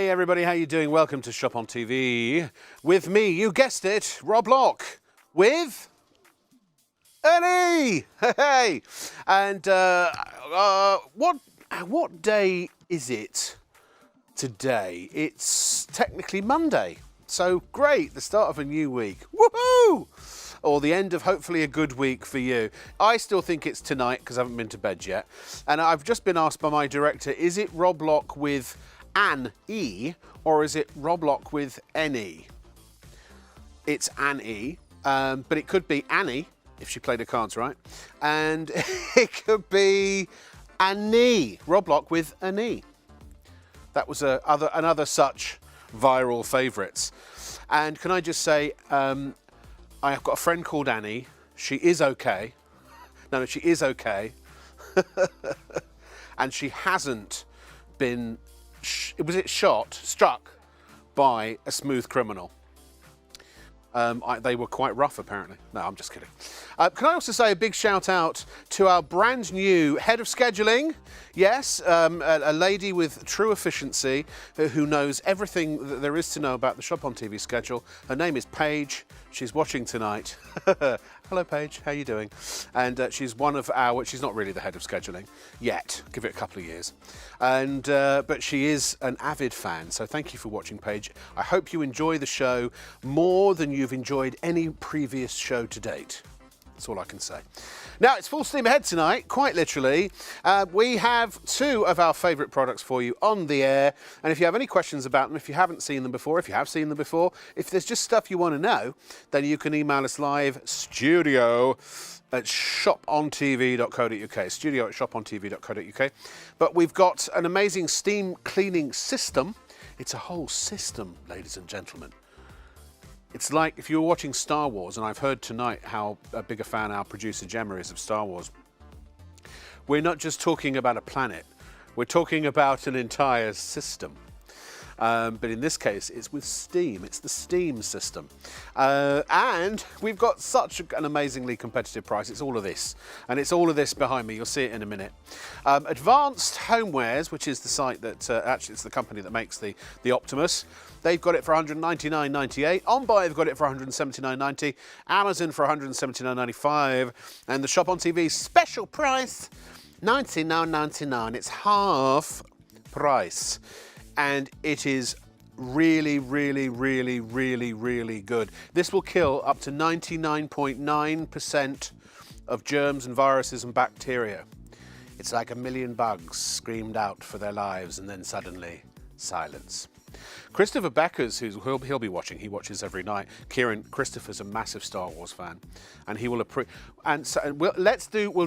Hey everybody, how you doing? Welcome to Shop on TV. With me, you guessed it, Rob Locke, with Annie. Hey, and what day is it today? It's technically Monday, so great, the start of a new week. Woohoo! Or the end of hopefully a good week for you. I still think it's tonight because I haven't been to bed yet, and I've just been asked by my director: is it Rob Locke with an E, or is it Rob Locke with N-E? It's an E, but it could be Annie if she played her cards right, and it could be Annie, Rob Locke with an E. That was another such viral favourites. And can I just say, I have got a friend called Annie. She is okay. No, she is okay. And she hasn't been struck by a smooth criminal. They were quite rough, apparently. No, I'm just kidding. Can I also say a big shout out to our brand new head of scheduling? Yes, a lady with true efficiency who knows everything that there is to know about the Shop on TV schedule. Her name is Paige. She's watching tonight. Hello, Paige. How are you doing? And she's one of our. She's not really the head of scheduling yet. Give it a couple of years. And but she is an avid fan. So thank you for watching, Paige. I hope you enjoy the show more than you've enjoyed any previous show to date. That's all I can say. Now, it's full steam ahead tonight, quite literally. We have two of our favourite products for you on the air. And if you have any questions about them, if you haven't seen them before, if you have seen them before, if there's just stuff you want to know, then you can email us live, studio@shopontv.co.uk, studio@shopontv.co.uk. But we've got an amazing steam cleaning system. It's a whole system, ladies and gentlemen. It's like if you were watching Star Wars, and I've heard tonight how big a fan our producer Gemma is of Star Wars. We're not just talking about a planet, we're talking about an entire system. But in this case, it's with steam. It's the steam system. And we've got such an amazingly competitive price. It's all of this. And it's all of this behind me. You'll see it in a minute. Advanced Homewares, which is the site that, actually it's the company that makes the Optimus. They've got it for $199.98. OnBuy have got it for $179.90. Amazon for $179.95. And the Shop on TV special price, $99.99. It's half price. And it is really, really, really, really, really good. This will kill up to 99.9% of germs and viruses and bacteria. It's like a million bugs screamed out for their lives and then suddenly silence. Christopher Beckers, he'll be watching. He watches every night. Christopher's a massive Star Wars fan, and he will we'll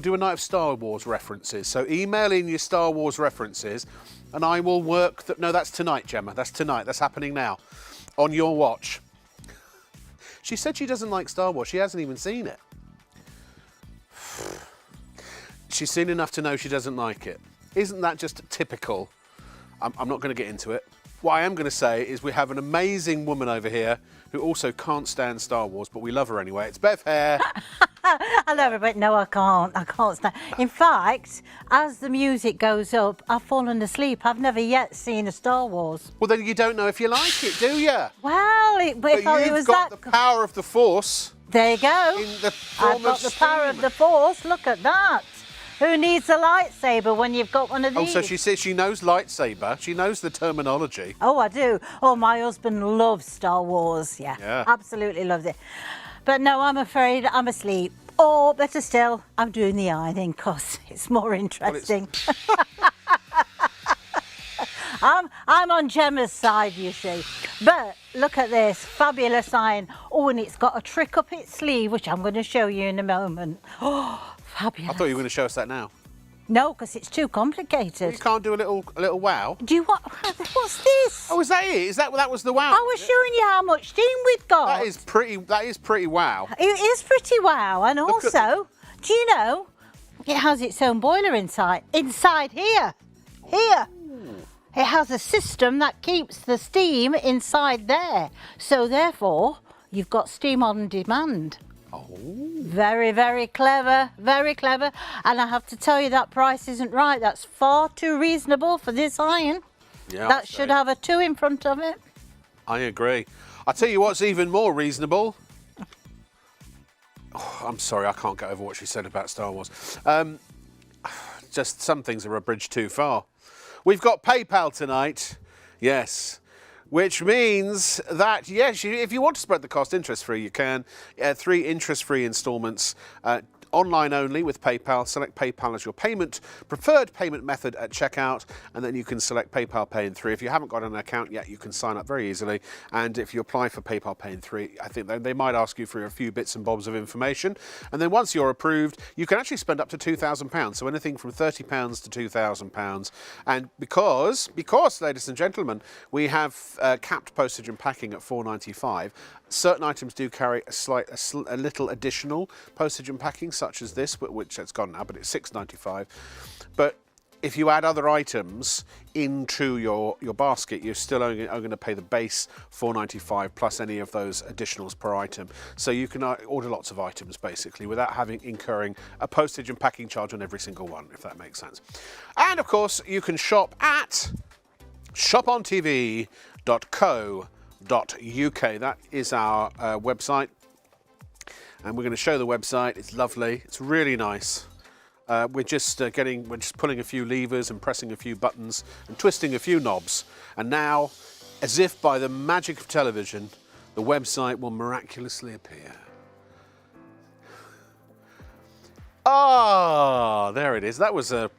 do a night of Star Wars references. So email in your Star Wars references, and I will work. No, that's tonight, Gemma. That's tonight. That's happening now, on your watch. She said she doesn't like Star Wars. She hasn't even seen it. She's seen enough to know she doesn't like it. Isn't that just typical? I'm not going to get into it. What I am going to say is we have an amazing woman over here who also can't stand Star Wars, but we love her anyway. It's Bev Hare. Hello, everybody. No, I can't. I can't stand. In fact, as the music goes up, I've fallen asleep. I've never yet seen a Star Wars. Well, then you don't know if you like it, do you? Well, but you've got the power of the Force. There you go. In the form I've got of the power of the Force. Look at that. Who needs a lightsaber when you've got one of these? Oh, so she says she knows lightsaber. She knows the terminology. Oh, I do. Oh, my husband loves Star Wars. Yeah. Absolutely loves it. But no, I'm afraid I'm asleep. Or better still, I'm doing the ironing because it's more interesting. I'm on Gemma's side, you see. But look at this fabulous iron. Oh, and it's got a trick up its sleeve, which I'm going to show you in a moment. Oh, fabulous. I thought you were going to show us that now. No, because it's too complicated. Well, you can't do a little wow? Do you want... What's this? Oh, is that it? That was the wow? I was showing you how much steam we've got. That is pretty wow. It is pretty wow. And also, do you know, it has its own boiler inside. Inside here. Here. It has a system that keeps the steam inside there. So therefore, you've got steam on demand. Oh. Very, very clever, very clever. And I have to tell you that price isn't right. That's far too reasonable for this iron. Yeah, That should have a 2 in front of it. I agree. I'll tell you what's even more reasonable. Oh, I'm sorry, I can't get over what she said about Star Wars. Just some things are a bridge too far. We've got PayPal tonight. Yes. Which means that, yes, if you want to spread the cost interest-free, you can. 3 interest-free instalments, online only with PayPal. Select PayPal as your preferred payment method at checkout, and then you can select PayPal Pay in 3. If you haven't got an account yet, you can sign up very easily. And if you apply for PayPal Pay in 3, I think they might ask you for a few bits and bobs of information. And then once you're approved, you can actually spend up to £2,000. So anything from £30 to £2,000. And because, ladies and gentlemen, we have capped postage and packing at £4.95. Certain items do carry a little additional postage and packing, such as this, which it's gone now, but it's £6.95. But if you add other items into your basket, you're still only going to pay the base £4.95 plus any of those additionals per item. So you can order lots of items basically without incurring a postage and packing charge on every single one, if that makes sense. And of course, you can shop at ShopOnTV.co.uk. That is our website, and we're going to show the website. It's lovely. It's really nice. We're just pulling a few levers and pressing a few buttons and twisting a few knobs, and now, as if by the magic of television, the website will miraculously appear. Ah, there it is. That was a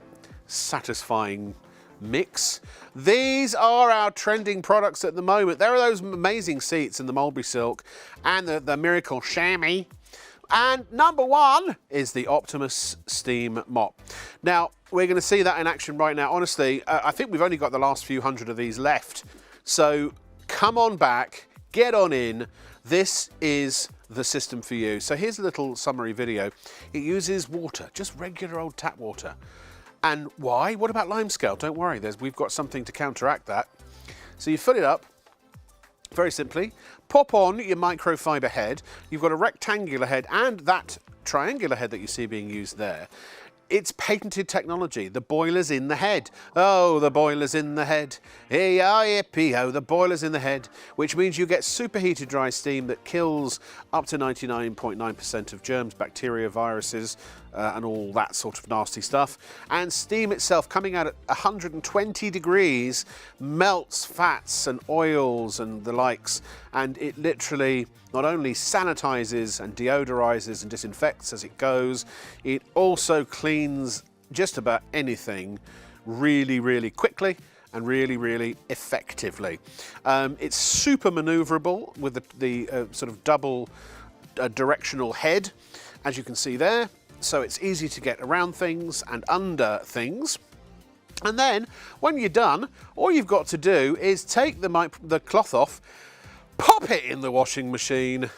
satisfying mix. These are our trending products at the moment. There are those amazing seats in the mulberry silk and the miracle chamois. And number 1 is the Optimus Steam Mop. Now, we're going to see that in action right now. Honestly, I think we've only got the last few hundred of these left. So come on back, get on in. This is the system for you. So here's a little summary video. It uses water, just regular old tap water. And why? What about limescale? Don't worry, we've got something to counteract that. So you fill it up, very simply, pop on your microfiber head. You've got a rectangular head and that triangular head that you see being used there. It's patented technology. The boiler's in the head. Oh, the boiler's in the head. E-I-P-O, the boiler's in the head, which means you get superheated dry steam that kills up to 99.9% of germs, bacteria, viruses, and all that sort of nasty stuff. And steam itself, coming out at 120 degrees, melts fats and oils and the likes, and it literally not only sanitizes and deodorizes and disinfects as it goes, it also cleans just about anything really, really quickly and really, really effectively. It's super maneuverable with the sort of double directional head, as you can see there. So it's easy to get around things and under things. And then when you're done, all you've got to do is take the cloth off, pop it in the washing machine.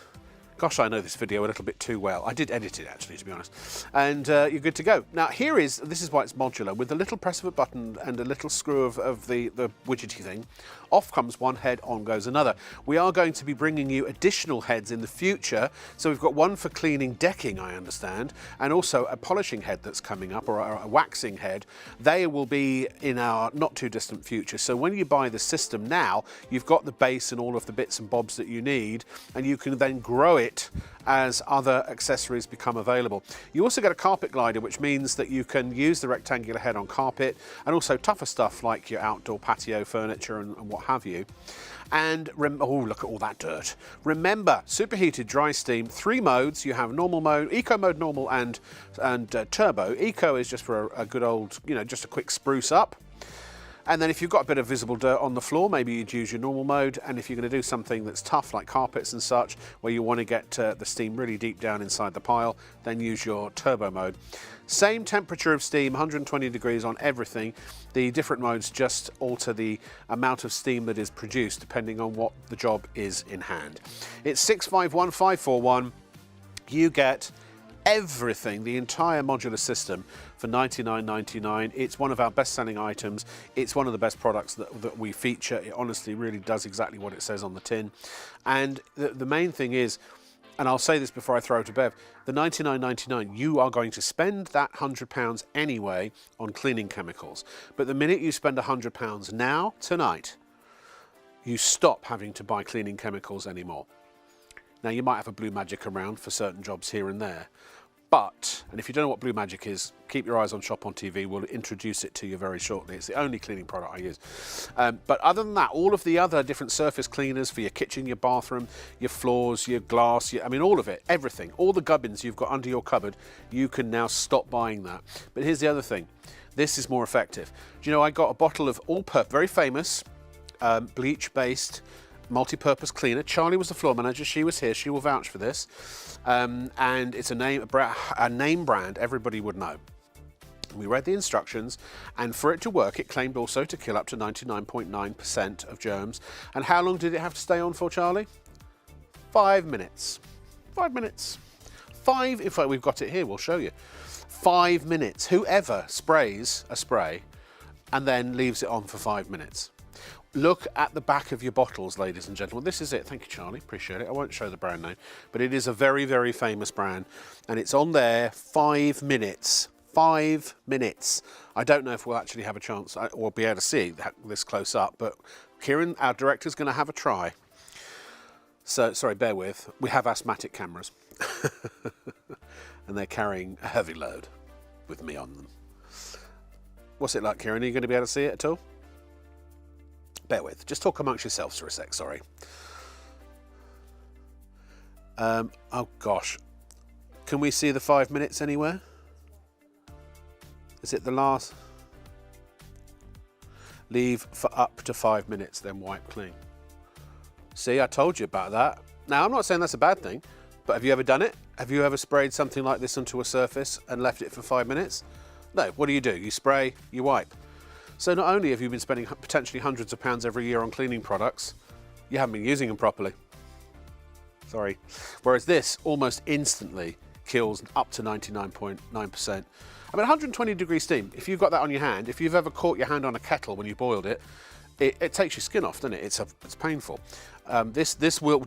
Gosh, I know this video a little bit too well. I did edit it actually, to be honest. And you're good to go. Now this is why it's modular. With a little press of a button and a little screw of the widgety thing, off comes one head, on goes another. We are going to be bringing you additional heads in the future. So we've got one for cleaning decking, I understand, and also a polishing head that's coming up, or a waxing head. They will be in our not too distant future. So when you buy the system now, you've got the base and all of the bits and bobs that you need, and you can then grow it as other accessories become available. You also get a carpet glider, which means that you can use the rectangular head on carpet and also tougher stuff like your outdoor patio furniture and what have you. And oh, look at all that dirt. Remember, superheated dry steam, 3 modes. You have normal mode, eco mode, normal, and turbo. Eco is just for a good old, just a quick spruce up. And then if you've got a bit of visible dirt on the floor, maybe you'd use your normal mode. And if you're going to do something that's tough, like carpets and such, where you want to get the steam really deep down inside the pile, then use your turbo mode. Same temperature of steam, 120 degrees on everything. The different modes just alter the amount of steam that is produced, depending on what the job is in hand. It's 651541. You get everything, the entire modular system, for $99.99. It's one of our best-selling items. It's one of the best products that we feature. It honestly really does exactly what it says on the tin. And the main thing is, and I'll say this before I throw to Bev, the $99.99, you are going to spend that £100 anyway on cleaning chemicals. But the minute you spend £100 now, tonight, you stop having to buy cleaning chemicals anymore. Now, you might have a Blue Magic around for certain jobs here and there. But, and if you don't know what Blue Magic is, keep your eyes on ShopOnTV. We'll introduce it to you very shortly. It's the only cleaning product I use. But other than that, all of the other different surface cleaners for your kitchen, your bathroom, your floors, your glass, I mean, all of it, everything, all the gubbins you've got under your cupboard, you can now stop buying that. But here's the other thing. This is more effective. Do you know, I got a bottle of very famous bleach-based multi-purpose cleaner. Charlie was the floor manager. She was here. She will vouch for this. And it's a name brand everybody would know. We read the instructions, and for it to work, it claimed also to kill up to 99.9% of germs. And how long did it have to stay on for, Charlie? 5 minutes. 5 minutes. In fact, we've got it here. We'll show you. 5 minutes. Whoever sprays a spray and then leaves it on for 5 minutes. Look at the back of your bottles, ladies and gentlemen. This is it. Thank you, Charlie. Appreciate it. I won't show the brand name, but it is a very, very famous brand, and it's on there 5 minutes. 5 minutes. I don't know if we'll actually have a chance or be able to see this close up, but Kieran, our director, is going to have a try. So, sorry, bear with. We have asthmatic cameras, and they're carrying a heavy load with me on them. What's it like, Kieran? Are you going to be able to see it at all? Bear with. Just talk amongst yourselves for a sec, sorry. Oh gosh. Can we see the 5 minutes anywhere? Is it the last? Leave for up to 5 minutes, then wipe clean. See, I told you about that. Now, I'm not saying that's a bad thing, but have you ever done it? Have you ever sprayed something like this onto a surface and left it for 5 minutes? No, what do? You spray, you wipe. So not only have you been spending potentially hundreds of pounds every year on cleaning products, you haven't been using them properly. Sorry. Whereas this almost instantly kills up to 99.9%. I mean, 120 degree steam, if you've got that on your hand, if you've ever caught your hand on a kettle when you boiled it, it takes your skin off, doesn't it? It's painful. This will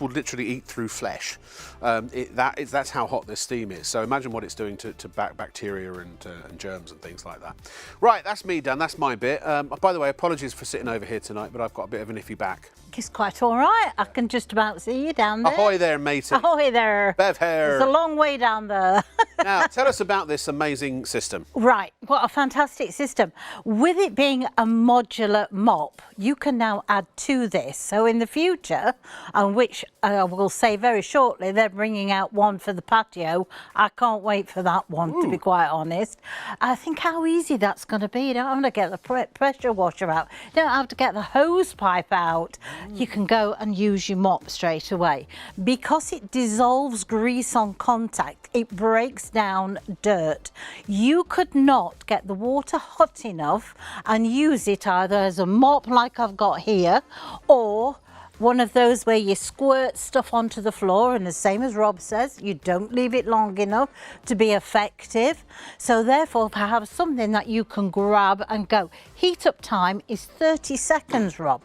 literally eat through flesh. That's how hot this steam is. So imagine what it's doing to bacteria and germs and things like that. Right, that's me done. That's my bit. By the way, apologies for sitting over here tonight, but I've got a bit of an iffy back. It's quite all right. I can just about see you down there. Ahoy there, matey. Ahoy there. Bev here. It's a long way down there. Now, tell us about this amazing system. Right, what a fantastic system. With it being a modular mop, you can now add to this. So in the future, and which I will say very shortly, they're bringing out one for the patio. I can't wait for that one, to be quite honest. I think how easy that's going to be. You don't have to get the pressure washer out. You don't have to get the hose pipe out. You can go and use your mop straight away. Because it dissolves grease on contact, it breaks down dirt. You could not get the water hot enough and use it either as a mop like I've got here, or one of those where you squirt stuff onto the floor, and the same as Rob says, you don't leave it long enough to be effective. So therefore, have something that you can grab and go. Heat up time is 30 seconds, Rob.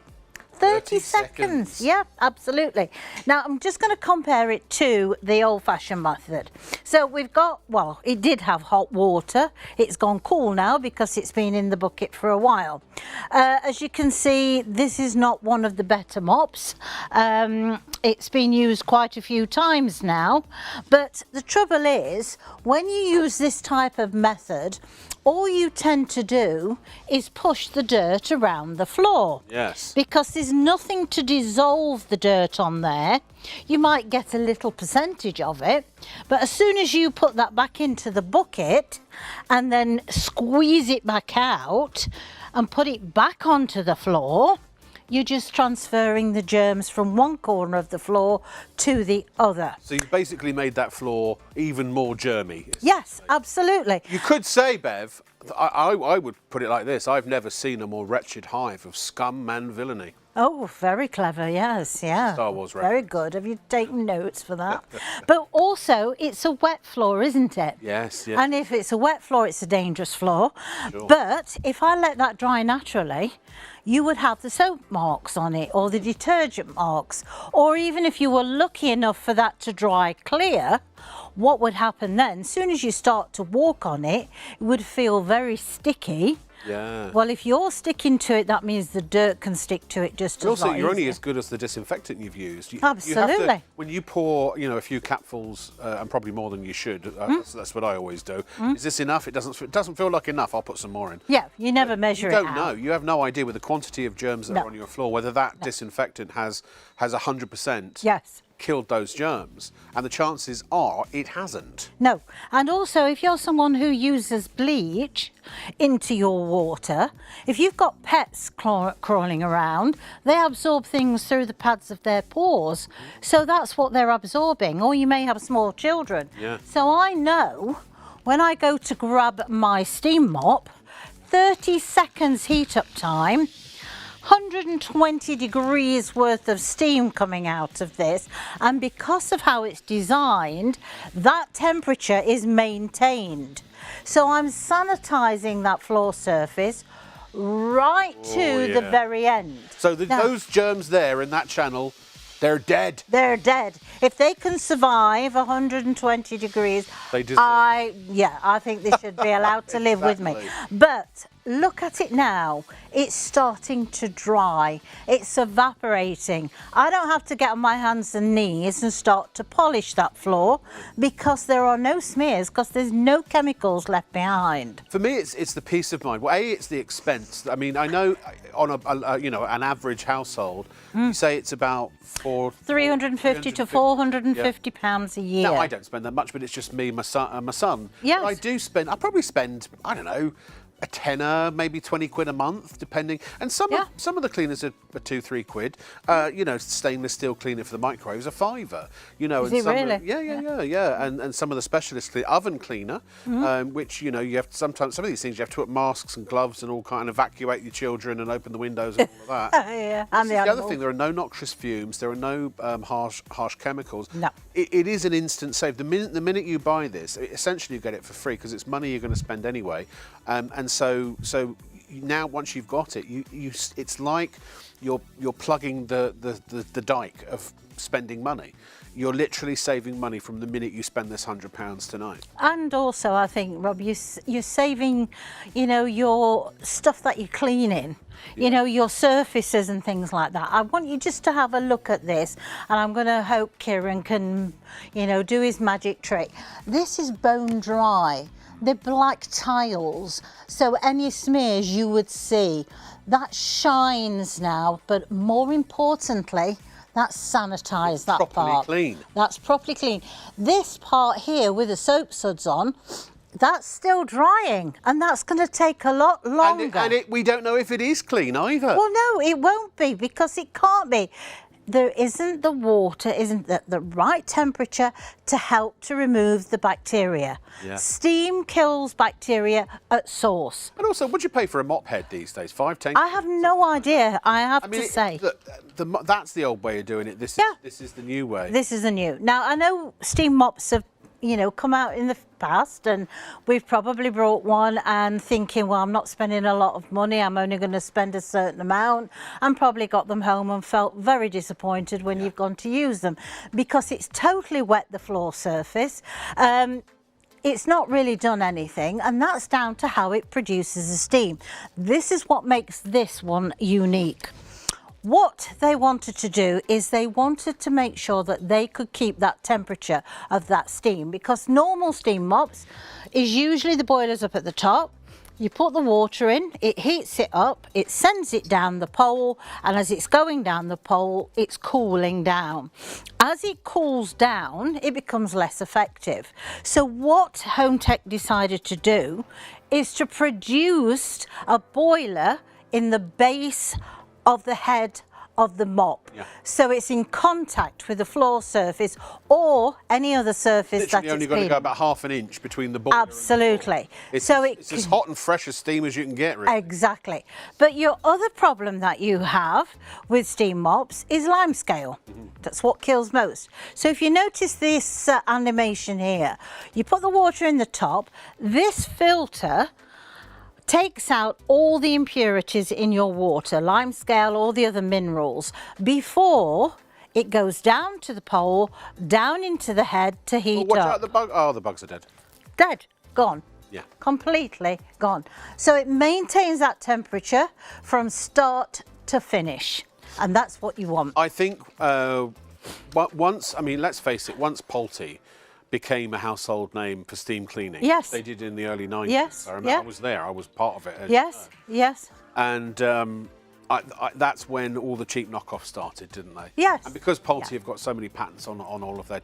30 seconds. Yeah, absolutely. Now, I'm just going to compare it to the old-fashioned method. So we've got, well, it did have hot water. It's gone cool now because it's been in the bucket for a while. As you can see, this is not one of the better mops. It's been used quite a few times now. But the trouble is, when you use this type of method, all you tend to do is push the dirt around the floor. Yes. Because there's nothing to dissolve the dirt on there. You might get a little percentage of it, but as soon as you put that back into the bucket and then squeeze it back out and put it back onto the floor, you're just transferring the germs from one corner of the floor to the other. So you've basically made that floor even more germy. Yes, absolutely. You could say, Bev, I would put it like this: I've never seen a more wretched hive of scum and villainy. Oh, very clever, yes, yeah. Star Wars Very reference. good. Have you taken notes for that? But also, it's a wet floor, isn't it? Yes, yes. And if it's a wet floor, it's a dangerous floor. Sure. But if I let that dry naturally, you would have the soap marks on it or the detergent marks. Or even if you were lucky enough for that to dry clear, what would happen then? As soon as you start to walk on it, it would feel very sticky. Yeah. Well, if you're sticking to it, that means the dirt can stick to it just But as also, lot you're only easier. as good as the disinfectant you've used. You have to, Absolutely. when you pour, a few capfuls, and probably more than you should. That's what I always do. Is this enough? It doesn't feel like enough. I'll put some more in. Yeah, you never measure You it don't out. know. You have no idea with the quantity of germs that No. are on your floor whether that disinfectant has 100% Yes. killed those germs, and the chances are it hasn't. No. And also, if you're someone who uses bleach into your water, if you've got pets crawling around, they absorb things through the pads of their paws. So that's what they're absorbing. Or you may have small children. Yeah. So I know when I go to grab my steam mop, 30 seconds heat up time, 120 degrees worth of steam coming out of this, and because of how it's designed, that temperature is maintained. So I'm sanitizing that floor surface right to the yeah. very end. So Now- those germs there in that channel, they're dead. They're dead. If they can survive 120 degrees, They deserve- I think they should be allowed to live with me. Exactly. But look at it now. It's starting to dry. It's evaporating. I don't have to get on my hands and knees and start to polish that floor because there are no smears, because there's no chemicals left behind. For me, it's the peace of mind. Well, it's the expense. I mean, I know on an average household, you say it's about 350 to 450 pounds a year. No, I don't spend that much, but it's just me, my son. Yes. But I do spend. I probably spend. I don't know. A tenner, maybe 20 quid a month, depending. And some of the cleaners are 2-3 quid. Stainless steel cleaner for the microwaves a £5. Is and it some really? Yeah. And some of the specialist oven cleaner, which you have sometimes some of these things you have to put masks and gloves and all kind of evacuate your children and open the windows and all of that. Yeah, This and is the the other animals. thing. There are no noxious fumes. There are no harsh chemicals. No. It is an instant save. The minute you buy this, essentially you get it for free because it's money you're going to spend anyway. And so now once you've got it, it's like you're plugging the dike of spending money. You're literally saving money from the minute you spend this £100 tonight. And also, I think, Rob, you're saving, your stuff that you're cleaning, your surfaces and things like that. I want you just to have a look at this, and I'm going to hope Kieran can, do his magic trick. This is bone dry. They're black tiles, so any smears you would see, that shines now, but more importantly, that's sanitised, that properly part. clean. That's properly clean. This part here with the soap suds on, that's still drying, and that's going to take a lot longer. And we don't know if it is clean either. Well, no, it won't be, because it can't be. There isn't the water, isn't the right temperature to help to remove the bacteria. Yeah. Steam kills bacteria at source. And also, what do you pay for a mop head these days? 5, 10? I have no idea, I have to say. That's the old way of doing it. This is the new way. This is the new. Now, I know steam mops have, come out in the past, and we've probably brought one and thinking, well, I'm not spending a lot of money, I'm only going to spend a certain amount, and probably got them home and felt very disappointed when you've gone to use them, because it's totally wet the floor surface. It's not really done anything, and that's down to how it produces the steam. This is what makes this one unique. What they wanted to do is they wanted to make sure that they could keep that temperature of that steam, because normal steam mops is usually the boiler's up at the top. You put the water in, it heats it up, it sends it down the pole, and as it's going down the pole, it's cooling down. As it cools down, it becomes less effective. So what Home Tech decided to do is to produce a boiler in the base of the head of the mop. Yeah. So it's in contact with the floor surface or any other surface Literally that only it's got to cleaning. go about half an inch between the boiler and the floor. Absolutely. It's, So it's as hot and fresh as steam as you can get, really. Exactly. But your other problem that you have with steam mops is limescale. That's what kills most. So if you notice this animation here, you put the water in the top, this filter takes out all the impurities in your water, limescale, all the other minerals, before it goes down to the pole, down into the head to heat Watch up. out, the bug. Oh, the bugs are dead. Dead, gone. Yeah. Completely gone. So it maintains that temperature from start to finish. And that's what you want. I think once, I mean, let's face it, once Pulte became a household name for steam cleaning. Yes. They did in the early 90s. Yes, I remember yeah. I was there, I was part of it. Yes, yes. And that's when all the cheap knockoffs started, didn't they? Yes. And because Pulte have got so many patents on all of their,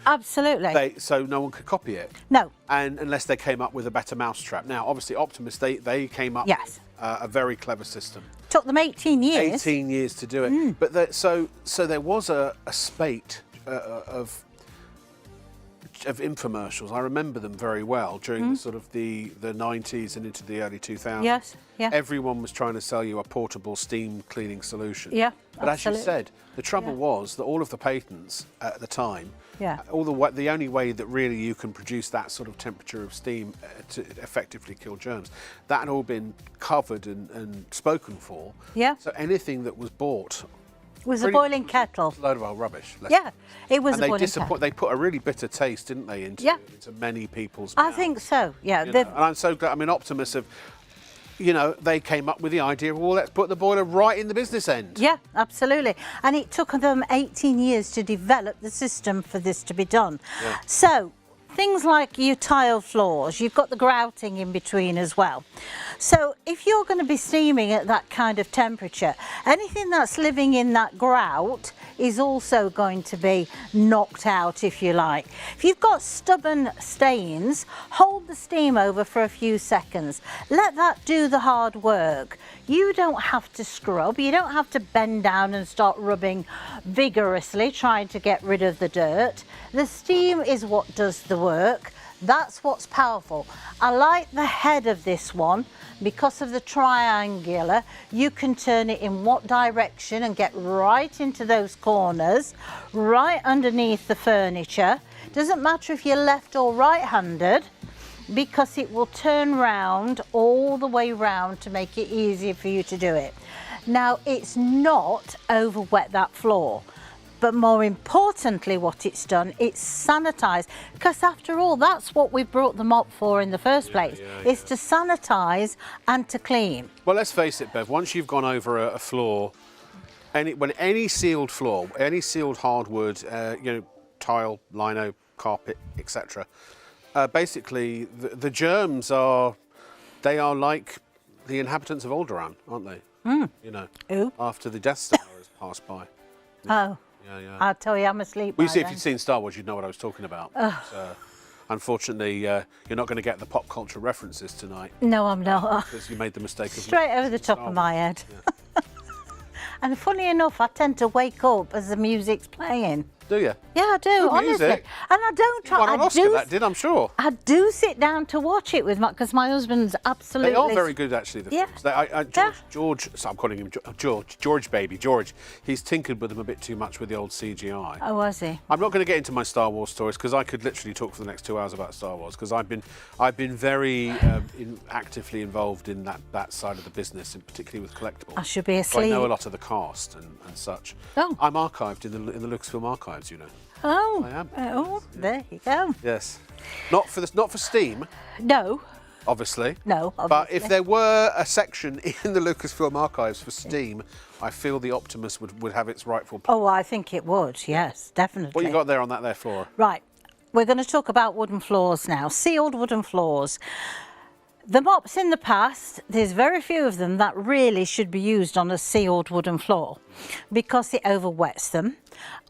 Absolutely. so no one could copy it. No. And unless they came up with a better mousetrap. Now, obviously, Optimus, they came up Yes. with a very clever system. Took them 18 years. 18 years to do it. But so there was a spate of infomercials. I remember them very well during the sort of the 90s and into the early 2000s. Yes, yeah. Everyone was trying to sell you a portable steam cleaning solution. Yeah, But as you absolutely. said, the trouble was that all of the patents at the time, Yeah. the only way that really you can produce that sort of temperature of steam to effectively kill germs, that had all been covered and spoken for. Yeah. So anything that was bought Was a pretty- boiling kettle. was a load of old rubbish. Yeah, it was And a they boiling kettle. they put a really bitter taste, didn't they, into many people's I mouths, think so, yeah. you know. And I'm so glad. I mean, Optimus have, they came up with the idea of, well, let's put the boiler right in the business end. Yeah, absolutely. And it took them 18 years to develop the system for this to be done. Yeah. So, things like your tile floors, you've got the grouting in between as well. So if you're going to be steaming at that kind of temperature, anything that's living in that grout is also going to be knocked out, if you like. If you've got stubborn stains, hold the steam over for a few seconds. Let that do the hard work. You don't have to scrub, you don't have to bend down and start rubbing vigorously trying to get rid of the dirt. The steam is what does the work. That's what's powerful. I like the head of this one because of the triangular. You can turn it in what direction and get right into those corners, right underneath the furniture. Doesn't matter if you're left or right-handed, because it will turn round all the way round to make it easier for you to do it. Now, it's not over wet that floor. But more importantly, what it's done, it's sanitised. Because after all, that's what we brought the mop for in the first place, is to sanitise and to clean. Well, let's face it, Bev, once you've gone over a floor, any sealed floor, any sealed hardwood, tile, lino, carpet, etc., basically the germs are like the inhabitants of Alderaan, aren't they? Ooh. After the Death Star has passed by. Oh, Yeah. I'll tell you, I'm asleep Well, you by see, if then. you'd seen Star Wars, you'd know what I was talking about. But, unfortunately, you're not going to get the pop culture references tonight No, I'm not. because you made the mistake of Straight over the top of my head. And funny enough, I tend to wake up as the music's playing. Do you? Yeah, I do, Good honestly. music. And I don't try. Won an Oscar, that did, I'm sure. I do sit down to watch it with because my husband's absolutely. They are very good, actually, the Yeah. films. George, so I'm calling him George. He's tinkered with them a bit too much with the old CGI. Oh, was he? I'm not going to get into my Star Wars stories because I could literally talk for the next 2 hours about Star Wars because I've been very actively involved in that side of the business, and particularly with collectibles. I should be So I asleep. know a lot of the cast and such. Oh. I'm archived in the Lucasfilm archives, you know. Oh, I am. Oh, there you go. Yes. Not for Steam, No, obviously. no. But Obviously. if there were a section in the Lucasfilm archives for Steam, I feel the Optimus would have its rightful place. Oh, I think it would. Yes, definitely. What you got there on that there floor? Right. We're going to talk about wooden floors now. Sealed wooden floors. The mops in the past, there's very few of them that really should be used on a sealed wooden floor because it overwets them.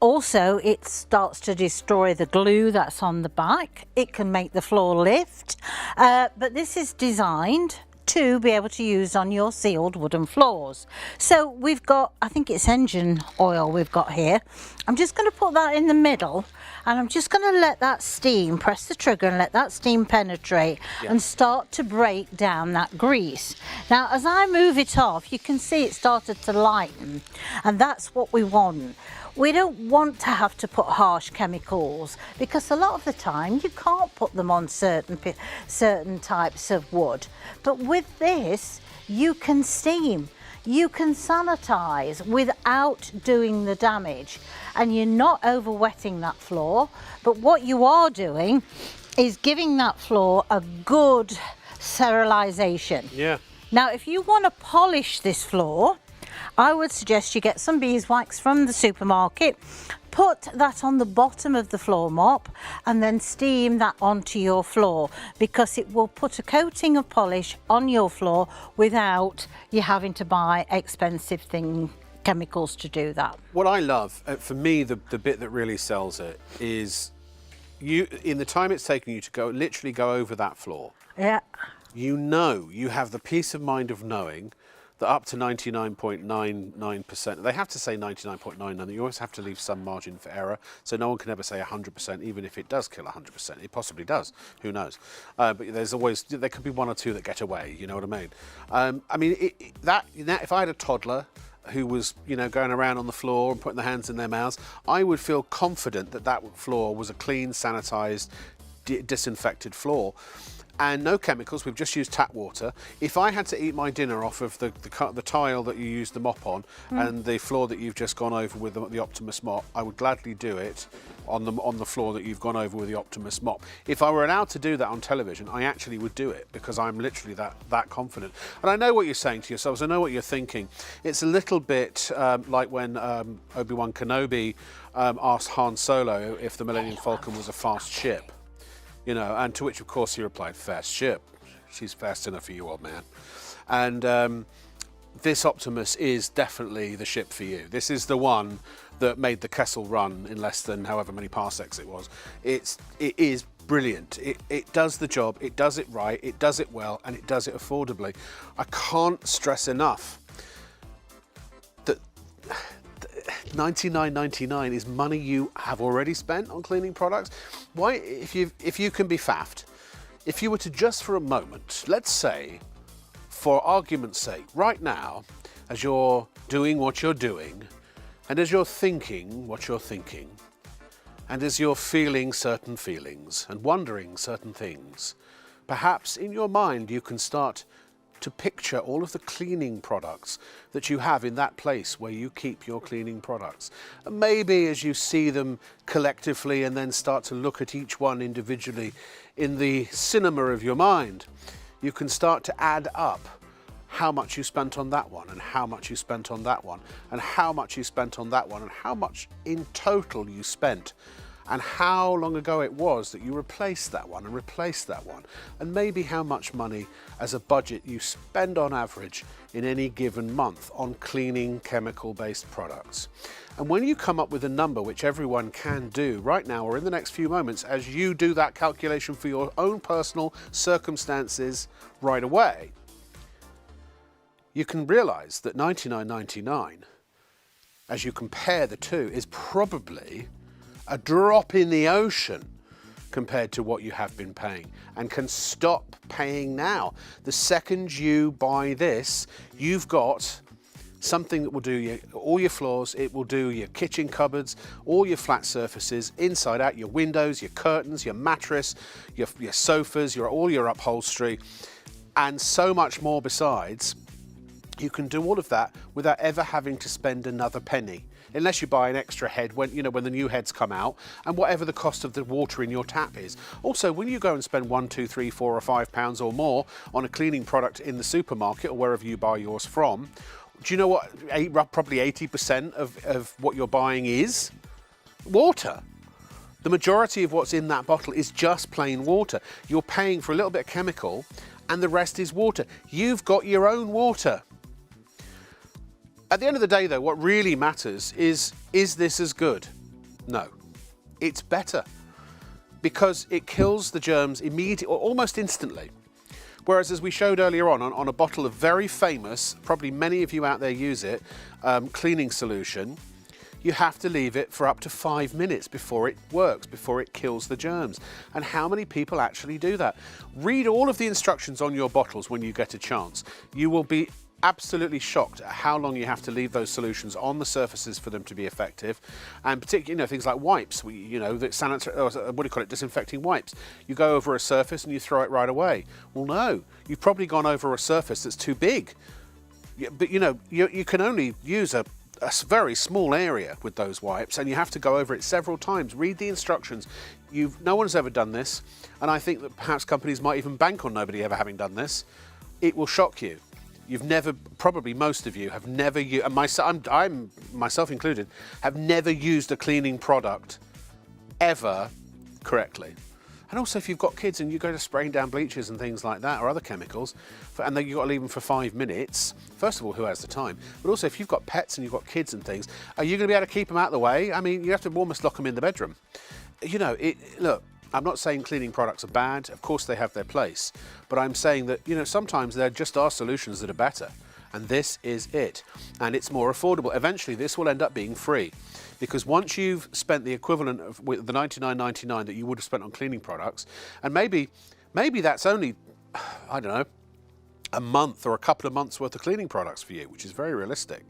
Also, it starts to destroy the glue that's on the back. It can make the floor lift. But this is designed to be able to use on your sealed wooden floors. So we've got, I think it's engine oil we've got here. I'm just going to put that in the middle, and I'm just going to let that steam, press the trigger and let that steam penetrate and start to break down that grease. Now as I move it off, you can see it started to lighten, and that's what we want. We don't want to have to put harsh chemicals, because a lot of the time you can't put them on certain types of wood. But with this, you can steam, you can sanitize without doing the damage, and you're not over wetting that floor. But what you are doing is giving that floor a good sterilization. Yeah. Now, if you want to polish this floor, I would suggest you get some beeswax from the supermarket, put that on the bottom of the floor mop, and then steam that onto your floor, because it will put a coating of polish on your floor without you having to buy expensive chemicals to do that. What I love, for me, the bit that really sells it is in the time it's taken you to literally go over that floor. Yeah. You know, you have the peace of mind of knowing that up to 99.99%, they have to say 99.99, you always have to leave some margin for error, so no one can ever say 100%, even if it does kill 100%. It possibly does, who knows? But there could be one or two that get away, you know what I mean? If I had a toddler who was, going around on the floor and putting their hands in their mouths, I would feel confident that that floor was a clean, sanitized, disinfected floor. And no chemicals, we've just used tap water. If I had to eat my dinner off of the tile that you used the mop on and the floor that you've just gone over with the Optimus mop, I would gladly do it on the floor that you've gone over with the Optimus mop. If I were allowed to do that on television, I actually would do it, because I'm literally that confident. And I know what you're saying to yourselves, I know what you're thinking. It's a little bit like when Obi-Wan Kenobi asked Han Solo if the Millennium Falcon was a fast ship. And to which, of course, he replied, "Fast ship. She's fast enough for you, old man." And this Optimus is definitely the ship for you. This is the one that made the Kessel run in less than however many parsecs it was. It is brilliant. It does the job. It does it right. It does it well, and it does it affordably. I can't stress enough that $99.99 is money you have already spent on cleaning products. Why, if you can be faffed, if you were to just for a moment, let's say, for argument's sake, right now, as you're doing what you're doing, and as you're thinking what you're thinking, and as you're feeling certain feelings and wondering certain things, perhaps in your mind you can start to picture all of the cleaning products that you have in that place where you keep your cleaning products. And maybe as you see them collectively and then start to look at each one individually in the cinema of your mind, you can start to add up how much you spent on that one, and how much you spent on that one, and how much you spent on that one, and how much in total you spent, and how long ago it was that you replaced that one and replaced that one, and maybe how much money as a budget you spend on average in any given month on cleaning chemical-based products. And when you come up with a number, which everyone can do right now or in the next few moments, as you do that calculation for your own personal circumstances right away, you can realize that $99.99, as you compare the two, is probably a drop in the ocean compared to what you have been paying, and can stop paying now. The second you buy this, you've got something that will do all your floors, it will do your kitchen cupboards, all your flat surfaces, inside out, your windows, your curtains, your mattress, your sofas, all your upholstery, and so much more besides. You can do all of that without ever having to spend another penny, unless you buy an extra head when the new heads come out, and whatever the cost of the water in your tap is. Also, when you go and spend £1, £2, £3, £4 or £5 or more on a cleaning product in the supermarket or wherever you buy yours from, do you know what probably 80% of what you're buying is? Water. The majority of what's in that bottle is just plain water. You're paying for a little bit of chemical and the rest is water. You've got your own water. At the end of the day, though, what really matters is this as good? No, it's better, because it kills the germs immediately or almost instantly. Whereas, as we showed earlier on a bottle of very famous, probably many of you out there use it, cleaning solution, you have to leave it for up to 5 minutes before it works, before it kills the germs. And how many people actually do that? Read all of the instructions on your bottles when you get a chance. You will be absolutely shocked at how long you have to leave those solutions on the surfaces for them to be effective, and particularly, things like wipes. The sanitary, what do you call it, disinfecting wipes. You go over a surface and you throw it right away. Well, no, you've probably gone over a surface that's too big. But you can only use a very small area with those wipes, and you have to go over it several times. Read the instructions. No one's ever done this, and I think that perhaps companies might even bank on nobody ever having done this. It will shock you. You've never, probably most of you have never used, and I'm myself included, have never used a cleaning product ever correctly. And also, if you've got kids and you go to spraying down bleaches and things like that, or other chemicals, and then you've got to leave them for 5 minutes, first of all, who has the time? But also, if you've got pets and you've got kids and things, are you going to be able to keep them out of the way? I mean, you have to almost lock them in the bedroom. Look, I'm not saying cleaning products are bad. Of course, they have their place. But I'm saying that, sometimes there just are solutions that are better. And this is it. And it's more affordable. Eventually, this will end up being free. Because once you've spent the equivalent of with the $99.99 that you would have spent on cleaning products, and maybe that's only, I don't know, a month or a couple of months worth of cleaning products for you, which is very realistic.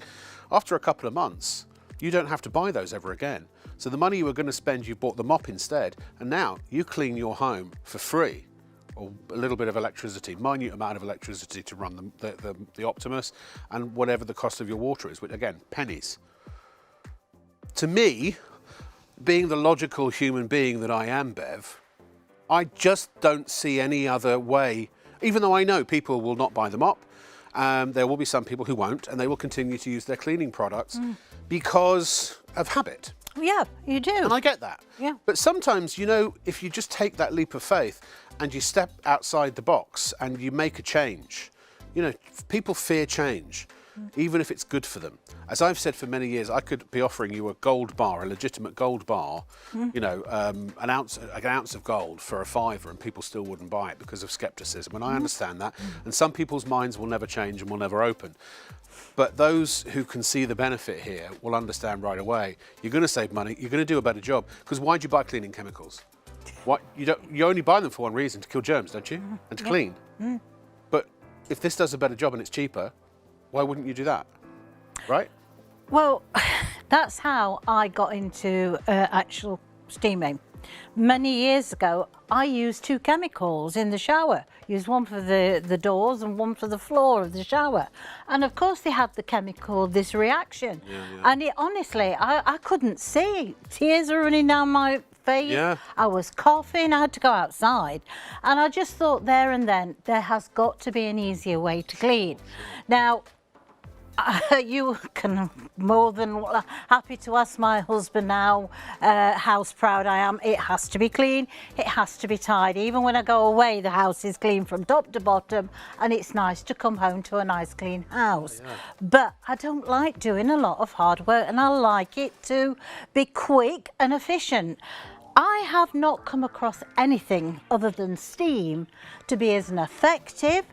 After a couple of months, you don't have to buy those ever again. So the money you were going to spend, you bought the mop instead, and now you clean your home for free, or a little bit of electricity, minute amount of electricity to run the Optimus, and whatever the cost of your water is, which again, pennies. To me, being the logical human being that I am, Bev, I just don't see any other way, even though I know people will not buy the mop. There will be some people who won't, and they will continue to use their cleaning products because of habit. Yeah, you do. And I get that. Yeah. But sometimes, if you just take that leap of faith and you step outside the box and you make a change, people fear change, even if it's good for them. As I've said for many years, I could be offering you a gold bar, a legitimate gold bar, an ounce of gold for a £5, and people still wouldn't buy it because of skepticism. And I understand that. And some people's minds will never change and will never open. But those who can see the benefit here will understand right away. You're going to save money. You're going to do a better job. Because why do you buy cleaning chemicals? You only buy them for one reason: to kill germs, don't you? And to clean. But if this does a better job and it's cheaper, why wouldn't you do that? Right? Well, that's how I got into actual steaming. Many years ago, I used 2 chemicals in the shower. Used one for the doors and one for the floor of the shower. And of course they had the chemical, this reaction. Yeah. And honestly, I couldn't see. Tears were running down my face. Yeah. I was coughing, I had to go outside. And I just thought there and then, there has got to be an easier way to clean. Now, you can more than happy to ask my husband now how proud I am. It has to be clean, it has to be tidy. Even when I go away, the house is clean from top to bottom, and it's nice to come home to a nice clean house. Yeah. But I don't like doing a lot of hard work, and I like it to be quick and efficient. I have not come across anything other than steam to be as effective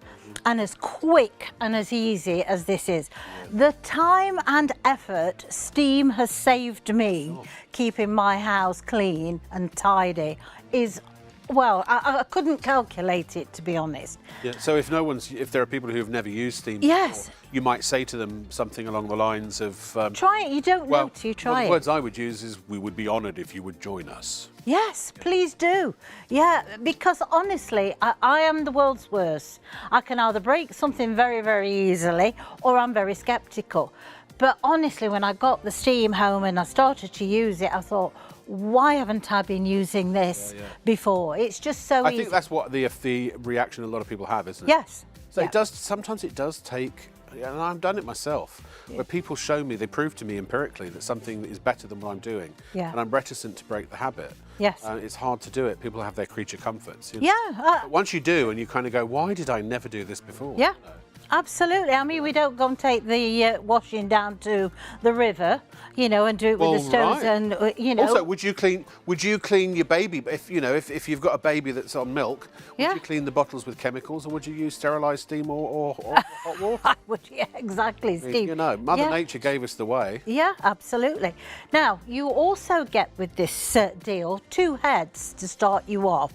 and as quick and as easy as this is. The time and effort steam has saved me keeping my house clean and tidy is, well, I couldn't calculate it, to be honest. Yeah. So if there are people who have never used steam yes. before, you might say to them something along the lines of... try it, you don't know till you try it. The words I would use is, we would be honoured if you would join us. Yes, please do. Yeah, because honestly, I am the world's worst. I can either break something very, very easily, or I'm very sceptical. But honestly, when I got the steam home and I started to use it, I thought, why haven't I been using this before? It's just so easy. I think that's what the reaction a lot of people have, isn't it? Yes. So sometimes it does take, and I've done it myself, where people show me, they prove to me empirically that something is better than what I'm doing. Yeah. And I'm reticent to break the habit. Yes. It's hard to do it. People have their creature comforts. Yeah. But once you do, and you kind of go, why did I never do this before? Yeah. Absolutely. I mean, we don't go and take the washing down to the river, you know, and do it with the stones, and you know. Also, would you clean your baby? If you know, if you've got a baby that's on milk, would you clean the bottles with chemicals, or would you use sterilised steam or hot water? I would, yeah, exactly, Steve. You know, Mother Nature gave us the way. Yeah, absolutely. Now, you also get with this deal 2 heads to start you off.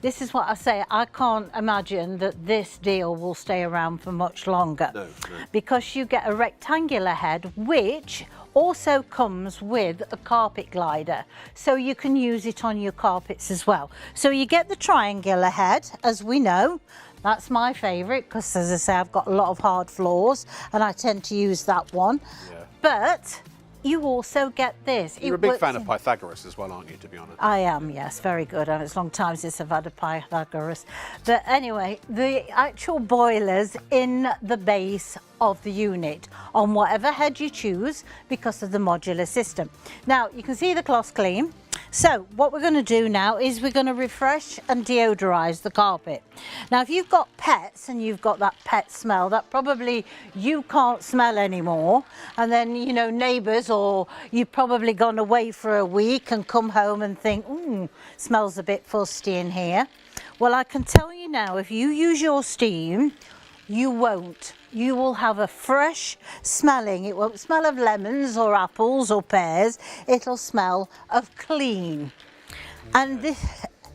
This is what I say, I can't imagine that this deal will stay around for much longer. No. Because you get a rectangular head, which also comes with a carpet glider, so you can use it on your carpets as well. So you get the triangular head, as we know. That's my favourite, because as I say, I've got a lot of hard floors and I tend to use that one. Yeah. But you also get this. You're a big fan of Pythagoras as well, aren't you, to be honest? I am, yes, very good. And it's a long time since I've had a Pythagoras. But anyway, the actual boilers in the base of the unit on whatever head you choose because of the modular system. Now, you can see the cloth's clean. So what we're going to do now is we're going to refresh and deodorize the carpet. Now, if you've got pets and you've got that pet smell that probably you can't smell anymore, and then, you know, neighbours, or you've probably gone away for a week and come home and think, smells a bit fusty in here. Well, I can tell you now, if you use your steam, you won't. You will have a fresh smelling. It won't smell of lemons or apples or pears. It'll smell of clean. And this,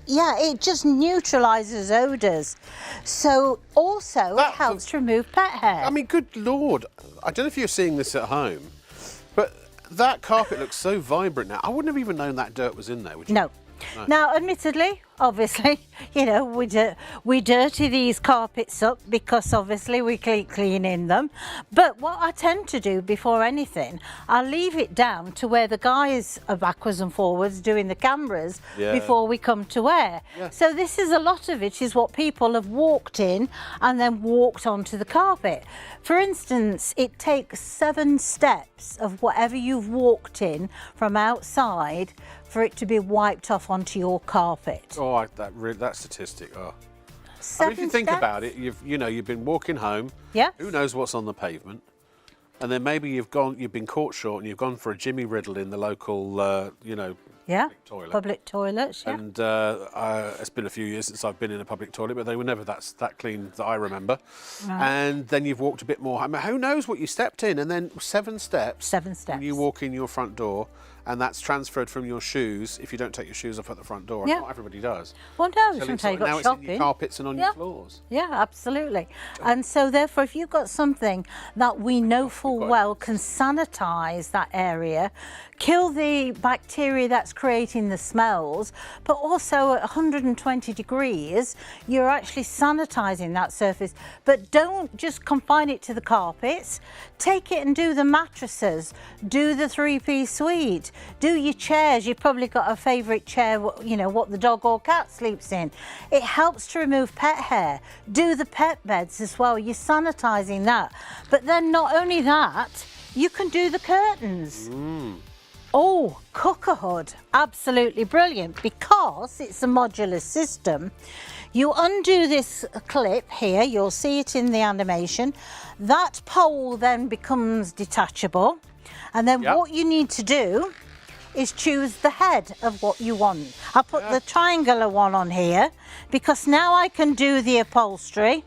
yeah, it just neutralises odours. So also it helps to remove pet hair. I mean, good Lord. I don't know if you're seeing this at home, but that carpet looks so vibrant now. I wouldn't have even known that dirt was in there, would you? No. Now, admittedly, obviously, you know, we dirty these carpets up because obviously we keep cleaning them. But what I tend to do before anything, I leave it down to where the guys are backwards and forwards doing the cameras before we come to air. Yeah. So this is a lot of it is what people have walked in and then walked onto the carpet. For instance, it takes 7 steps of whatever you've walked in from outside for it to be wiped off onto your carpet. Oh, that statistic. Oh. I mean, if you think about it, you've been walking home. Yeah. Who knows what's on the pavement? And then maybe you've been caught short and you've gone for a Jimmy Riddle in the local, public toilet. Public toilets. Yeah. And it's been a few years since I've been in a public toilet, but they were never that clean that I remember. Right. And then you've walked a bit more. I mean, who knows what you stepped in? And then 7 steps. 7 steps. And you walk in your front door. And that's transferred from your shoes if you don't take your shoes off at the front door. Yeah. Not everybody does. Well, no, sometimes you've got now it's shopping. in your carpets and on your floors. Yeah, absolutely. And so therefore, if you've got something that we know full well can sanitise that area, kill the bacteria that's creating the smells, but also at 120 degrees, you're actually sanitising that surface. But don't just confine it to the carpets. Take it and do the mattresses, do the 3-piece suite, do your chairs. You've probably got a favourite chair, you know, what the dog or cat sleeps in. It helps to remove pet hair. Do the pet beds as well. You're sanitising that. But then not only that, you can do the curtains. Oh, cooker hood, absolutely brilliant because it's a modular system. You undo this clip here, you'll see it in the animation. That pole then becomes detachable. And then what you need to do is choose the head of what you want. I put the triangular one on here because now I can do the upholstery,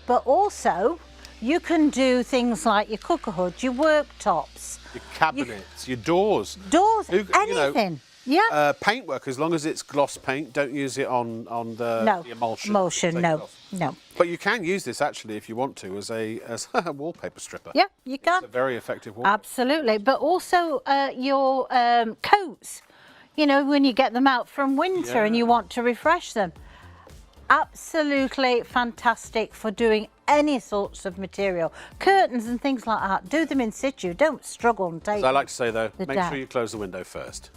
but also you can do things like your cooker hood, your worktops, your cabinets, your doors. Doors, anything. Yeah. Paintwork, as long as it's gloss paint, don't use it on the emulsion. Emulsion, no. But you can use this actually if you want to as a wallpaper stripper. Yeah, you can. It's a very effective wallpaper. Absolutely, but also your coats. You know, when you get them out from winter and you want to refresh them. Absolutely fantastic for doing any sorts of material. Curtains and things like that, do them in situ. Don't struggle and take. As I like to say though, make sure you close the window first.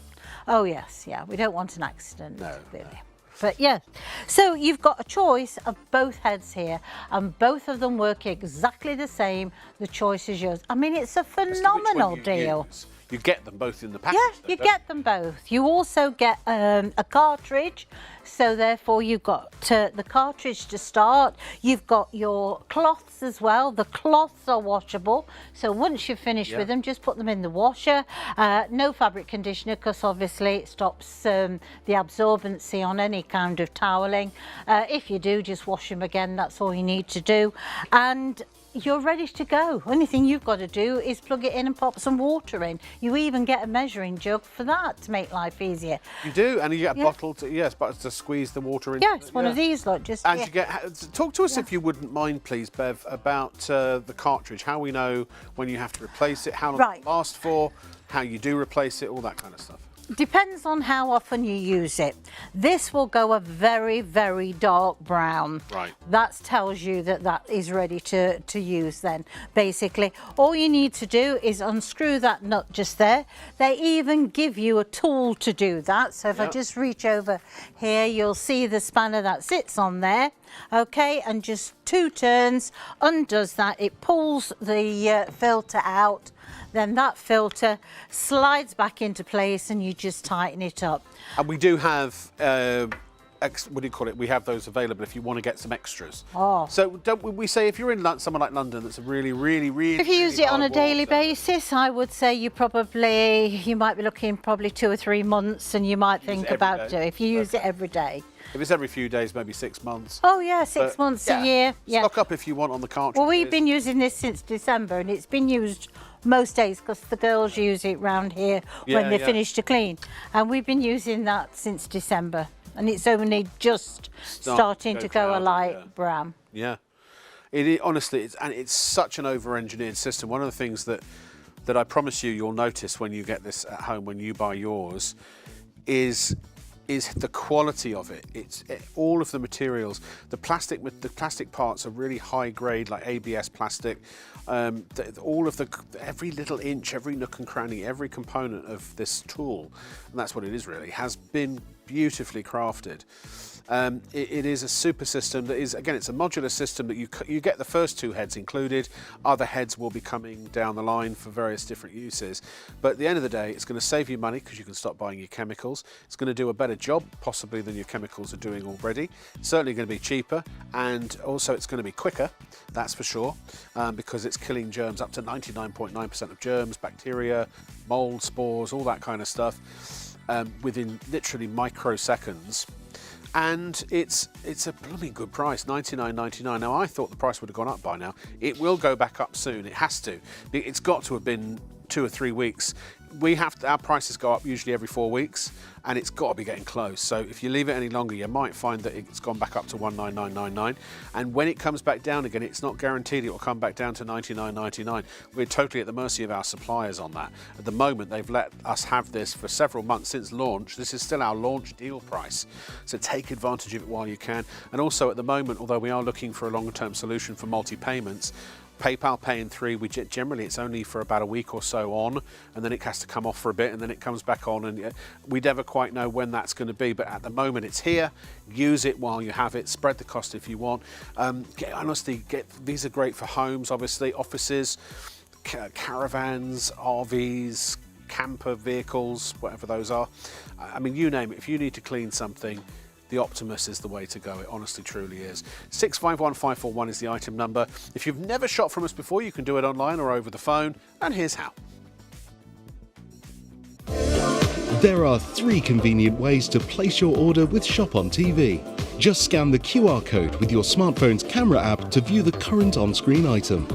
Oh yes, yeah, we don't want an accident, really. No. But yeah, so you've got a choice of both heads here and both of them work exactly the same. The choice is yours. I mean, it's a phenomenal deal. You get them both in the package. Yeah, you get them both. You also get a cartridge, so therefore you've got the cartridge to start. You've got your cloths as well. The cloths are washable, so once you've finished with them, just put them in the washer. No fabric conditioner, because obviously it stops the absorbency on any kind of toweling. If you do, just wash them again. That's all you need to do, and you're ready to go. Only thing you've got to do is plug it in and pop some water in. You even get a measuring jug for that to make life easier. You do, and you get a bottle to squeeze the water in. Yes, one of these, look, just. And you get. Talk to us if you wouldn't mind, please, Bev, about the cartridge. How we know when you have to replace it, how long it lasts for, how you do replace it, all that kind of stuff. Depends on how often you use it. This will go a very, very dark brown. Right. That tells you that that is ready to use then. Basically, all you need to do is unscrew that nut just there. They even give you a tool to do that. So if I just reach over here, you'll see the spanner that sits on there. Okay, and just 2 turns undoes that. It pulls the filter out. Then that filter slides back into place and you just tighten it up. And we do have, what do you call it? We have those available if you want to get some extras. Oh. So don't we say if you're in somewhere like London that's a really, really, really If you use it on a daily water basis, I would say you might be looking probably 2 or 3 months, and you might think about it if you use it every day. If it's every few days, maybe 6 months. Oh yeah, 6 months a year. Yeah. Stock up if you want on the cartridge. Well, we've been using this since December, and it's been used most days because the girls use it round here when they finish to clean, and we've been using that since December, and it's only just starting to go a light brown. Yeah, honestly, it's such an over-engineered system. One of the things that I promise you'll notice when you get this at home, when you buy yours, is the quality of it. All of the materials, the plastic parts are really high grade, like ABS plastic. Every little inch, every nook and cranny, every component of this tool, and that's what it is really, has been beautifully crafted. It is a super system that is, again, it's a modular system that you get the first 2 heads included. Other heads will be coming down the line for various different uses. But at the end of the day, it's going to save you money because you can stop buying your chemicals. It's going to do a better job, possibly, than your chemicals are doing already. It's certainly going to be cheaper, and also it's going to be quicker, that's for sure, because it's killing germs, up to 99.9% of germs, bacteria, mold, spores, all that kind of stuff, within literally microseconds. And it's a blooming good price, $99.99. Now, I thought the price would have gone up by now. It will go back up soon. It has to. It's got to have been 2 or 3 weeks. Our prices go up usually every 4 weeks, and it's got to be getting close. So if you leave it any longer, you might find that it's gone back up to $199.99. And when it comes back down again, it's not guaranteed it will come back down to $99.99. We're totally at the mercy of our suppliers on that. At the moment, they've let us have this for several months since launch. This is still our launch deal price. So take advantage of it while you can. And also at the moment, although we are looking for a longer-term solution for multi-payments, PayPal Pay in 3, generally it's only for about a week or so on, and then it has to come off for a bit, and then it comes back on, and we never quite know when that's going to be. But at the moment, it's here. Use it while you have it. Spread the cost if you want. These are great for homes, obviously, offices, caravans, RVs, camper vehicles, whatever those are. I mean, you name it. If you need to clean something, the Optimus is the way to go. It honestly, truly is. 651541 is the item number. If you've never shopped from us before, you can do it online or over the phone. And here's how. There are 3 convenient ways to place your order with ShopOnTV. Just scan the QR code with your smartphone's camera app to view the current on-screen item.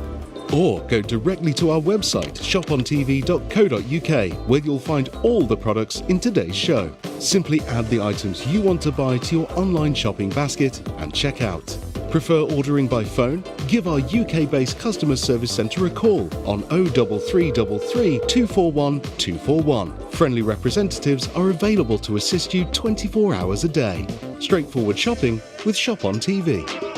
Or go directly to our website, shopontv.co.uk, where you'll find all the products in today's show. Simply add the items you want to buy to your online shopping basket and check out. Prefer ordering by phone? Give our UK-based customer service centre a call on 03333 241 241. Friendly representatives are available to assist you 24 hours a day. Straightforward shopping with ShopOnTV.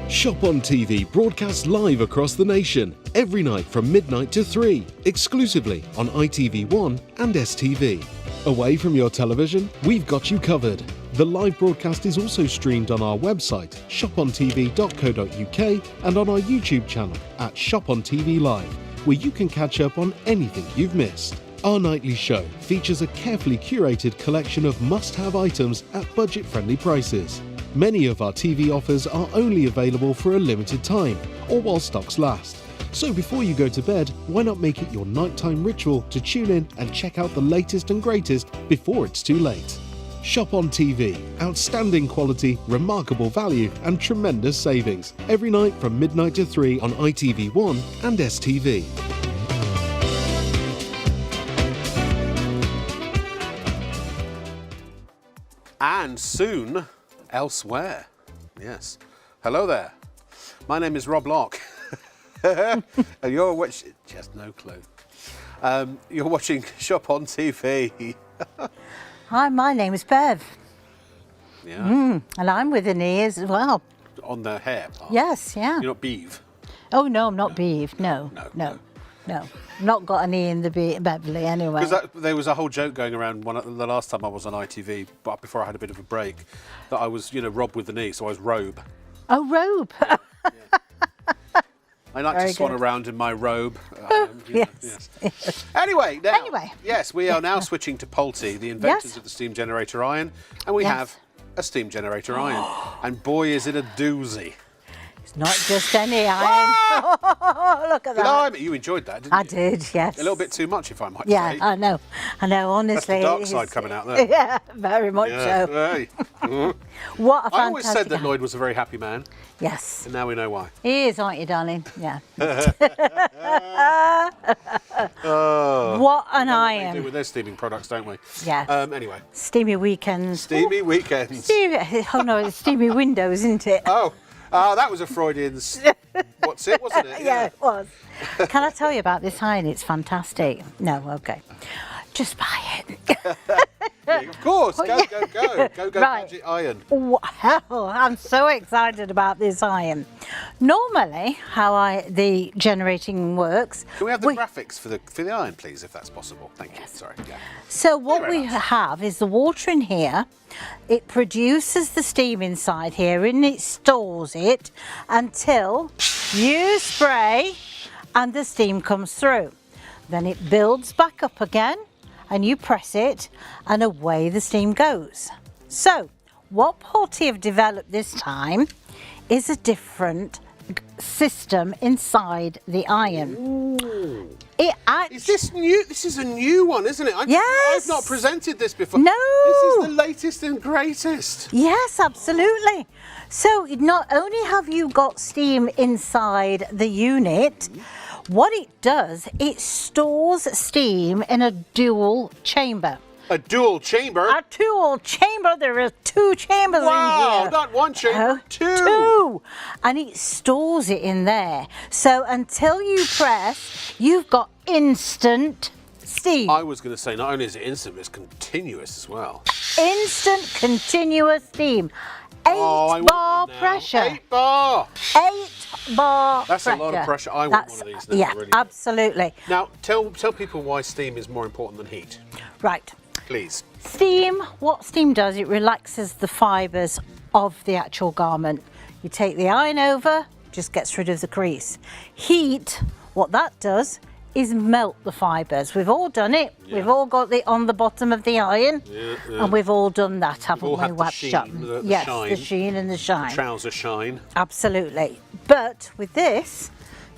ShopOnTV broadcasts live across the nation, every night from midnight to 3, exclusively on ITV1 and STV. Away from your television, we've got you covered. The live broadcast is also streamed on our website, shopontv.co.uk, and on our YouTube channel at ShopOnTV Live. where you can catch up on anything you've missed. Our nightly show features a carefully curated collection of must-have items at budget-friendly prices. Many of our TV offers are only available for a limited time or while stocks last. So before you go to bed, why not make it your nighttime ritual to tune in and check out the latest and greatest before it's too late. Shop on TV. Outstanding quality, remarkable value and tremendous savings. Every night from midnight to 3 on ITV1 and STV. And soon, elsewhere. Yes. Hello there. My name is Rob Locke. And you're watching... Just no clue. You're watching Shop on TV. Hi, my name is Bev. Yeah. And I'm with an E as well. On the hair part. Yes, yeah. You're not Beeve. Oh, no, I'm not Beeve. No. Not got an E in the Beverly anyway. Because there was a whole joke going around the last time I was on ITV, but before I had a bit of a break, that I was, Rob with the knee, so I was Robe. Oh, Robe. Yeah. I like Very to swan good. around in my robe. Yes. Anyway, Anyway. Yes, we are now switching to Pulte, the inventors Yes. of the steam generator iron, and we Yes. have a steam generator iron. And boy, is it a doozy. It's not just any iron. Look at that. You enjoyed that, didn't I you? did, yes. A little bit too much, if I might Yeah, say. I know, honestly. That's the dark it side is- coming out there. Yeah, very much Yeah. so. Hey. What a fantastic... I always said that Lloyd was a very happy man, Yes. and now we know why. He is, aren't you, darling? Yeah. Oh. What an We do iron. with their steaming products, don't we? Yeah. Anyway, Steamy weekends. steamy weekends. Oh no, it's steamy windows, isn't it? Oh, that was a Freudian. What's it, wasn't it? Yeah, it was. Can I tell you about this iron? It's fantastic. No, okay. Just buy it. Yeah, of course. Go, Right. Gadget Iron. Wow, I'm so excited about this iron. Normally, how the generating works. Can we have the graphics for the iron, please, if that's possible? Thank you. Sorry. Yeah. So what Very we nice. have is the water in here. It produces the steam inside here and it stores it until you spray and the steam comes through. Then it builds back up again and you press it and away the steam goes. So what Pulte have developed this time is a different system inside the iron. Ooh. It Is this new? This is a new one, isn't it? Yes. I've not presented this before. No. This is the latest and greatest. Yes, absolutely. So not only have you got steam inside the unit, what it does, it stores steam in a dual chamber. A dual chamber. A dual chamber, there are two chambers in Wow, here. not one chamber, two. Two. And it stores it in there. So until you press, you've got instant steam. I was going to say, not only is it instant, but it's continuous as well. Instant continuous steam. 8 I want bar one now. pressure. 8 bar. 8 bar That's pressure. a lot of pressure. I want one of these now. Yeah, I really do. absolutely. Now, tell people why steam is more important than heat, Right. please. Steam, what steam does, it relaxes the fibres of the actual garment. You take the iron over, just gets rid of the crease. Heat, what that does is melt the fibres. We've all done it. Yeah. We've all got it on the bottom of the iron. Yeah. And we've all done that, haven't all we? had the Wax sheen, shut. the Yes, shine. the sheen and the shine. Trouser shine. Absolutely. But with this,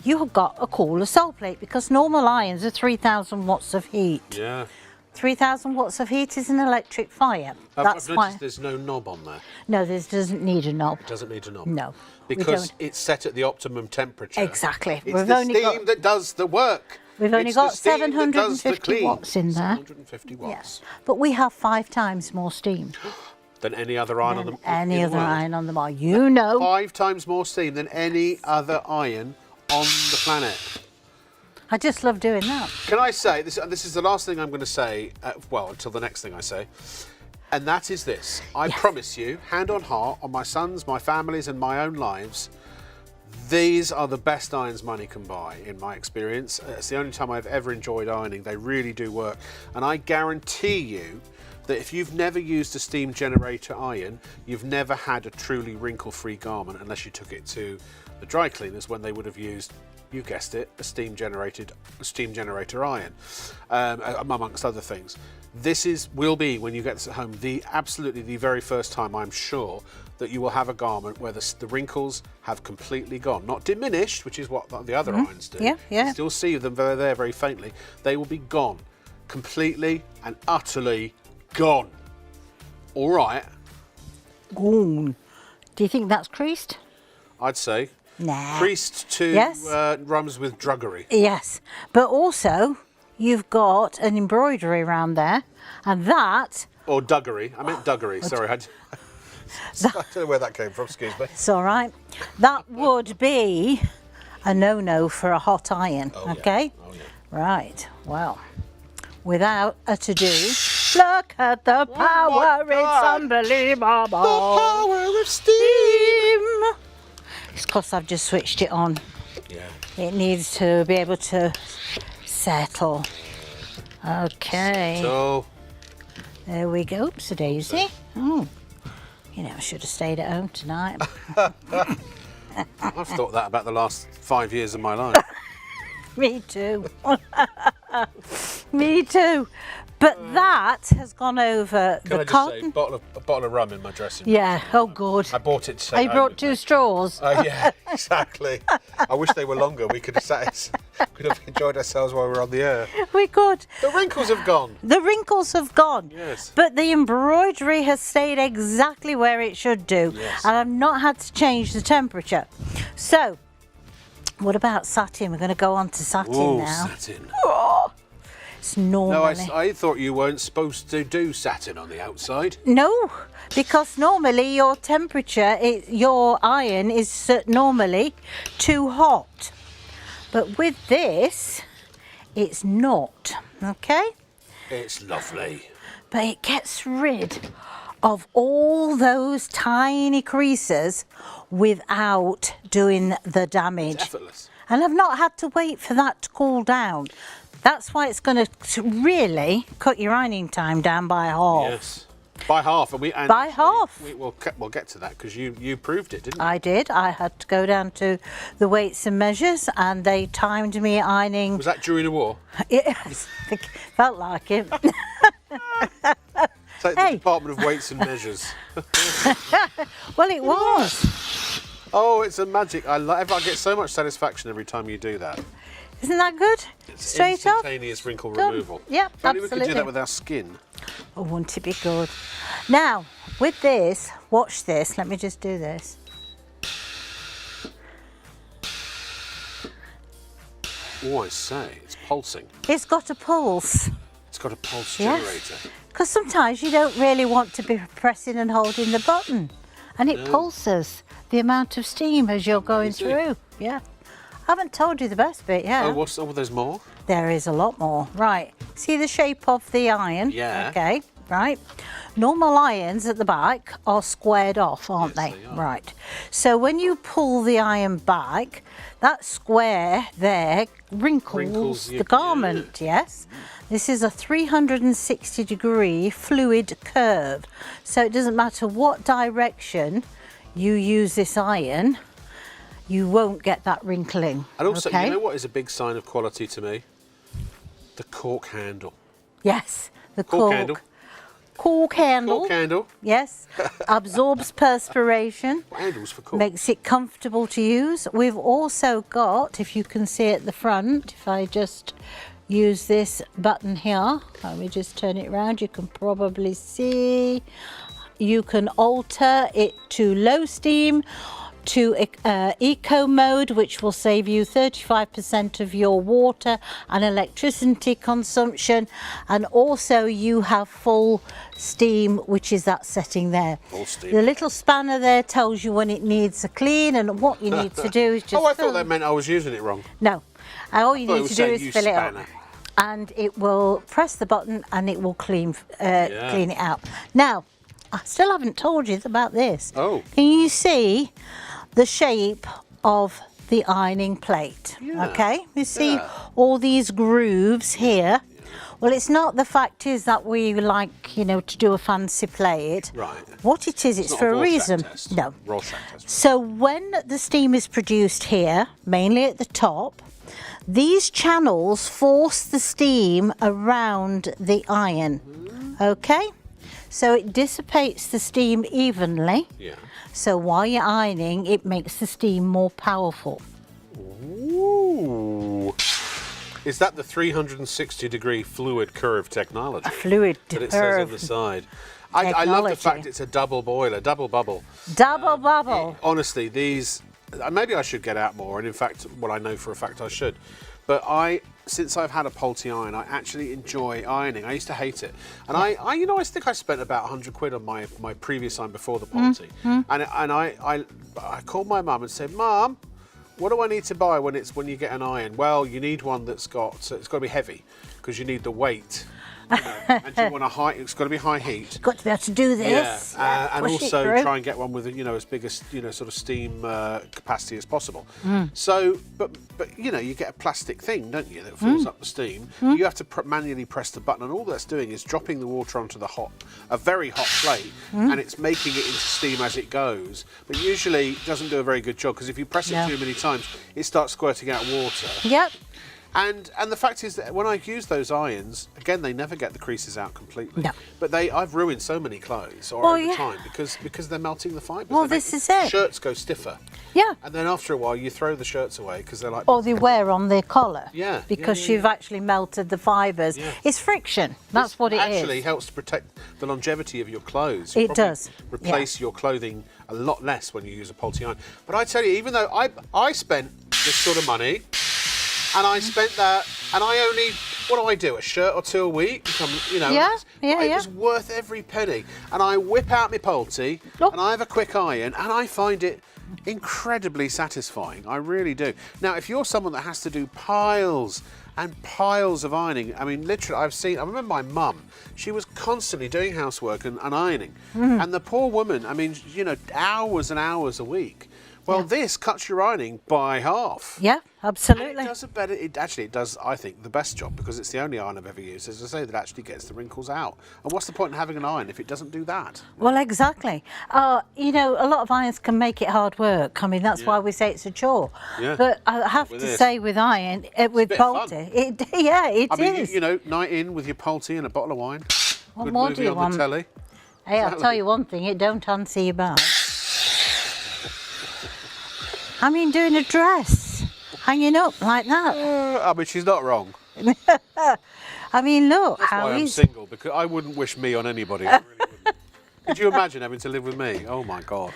you've got a cooler sole plate because normal irons are 3,000 watts of heat. Yeah. 3,000 watts of heat is an electric fire. I've That's noticed why. there's no knob on there. No, this doesn't need a knob. It doesn't need a knob. No, we Because don't. it's set at the optimum temperature. Exactly. It's We've the only steam got- that does the work. We've only It's the got steam that does the 750 clean. watts in there. 750 watts. Yes, but we have 5 times more steam Than any other iron on than the any in the other world. iron on the market. You know. 5 times more steam than any other iron on the planet. I just love doing that. Can I say, this is the last thing I'm going to say, well, until the next thing I say, and that is this. I Yes. promise you, hand on heart, on my sons, my families and my own lives, These are the best irons money can buy, in my experience. It's the only time I've ever enjoyed ironing. They really do work. And I guarantee you that if you've never used a steam generator iron, you've never had a truly wrinkle-free garment unless you took it to the dry cleaners when they would have used, you guessed it, a steam generator iron, amongst other things. This will be, when you get this at home, absolutely the very first time, I'm sure, that you will have a garment where the wrinkles have completely gone. Not diminished, which is what the other irons do. Yeah, yeah. You still see them there very faintly. They will be gone. Completely and utterly gone. All right. Gone. Do you think that's creased? I'd say. Nah. Creased to Yes. rhymes with druggery. Yes. But also, you've got an embroidery around there, and that... Or duggery. I meant duggery. Sorry. I don't know where that came from. Excuse me. It's all right. That would be a no-no for a hot iron, okay? Yeah. Oh, yeah. Right. Well, without a to-do, look at the power. It's unbelievable. The power of steam. It's because I've just switched it on. Yeah. It needs to be able to settle. Okay. So, There we go. Oopsie daisy. Oh. You know, I should have stayed at home tonight. I've thought that about the last 5 years of my life. Me too. Me too. But that has gone over Can the I just cotton. say, a bottle of rum in my dressing room. Yeah. Oh, good. I bought it to Oh, say you brought 2 straws. yeah, exactly. I wish they were longer. We could have enjoyed ourselves while we were on the air. We could. The wrinkles have gone. The wrinkles have gone. Yes. But the embroidery has stayed exactly where it should do. Yes. And I've not had to change the temperature. So, what about satin? We're going to go on to satin Ooh, now. satin. It's No, normally... I thought you weren't supposed to do satin on the outside. No, because normally your temperature, your iron is normally too hot. But with this, it's not, okay? It's lovely. But it gets rid of all those tiny creases without doing the damage. It's effortless. And I've not had to wait for that to cool down. That's why it's going to really cut your ironing time down by half. Yes. By half. And By half. We'll get to that because you proved it, didn't you? I did. I had to go down to the weights and measures, and they timed me ironing. Was that during the war? Yes, felt like it. It's like the Department of Weights and Measures. Well, it was. Oh, it's a magic. I get so much satisfaction every time you do that. Isn't that good? It's Straight off. instantaneous wrinkle Done. removal. Yep, If only we absolutely. could do that with our skin. Oh, wouldn't it be good? Now, with this, watch this. Let me just do this. Oh, I say, it's pulsing. It's got a pulse. It's got a pulse Yes. generator. Because sometimes you don't really want to be pressing and holding the button. And it pulses the amount of steam as you're going Amazing. through. Yeah. I haven't told you the best bit yet. Oh, there's more? There is a lot more. Right. See the shape of the iron? Yeah. Okay. Right. Normal irons at the back are squared off, aren't Yes, they? they are. Right. So when you pull the iron back, that square there wrinkles your- the garment, yes? This is a 360-degree fluid curve. So it doesn't matter what direction you use this iron, you won't get that wrinkling. And also, okay? you know what is a big sign of quality to me? The cork handle. Yes, the Cork cork. handle. Cork handle. Cork handle. Yes, absorbs perspiration, Handles for cork. makes it comfortable to use. We've also got, if you can see at the front, if I just use this button here, let me just turn it around, you can probably see, you can alter it to low steam, to eco mode, which will save you 35% of your water and electricity consumption, and also you have full steam, which is that setting there. Full steam. The little spanner there tells you when it needs a clean, and what you need to do is just Oh, I fill. thought that meant I was using it wrong. No, all you thought it need was to do saying is use fill it up, spanner. and it will press the button and it will clean it out. Now, I still haven't told you about this. Oh. Can you see the shape of the ironing plate. Yeah. Okay, you see Yeah. all these grooves here. Well, it's not, the fact is that we like, you know, to do a fancy plate. Right. What it is, it's not for a a Rorschach reason. test. No. Rorschach test. So when the steam is produced here, mainly at the top, these channels force the steam around the iron. Okay? So it dissipates the steam evenly. Yeah. So while you're ironing, it makes the steam more powerful. Ooh. Is that the 360-degree fluid curve technology? Fluid that it says on curve the side. I love the technology. fact it's a double boiler, double bubble. Double bubble. Honestly, these, maybe I should get out more, and in fact, well, I know for a fact I should. But since I've had a Pulte iron, I actually enjoy ironing. I used to hate it. And I think I spent about 100 quid on my previous iron before the Pulte. And I called my mum and said, Mum, what do I need to buy when you get an iron? Well, you need one it's got to be heavy, because you need the weight. You know, and you want it's got to be high heat. Got to be able to do this. And push it also through. try and get one with as big as sort of steam capacity as possible. So, but you get a plastic thing, don't you, that fills up the steam. You have to manually press the button, and all that's doing is dropping the water onto a very hot plate, and it's making it into steam as it goes. But usually it doesn't do a very good job, because if you press it too many times, it starts squirting out water. Yep. And the fact is that when I use those irons, again, they never get the creases out completely. No. But I've ruined so many clothes over time because they're melting the fibres. Well, this is it. Shirts go stiffer. Yeah. And then after a while, you throw the shirts away because they're like... Or they wear on their collar. Yeah, Because yeah. you've actually melted the fibres. Yeah. It's friction. That's what it is. Actually helps to protect the longevity of your clothes. It does. Replace your clothing a lot less when you use a Pulte iron. But I tell you, even though I spent this sort of money, and I spent that, and I only, what do I do, a shirt or two a week? It was worth every penny. And I whip out my Pulte, and I have a quick iron, and I find it incredibly satisfying. I really do. Now, if you're someone that has to do piles and piles of ironing, I mean, literally, I remember my mum, she was constantly doing housework and ironing. And the poor woman, I mean, hours and hours a week. Well, this cuts your ironing by half. Yeah, absolutely. And it does, I think, the best job, because it's the only iron I've ever used, as I say, that actually gets the wrinkles out. And what's the point in having an iron if it doesn't do that? Well, exactly. A lot of irons can make it hard work. I mean, that's why we say it's a chore. Yeah. But I have to say with iron, with bit of Pulte, it is. Night in with your Pulte and a bottle of wine. What Good more movie do you on want? the telly. Hey, I'll tell you one thing, it don't answer your bag. I mean, doing a dress, hanging up like that. I mean, she's not wrong. I mean, look, That's how why I'm easy. single, because I wouldn't wish me on anybody. I really wouldn't. Could you imagine having to live with me? Oh my God.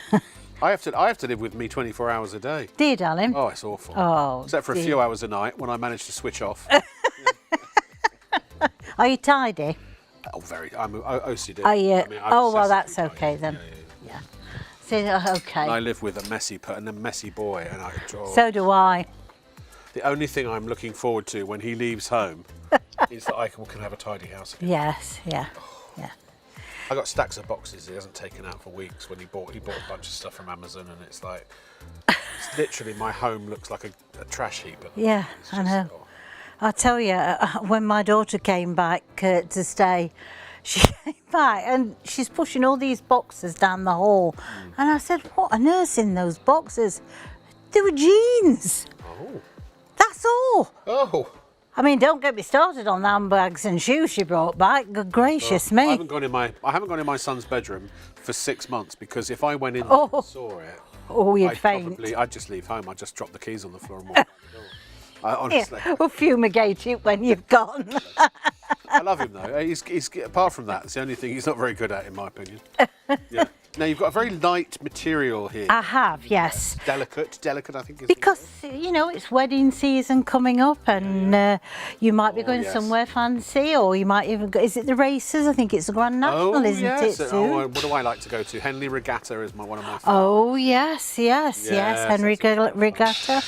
I have to live with me 24 hours a day. Dear darling. Oh, it's awful. Oh, except for a dear. few hours a night when I manage to switch off. Are you tidy? Oh, I'm OCD. Are you? I mean, I'm Oh, well, obsessively that's tidy. okay then. Yeah. So, okay. And I live with a messy boy, and So do I. the only thing I'm looking forward to when he leaves home is that I can have a tidy house again. Yes, yeah. I got stacks of boxes he hasn't taken out for weeks. When he bought a bunch of stuff from Amazon, and it's like, it's literally, my home looks like a trash heap. Yeah, I know. I'll tell you, when my daughter came back to stay, she came back and she's pushing all these boxes down the hall. And I said, what on earth's in those boxes? They were jeans. Oh. That's all. Oh. I mean, don't get me started on the handbags and shoes she brought back. Good gracious me. I haven't gone in my son's bedroom for 6 months, because if I went in there and saw it, You'd faint. I'd just leave home. I'd just drop the keys on the floor and walk out the door. Honestly. Yeah, we'll fumigate it when you've gone. I love him though. He's apart from that, it's the only thing he's not very good at, in my opinion. Yeah. Now you've got a very light material here. I have, yes. Delicate, I think. Is Because, it's wedding season coming up, and you might be going yes. somewhere fancy, or you might even go, is it the races? I think it's the Grand National, isn't it, yes. soon? What do I like to go to? Henley Regatta is one of my favourites. Oh, yes, Henry Regatta.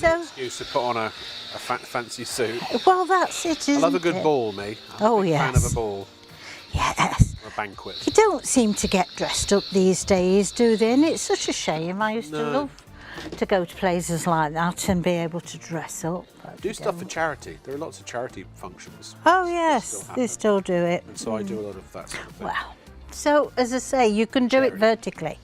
An excuse to put on a fancy suit. Well, that's it, isn't it? I love a good ball, me. I'm a big fan of a ball. Yes. Or a banquet. You don't seem to get dressed up these days, do they? And it's such a shame. I used to love to go to places like that and be able to dress up. Do stuff for charity. There are lots of charity functions. Oh yes, they still do it. And so I do a lot of that sort of thing. Wow. So as I say, you can do it vertically.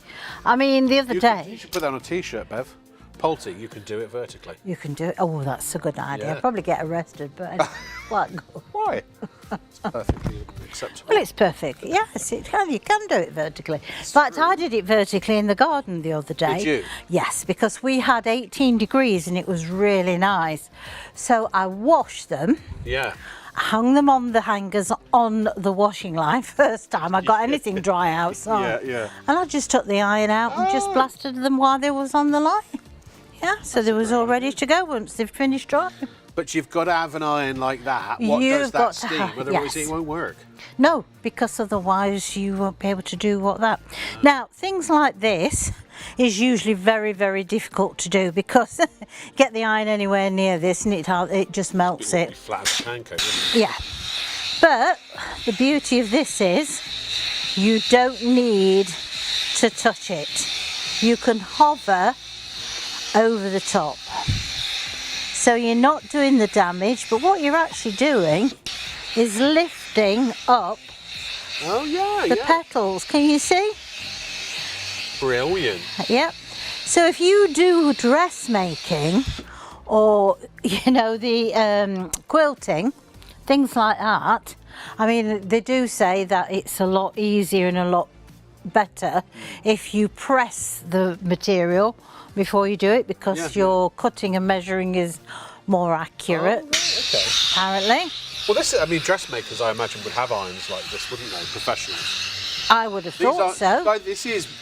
I mean, the other day. You should put that on a T-shirt, Bev. Pulte, you can do it vertically. You can do it. Oh, that's a good idea. Yeah. I'll probably get arrested, but Why? It's perfectly acceptable. well, it's perfect. Yes, it can. You can do it vertically. In fact, I did it vertically in the garden the other day. Did you? Yes, because we had 18 degrees and it was really nice. So I washed them. Yeah. Hung them on the hangers on the washing line first time I got anything dry outside. Yeah. And I just took the iron out and just blasted them while they was on the line. Yeah, so they was all ready to go once they've finished drying. But you've got to have an iron like that. What does You've that got to steam? have- Otherwise yes. it won't work. No, because otherwise you won't be able to do what that. Now, things like this is usually very, very difficult to do because get the iron anywhere near this and it just melts It would be it. flat as a pancake, wouldn't it? Yeah. But the beauty of this is you don't need to touch it. You can hover over the top. So you're not doing the damage, but what you're actually doing is lifting up Oh, yeah, the petals. Can you see? Brilliant. Yep. So if you do dressmaking or, you know, the quilting, things like that, I mean, they do say that it's a lot easier and a lot better if you press the material before you do it because your cutting and measuring is more accurate, Okay. apparently. Well, dressmakers, I imagine, would have irons like this, wouldn't they? Professionals. I would have thought so. Like,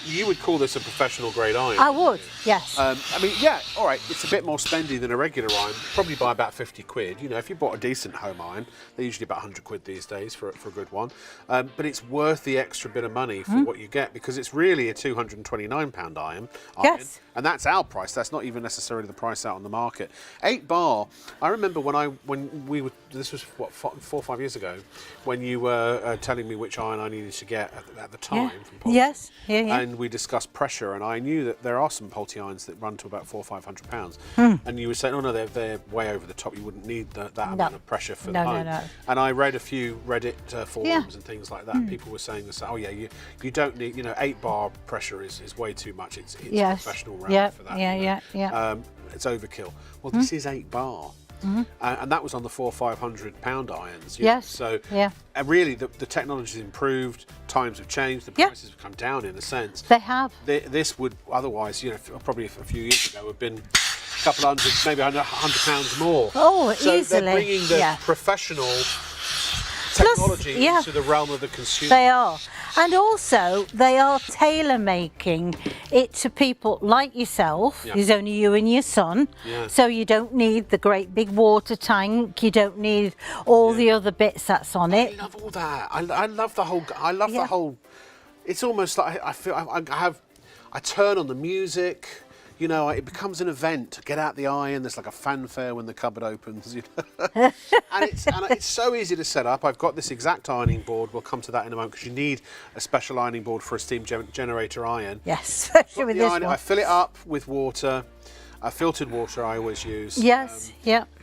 you would call this a professional grade iron. I would, yes. All right, it's a bit more spendy than a regular iron, probably by about 50 quid. You know, if you bought a decent home iron, they're usually about 100 quid these days for a good one. But it's worth the extra bit of money for what you get because it's really a £229 iron. Yes. And that's our price. That's not even necessarily the price out on the market. 8 bar. I remember when we were. This was what 4 or 5 years ago, when you were telling me which iron I needed to get at the time. From Pulte. Yes. Yeah. And we discussed pressure, and I knew that there are some Pulte irons that run to about £400 or £500. And you were saying, oh no, they're way over the top. You wouldn't need that amount of pressure for the home. No. And I read a few Reddit forums and things like that. People were saying this. Oh yeah, you don't need. 8 bar pressure is way too much. It's professional round for that. Yeah. It's overkill. Well, this is 8 bar. And that was on the £400 or £500 irons. Yes. So yeah. Really, the technology's improved. Times have changed. The prices have come down in a sense. They have. This would otherwise, probably a few years ago, have been a couple hundred, maybe £100 more. Oh, so easily. They're bringing the professional technology into the realm of the consumer. They are. And also, they are tailor-making it to people like yourself. There's only you and your son. So you don't need the great big water tank. You don't need all the other bits that's on it. I love all that. I love the whole. The whole. It's almost like I feel I turn on the music. It becomes an event. Get out the iron. There's like a fanfare when the cupboard opens. And it's so easy to set up. I've got this exact ironing board. We'll come to that in a moment because you need a special ironing board for a steam generator iron. Yes, especially with this one. I fill it up with water. Filtered water I always use. Yes,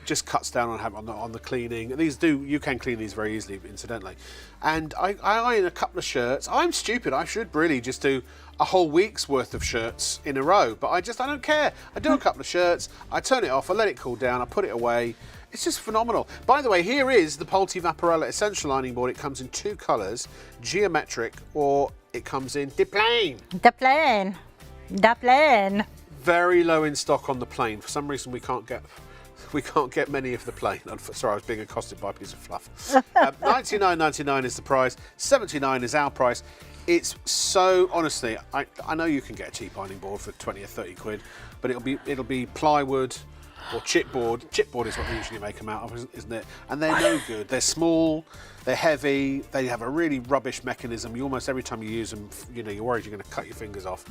Just cuts down on the cleaning. You can clean these very easily, incidentally. And I iron a couple of shirts. I'm stupid. I should really just do a whole week's worth of shirts in a row, but I don't care. I do a couple of shirts. I turn it off. I let it cool down. I put it away. It's just phenomenal. By the way, here is the Pulte Vaporella Essential Ironing Board. It comes in 2 colours, geometric, or it comes in de plain. The plain. Very low in stock on the plain. For some reason, we can't get many of the plain. Sorry, I was being accosted by a piece of fluff. $99.99 is the price. $79 is our price. It's so, honestly, I know you can get a cheap ironing board for 20 or 30 quid, but it'll be plywood or chipboard. Chipboard is what they usually make them out of, isn't it? And they're no good. They're small, they're heavy, they have a really rubbish mechanism. Almost every time you use them, you're worried you're going to cut your fingers off.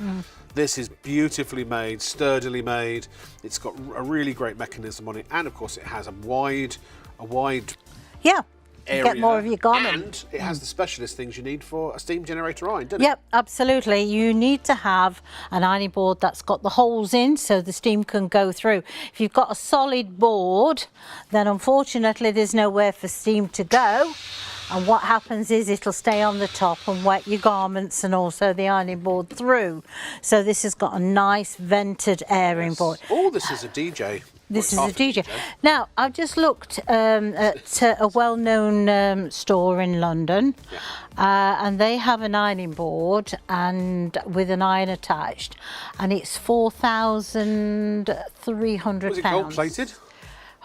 This is beautifully made, sturdily made. It's got a really great mechanism on it, and of course it has a wide. area. Get more of your garment. And it has the specialist things you need for a steam generator iron, doesn't it? Yep, absolutely. You need to have an ironing board that's got the holes in so the steam can go through. If you've got a solid board, then unfortunately there's nowhere for steam to go. And what happens is it'll stay on the top and wet your garments and also the ironing board through. So this has got a nice vented airing board. Oh, this is a DJ. This is a DJ. Now, I've just looked at a well-known store in London, and they have an ironing board and with an iron attached, and it's £4,300. Was it gold-plated?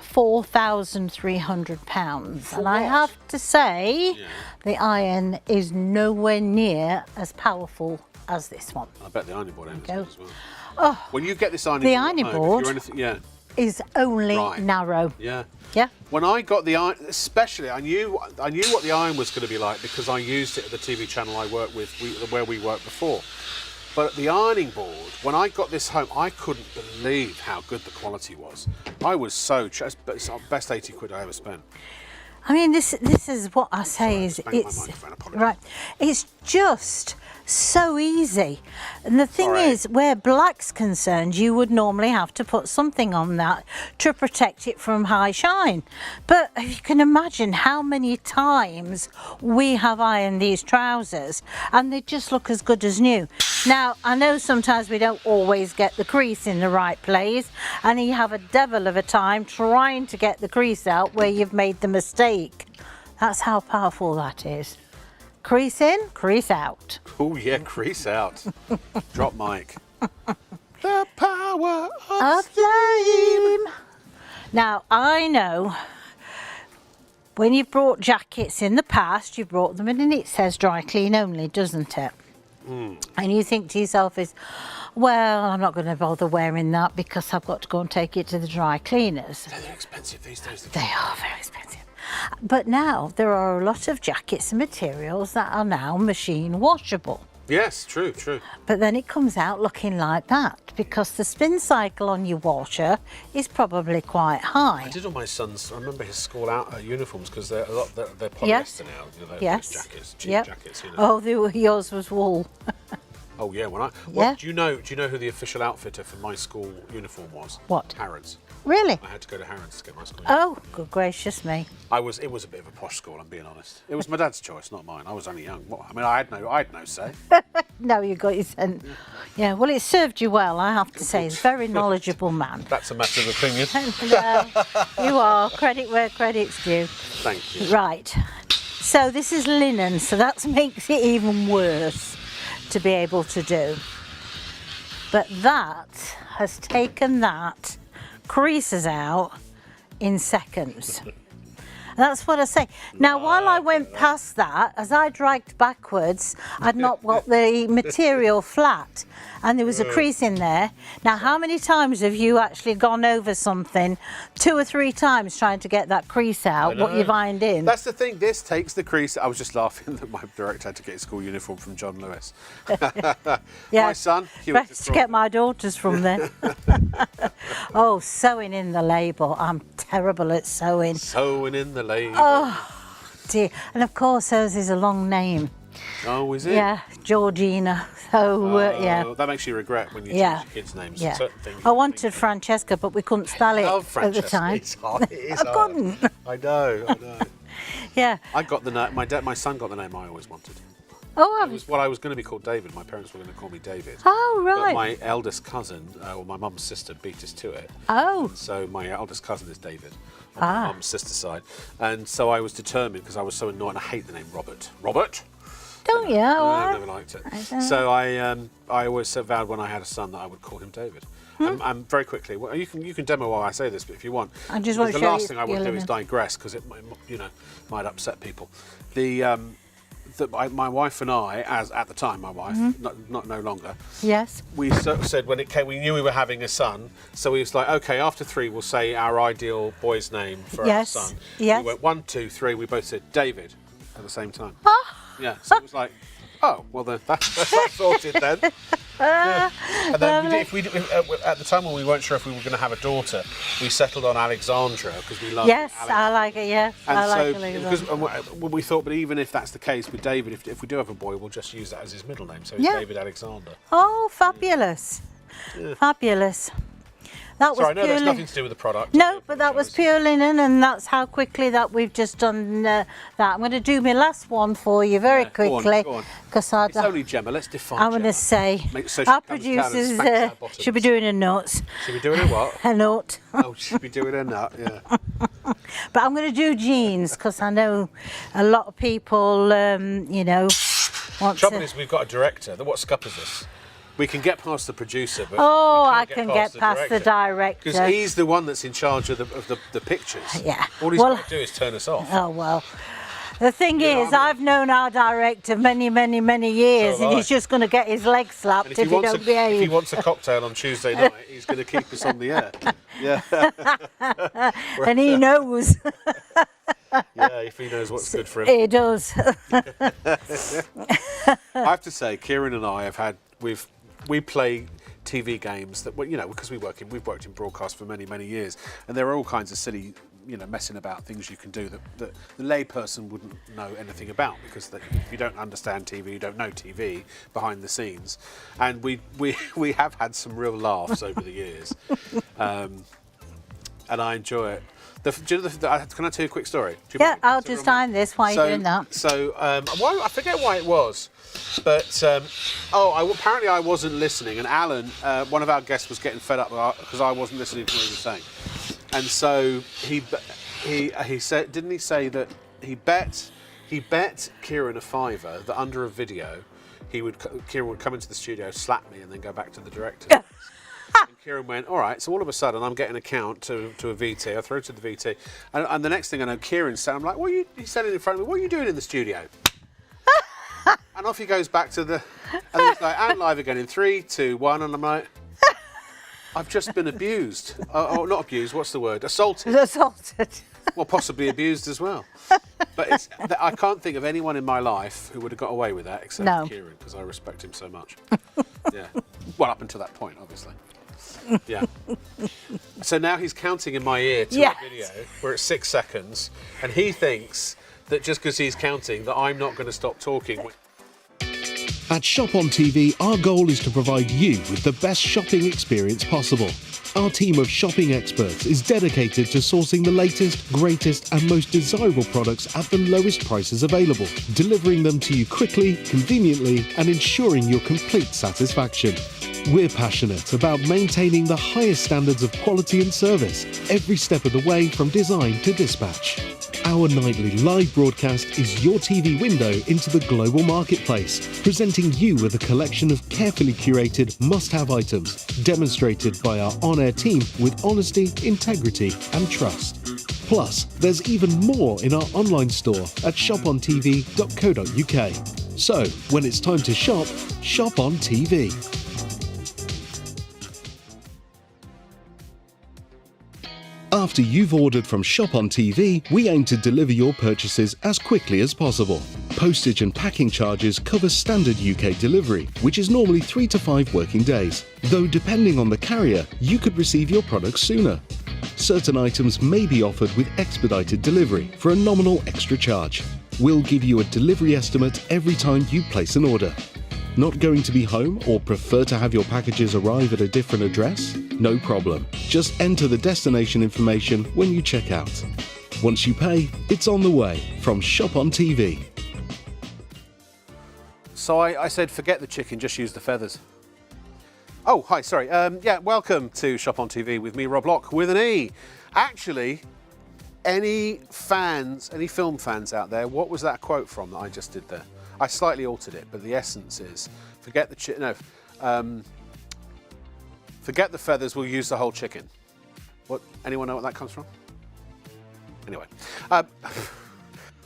£4,300, and I have to say the iron is nowhere near as powerful as this one. I bet the ironing board ends as well. Oh, when you get this ironing the board, ironing at home, board if you're anything, is only narrow. Yeah. Yeah. When I got the iron, especially, I knew what the iron was going to be like because I used it at the TV channel I worked with, where we worked before. But the ironing board, when I got this home, I couldn't believe how good the quality was. I was so it's the best 80 quid I ever spent. I mean, this is what I say is it's right. It's just so easy, and the thing is, where black's concerned, you would normally have to put something on that to protect it from high shine. But you can imagine how many times we have ironed these trousers, and they just look as good as new. Now, I know sometimes we don't always get the crease in the right place, and you have a devil of a time trying to get the crease out where you've made the mistake. That's how powerful that is. Crease in, crease out. Oh yeah, crease out. Drop mic. The power of flame. Now, I know when you've brought jackets in the past, you've brought them in and it says dry clean only, doesn't it? And you think to yourself well, I'm not going to bother wearing that because I've got to go and take it to the dry cleaners. They're expensive these days. They are very expensive. But now there are a lot of jackets and materials that are now machine washable. Yes, true. But then it comes out looking like that because the spin cycle on your washer is probably quite high. I did all my son's. I remember his school out uniforms because they're polyester now. You know, those jackets, cheap jackets. You know. Oh, yours was wool. Oh yeah, do you know who the official outfitter for my school uniform was? What? Harrods. Really? I had to go to Harrods to get my school uniform. Oh, good gracious me. It was a bit of a posh school, I'm being honest. It was my dad's choice, not mine. I was only young. I mean, I had no say. No, you got your scent. Yeah, well, it served you well, I have to say. He's a very knowledgeable man. That's a matter of opinion. You are. Credit where credit's due. Thank you. Right. So this is linen, so that makes it even worse to be able to do. But that has taken that creases out in seconds. That's what I say. Now, while I went past that, as I dragged backwards, I'd not got the material flat and there was a crease in there. Now, how many times have you actually gone over something 2 or 3 times trying to get that crease out, what you've ironed in? That's the thing, this takes the crease. I was just laughing that my director had to get his school uniform from John Lewis. Yeah. My son, he Best was to get my daughters from there. Oh, sewing in the label. I'm terrible at sewing. Sewing in the label. Oh, dear. And of course, hers is a long name. Oh, is it? Yeah, Georgina. So, yeah. That makes you regret when you change your kids' names. Yeah. Certain things I wanted Francesca, but we couldn't spell it at the time. It's hard. It is I couldn't. I know. Yeah. I got the name. My son got the name I always wanted. Oh, It was what I was going to be called David. My parents were going to call me David. Oh, right. But my eldest cousin, or my mum's sister, beat us to it. Oh. And so my eldest cousin is David on my mum's sister's side. And so I was determined because I was so annoyed. I hate the name Robert. Robert? Don't you? I never liked it. So I always vowed when I had a son that I would call him David. And very quickly, well, you can demo while I say this, but if you want, I just want to the show last you thing I would do is digress because it might upset people. My wife and I, as at the time my wife, not no longer. Yes. We said when it came, we knew we were having a son, so we was like, okay, after 3 we'll say our ideal boy's name for our son. Yes. We went 1, 2, 3. We both said David at the same time. Oh. Yeah. So it was like, oh well, then that's sorted then. And then at the time when we weren't sure if we were going to have a daughter, we settled on Alexandra because we loved Yes, Alex. I like it, yes. And I like so, Alexandra. because we thought, but even if that's the case with David, if we do have a boy, we'll just use that as his middle name. So it's David Alexander. Oh, fabulous. Yeah. Fabulous. That was Sorry, no, that's purely... nothing to do with the product. No, but that was pure linen, and that's how quickly that we've just done that. I'm going to do my last one for you very quickly. Go on. Because It's only Gemma, let's define I'm going to say, our producers should be doing a nut. Should be doing a what? A nut. Oh, should be doing a nut, yeah. But I'm going to do jeans, because I know a lot of people, you know, want Trouble to... is, we've got a director. What scuppers us? We can get past the producer, but I can get past the director. Because he's the one that's in charge of the pictures. Yeah. All he's got to do is turn us off. Oh, well. The thing is, I've known our director many, many, many years, and he's just going to get his leg slapped if he don't behave. If he wants a cocktail on Tuesday night, he's going to keep us on the air. Yeah. And he knows. Yeah, if he knows what's good for him. He does. I have to say, Kieran and I we play TV games that, you know, because we've worked in broadcast for many, many years, and there are all kinds of silly, you know, messing about things you can do that the layperson wouldn't know anything about, because if you don't understand TV, you don't know TV behind the scenes. And we have had some real laughs over the years, and I enjoy it. Can I tell you a quick story? Yeah, I'll just sign this while you're doing that. So, I forget why it was, but apparently I wasn't listening, and Alan, one of our guests, was getting fed up because I wasn't listening to what he was saying, and so he said, didn't he say that he bet Kieran a £5 that under a video Kieran would come into the studio, slap me, and then go back to the director. And Kieran went, all right, so all of a sudden I'm getting a count to a VT. I throw it to the VT. And the next thing I know, Kieran said, I'm like, he's standing in front of me, what are you doing in the studio? And off he goes back to and he's like, and live again in 3, 2, 1. And I'm like, I've just been abused. Not abused, what's the word? Assaulted. Assaulted. Well, possibly abused as well. But I can't think of anyone in my life who would have got away with that except Kieran, because I respect him so much. Yeah. Well, up until that point, obviously. Yeah. So now he's counting in my ear to a video. We're at 6 seconds, and he thinks that just because he's counting that I'm not going to stop talking. At ShopOnTV, our goal is to provide you with the best shopping experience possible. Our team of shopping experts is dedicated to sourcing the latest, greatest and most desirable products at the lowest prices available, delivering them to you quickly, conveniently and ensuring your complete satisfaction. We're passionate about maintaining the highest standards of quality and service every step of the way from design to dispatch. Our nightly live broadcast is your TV window into the global marketplace, presenting you with a collection of carefully curated must-have items, demonstrated by our on-air team with honesty, integrity and trust. Plus, there's even more in our online store at shopontv.co.uk. So, when it's time to shop, shop on TV. After you've ordered from ShopOnTV, we aim to deliver your purchases as quickly as possible. Postage and packing charges cover standard UK delivery, which is normally 3 to 5 working days, though depending on the carrier, you could receive your products sooner. Certain items may be offered with expedited delivery for a nominal extra charge. We'll give you a delivery estimate every time you place an order. Not going to be home or prefer to have your packages arrive at a different address? No problem. Just enter the destination information when you check out. Once you pay, it's on the way from ShopOnTV. So I said, forget the chicken, just use the feathers. Oh, hi, sorry. Welcome to ShopOnTV with me, Rob Lock, with an E. Actually, any film fans out there, what was that quote from that I just did there? I slightly altered it, but the essence is, forget the feathers, we'll use the whole chicken. What? Anyone know what that comes from? Anyway. I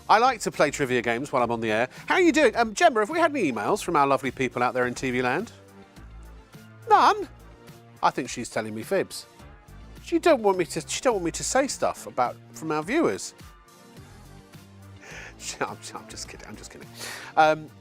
like to play trivia games while I'm on the air. How are you doing? Gemma, have we had any emails from our lovely people out there in TV land? None? I think she's telling me fibs. She don't want me to say stuff from our viewers. I'm just kidding. I'm just kidding.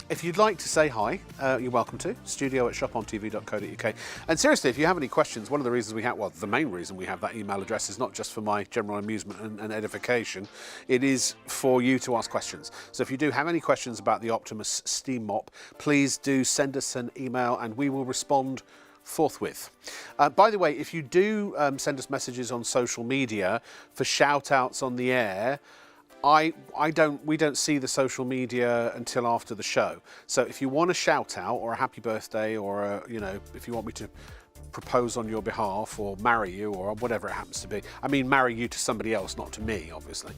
If you'd like to say hi, you're welcome to. studio@shopontv.co.uk. And seriously, if you have any questions, one of the reasons we have, well, the main reason we have that email address is not just for my general amusement and edification. It is for you to ask questions. So if you do have any questions about the Optimus steam mop, please do send us an email and we will respond forthwith. By the way, if you do send us messages on social media for shout outs on the air, we don't see the social media until after the show. So if you want a shout out or a happy birthday or if you want me to propose on your behalf or marry you or whatever it happens to be, I mean marry you to somebody else, not to me obviously,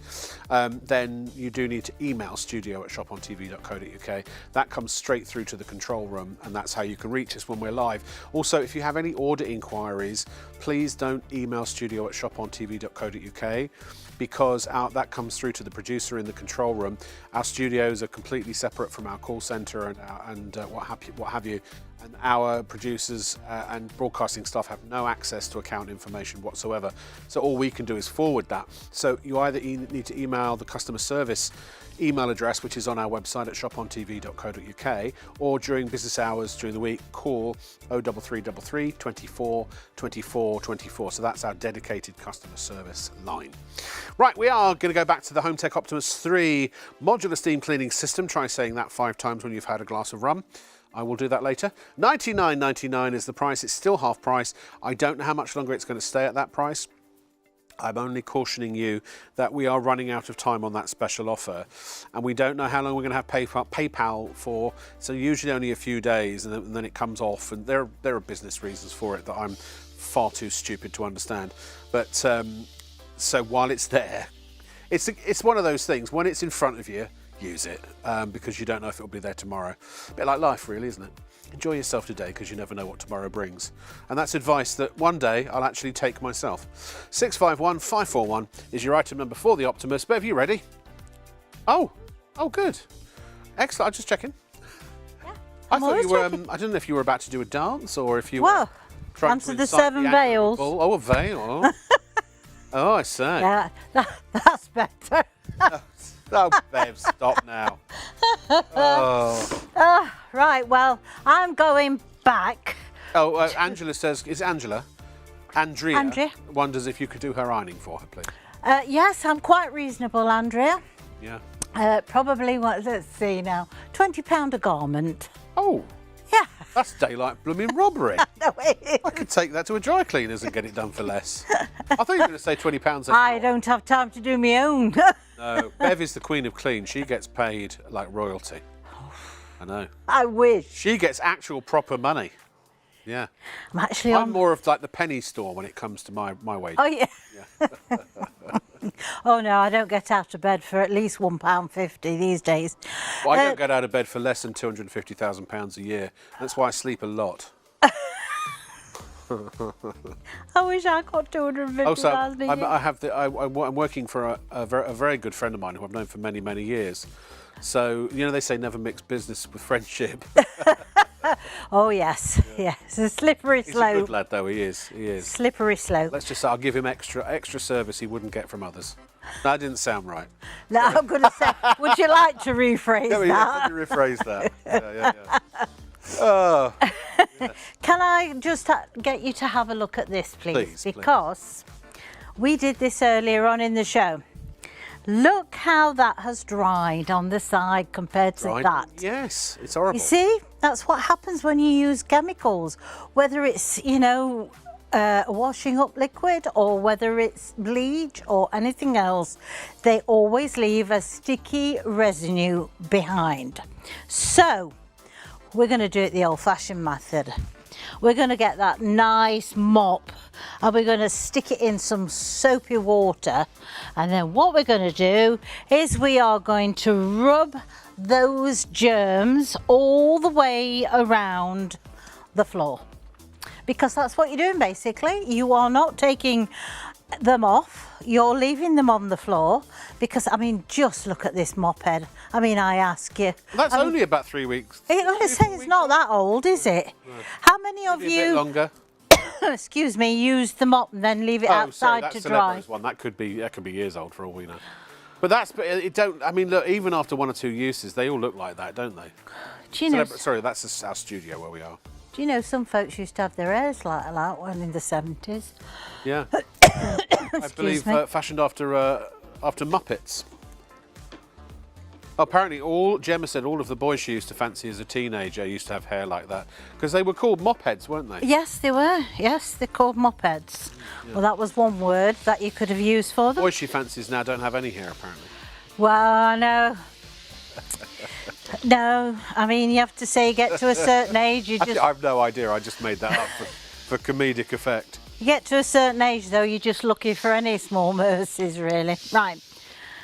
then you do need to email studio@shopontv.co.uk. That comes straight through to the control room and that's how you can reach us when we're live. Also, if you have any order inquiries, please don't email studio@shopontv.co.uk because that comes through to the producer in the control room. Our studios are completely separate from our call centre and what have you. And our producers and broadcasting staff have no access to account information whatsoever. So all we can do is forward that. So you either need to email the customer service email address, which is on our website at shopontv.co.uk, or during business hours during the week, call 03333 24 24 24. So that's our dedicated customer service line. Right, we are going to go back to the HomeTech Optimus 3 modular steam cleaning system. Try saying that 5 times when you've had a glass of rum. I will do that later. $99.99 is the price. It's still half price. I don't know how much longer it's going to stay at that price. I'm only cautioning you that we are running out of time on that special offer and we don't know how long we're going to have PayPal for, so usually only a few days and then it comes off, and there are business reasons for it that I'm far too stupid to understand. But so while it's there, it's one of those things, when it's in front of you, use it because you don't know if it'll be there tomorrow. A bit like life really, isn't it? Enjoy yourself today because you never know what tomorrow brings. And that's advice that one day I'll actually take myself. 651541 is your item number for the Optimus. Bev, you ready? Oh, good. Excellent. I'm just checking. Yeah, I thought you were, I don't know if you were about to do a dance or if you were trying answer to the incite 7 veils. Oh, a veil. Oh, I see. Yeah, that's better. Oh, Bev, stop now. Oh. Right, well, I'm going back. Oh, Angela says, is Angela? Andrea wonders if you could do her ironing for her, please. Yes, I'm quite reasonable, Andrea. Yeah. Probably, let's see now, £20 a garment. Oh. Yeah. That's daylight blooming robbery. No, it is. I could take that to a dry cleaners and get it done for less. I thought you were going to say £20 I don't have time to do my own. No, Bev is the queen of clean. She gets paid like royalty. I know. I wish. She gets actual proper money. Yeah. I'm more of like the penny store when it comes to my wage. Oh, yeah. Oh, no, I don't get out of bed for at least £1.50 these days. Well, I don't get out of bed for less than £250,000 a year. That's why I sleep a lot. I wish I got 250,000 a year. I'm working for a very good friend of mine who I've known for many, many years. So, they say never mix business with friendship. Oh, yes. Yeah. It's a slippery slope. He's a good lad, though. He is. Slippery slope. Let's just say I'll give him extra service he wouldn't get from others. That didn't sound right. No, I'm going to say, would you like to rephrase that? Let me rephrase that. Yeah. Oh. Yes. Can I just get you to have a look at this, please? Please. Because we did this earlier on in the show. Look how that has dried on the side compared to that. Yes, it's horrible. You see, that's what happens when you use chemicals, whether it's, a washing up liquid or whether it's bleach or anything else, they always leave a sticky residue behind. So we're going to do it the old-fashioned method. We're going to get that nice mop and we're going to stick it in some soapy water, and then what we're going to do is we are going to rub those germs all the way around the floor, because that's what you're doing basically. You are not taking them off, you're leaving them on the floor, because just look at this mop head. I ask you. That's only about 3 weeks. It's not that old, is it? No. How many of Maybe you, a bit longer. excuse me, use the mop and then leave it outside to dry? One. That could be years old for all we know. But it don't. I mean, look. Even after 1 or 2 uses, they all look like that, don't they? Do you know? Sorry, that's our studio where we are. Do you know some folks used to have their hairs like that when in the 70s? Yeah. I believe fashioned after Muppets. Apparently, Gemma said all of the boys she used to fancy as a teenager used to have hair like that because they were called mopheads, weren't they? Yes, they were. Yes, they're called mopheads. Yeah. Well, that was one word that you could have used for them. Boys she fancies now don't have any hair, apparently. Well, no. No, I mean, you have to say you get to a certain age, you just... I've no idea, I just made that up for comedic effect. You get to a certain age, though, you're just looking for any small mercies, really. Right.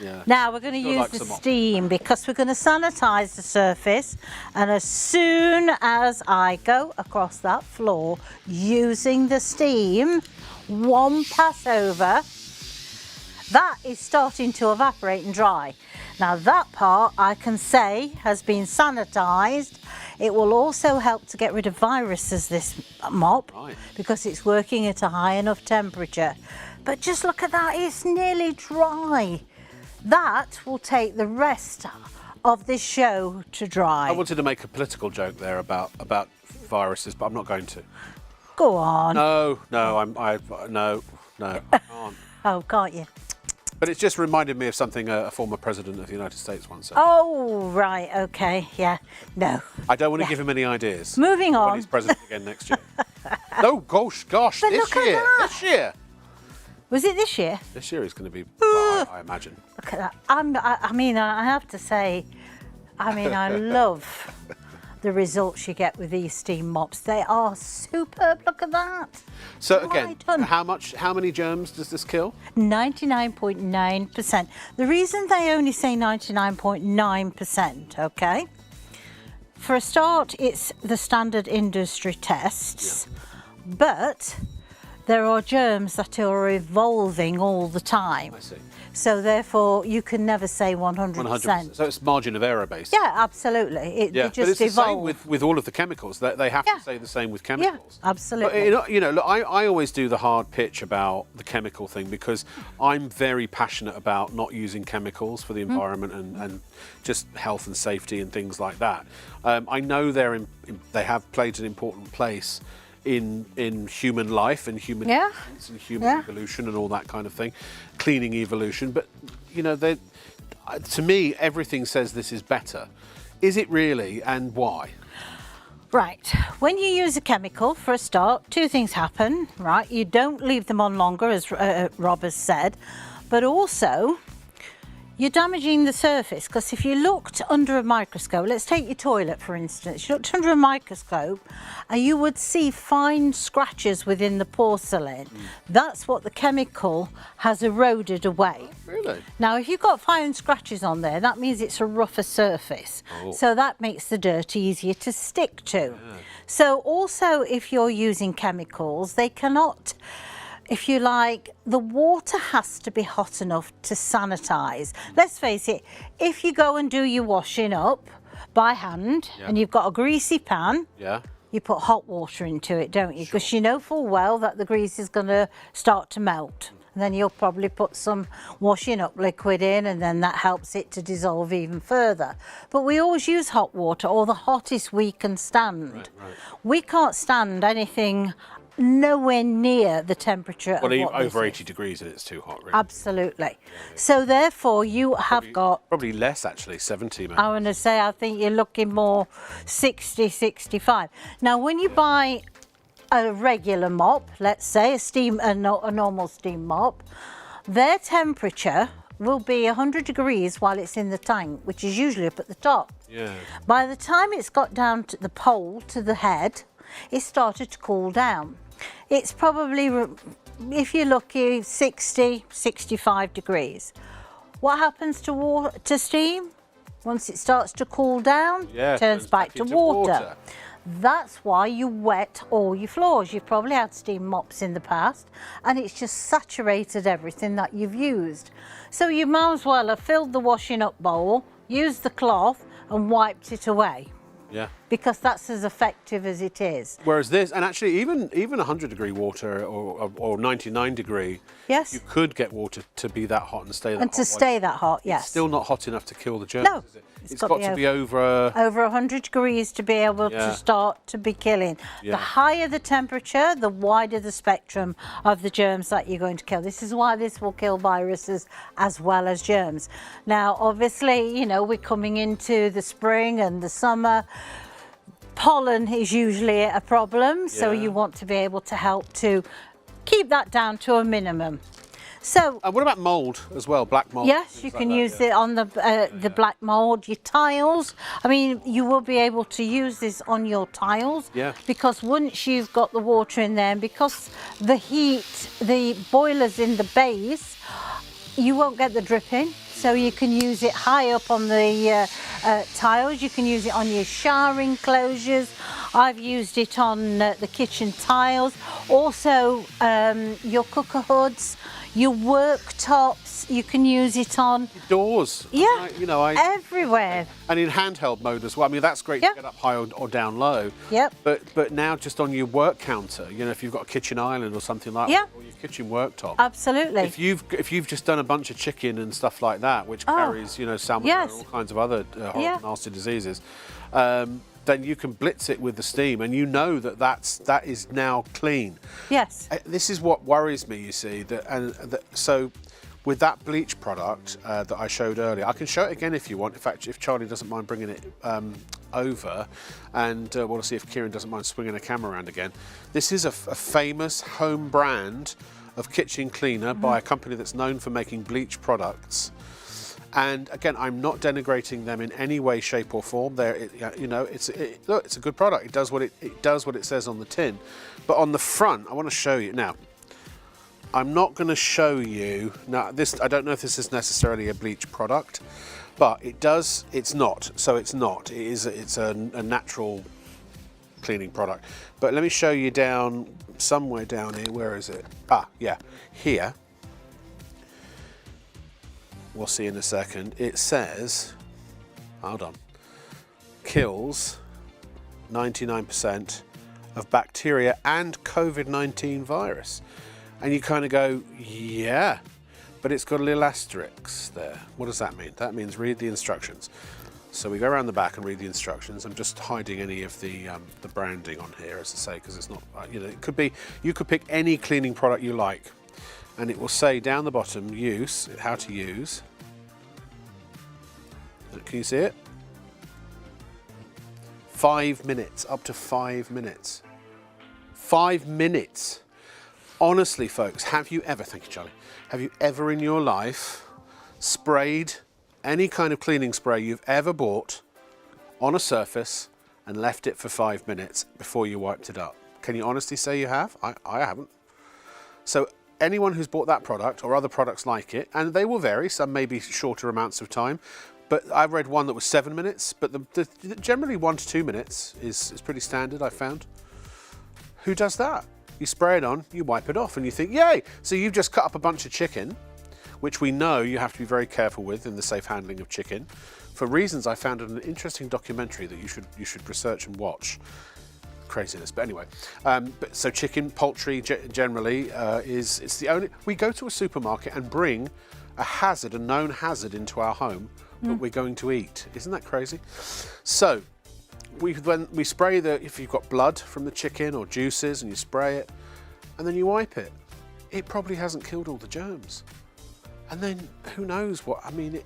Yeah. Now we're going to use the steam because we're going to sanitise the surface, and as soon as I go across that floor using the steam, one pass over, that is starting to evaporate and dry. Now that part I can say has been sanitised. It will also help to get rid of viruses, this mop, because it's working at a high enough temperature. But just look at that, it's nearly dry. That will take the rest of this show to dry. I wanted to make a political joke there about viruses, but I'm not going to. Go on. No, I can't. Oh, can't you? But it's just reminded me of something a former president of the United States once said. Oh, right, okay, yeah, no. I don't want to give him any ideas. Moving on. When he's president again next year. No, gosh, but this year. Was it this year? This year is going to be, well, I imagine. Look at that. I mean, I have to say, I love the results you get with these steam mops. They are superb. Look at that. So again, how many germs does this kill? 99.9%. The reason they only say 99.9%, okay? For a start, it's the standard industry tests, but there are germs that are evolving all the time. I see. So therefore, you can never say 100%. So it's margin of error based. Yeah, absolutely. It just but it's evolve. the same with all of the chemicals. They have to say the same with chemicals. Yeah, absolutely. But, you know, look, I always do the hard pitch about the chemical thing because I'm very passionate about not using chemicals for the environment and just health and safety and things like that. I know they have played an important place in human life and human and human evolution and all that kind of thing, cleaning evolution. But you know, to me, everything says this is better. Is it really, and why? Right. When you use a chemical, for a start, two things happen. Right, you don't leave them on longer, as Rob has said, but also you're damaging the surface, because if you looked under a microscope, let's take your toilet for instance, you looked under a microscope and you would see fine scratches within the porcelain. That's what the chemical has eroded away. Really? Now if you've got fine scratches on there, that means it's a rougher surface. So that makes the dirt easier to stick to. So also if you're using chemicals, they cannot, if you like, the water has to be hot enough to sanitize. Let's face it, if you go and do your washing up by hand and you've got a greasy pan, you put hot water into it, don't you? Because you know full well that the grease is going to start to melt. And then you'll probably put some washing up liquid in, and then that helps it to dissolve even further. But we always use hot water, or the hottest we can stand. We can't stand anything nowhere near the temperature of what over 80 degrees and it's too hot, really. Absolutely. So therefore you have got probably less, actually, 70 maybe. I want to say, I think you're looking more 60, 65. Now when you buy a regular mop, let's say a normal steam mop, their temperature will be 100 degrees while it's in the tank, which is usually up at the top. By the time it's got down to the pole, to the head, it started to cool down. It's probably, if you're lucky, 60, 65 degrees. What happens to steam? Once it starts to cool down, it turns back to water. That's why you wet all your floors. You've probably had steam mops in the past and it's just saturated everything that you've used. So you might as well have filled the washing up bowl, used the cloth and wiped it away. because that's as effective as it is. Whereas this, and actually even 100-degree water or 99-degree, Yes. you could get water to be that hot and stay that hot. And to stay that hot, yes. It's still not hot enough to kill the germs, No, is it? It's got to be over... Over 100 degrees to be able to start to be killing. Yeah. The higher the temperature, the wider the spectrum of the germs that you're going to kill. This is why this will kill viruses as well as germs. Now, obviously, you know, we're coming into the spring and the summer. Pollen is usually a problem, so you want to be able to help to keep that down to a minimum. So, what about mould as well, black mould? yes, you can use it on the black mould, your tiles. I mean, you will be able to use this on your tiles, because once you've got the water in there, and because the heat, the boiler's in the base, you won't get the dripping. So you can use it high up on the tiles. You can use it on your shower enclosures. I've used it on the kitchen tiles. Also, your cooker hoods, your worktops, you can use it on. Doors. Yeah, everywhere. And in handheld mode as well. I mean, that's great to get up high or down low. Yep. But now just on your work counter, you know, if you've got a kitchen island or something like that, or your kitchen worktop. Absolutely. If you've just done a bunch of chicken and stuff like that, which carries, you know, salmonella and all kinds of other horrible, nasty diseases, then you can blitz it with the steam, and you know that is now clean. Yes. This is what worries me, you see, so with that bleach product that I showed earlier, I can show it again if you want. In fact, if Charlie doesn't mind bringing it over, and we'll see if Kieran doesn't mind swinging a camera around again. This is a famous home brand of kitchen cleaner by a company that's known for making bleach products. And again, I'm not denigrating them in any way, shape, or form. Look, it's a good product. It does what it says on the tin. But on the front, I want to show you now. I'm not going to show you now. I don't know if this is necessarily a bleach product, but it does. It's not. So it's not. It's a natural cleaning product. But let me show you down somewhere down here. Where is it? Yeah, here. We'll see in a second. It says, hold on, kills 99% of bacteria and COVID-19 virus. And you kind of go, yeah, but it's got a little asterisk there. What does that mean? That means read the instructions. So we go around the back and read the instructions. I'm just hiding any of the branding on here, as I say, because it's not, it could be, you could pick any cleaning product you like. And it will say down the bottom, how to use. Can you see it? 5 minutes, up to 5 minutes. 5 minutes. Honestly, folks, have you ever, thank you, Charlie, have you ever in your life sprayed any kind of cleaning spray you've ever bought on a surface and left it for 5 minutes before you wiped it up? Can you honestly say you have? I haven't. So anyone who's bought that product or other products like it, and they will vary, some may be shorter amounts of time, but I read one that was 7 minutes, but generally 1 to 2 minutes is pretty standard, I found. Who does that? You spray it on, you wipe it off, and you think, yay! So you've just cut up a bunch of chicken, which we know you have to be very careful with in the safe handling of chicken, for reasons I found in an interesting documentary that you should research and watch. Craziness, but anyway. So chicken, poultry generally it's the only. We go to a supermarket and bring a known hazard into our home that we're going to eat. Isn't that crazy? So when we spray if you've got blood from the chicken or juices and you spray it and then you wipe it, it probably hasn't killed all the germs. And then who knows what? I mean,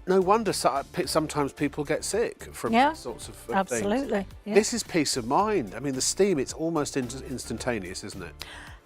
no wonder sometimes people get sick from these sorts of things. Absolutely. Yeah. This is peace of mind. I mean, the steam, it's almost instantaneous, isn't it?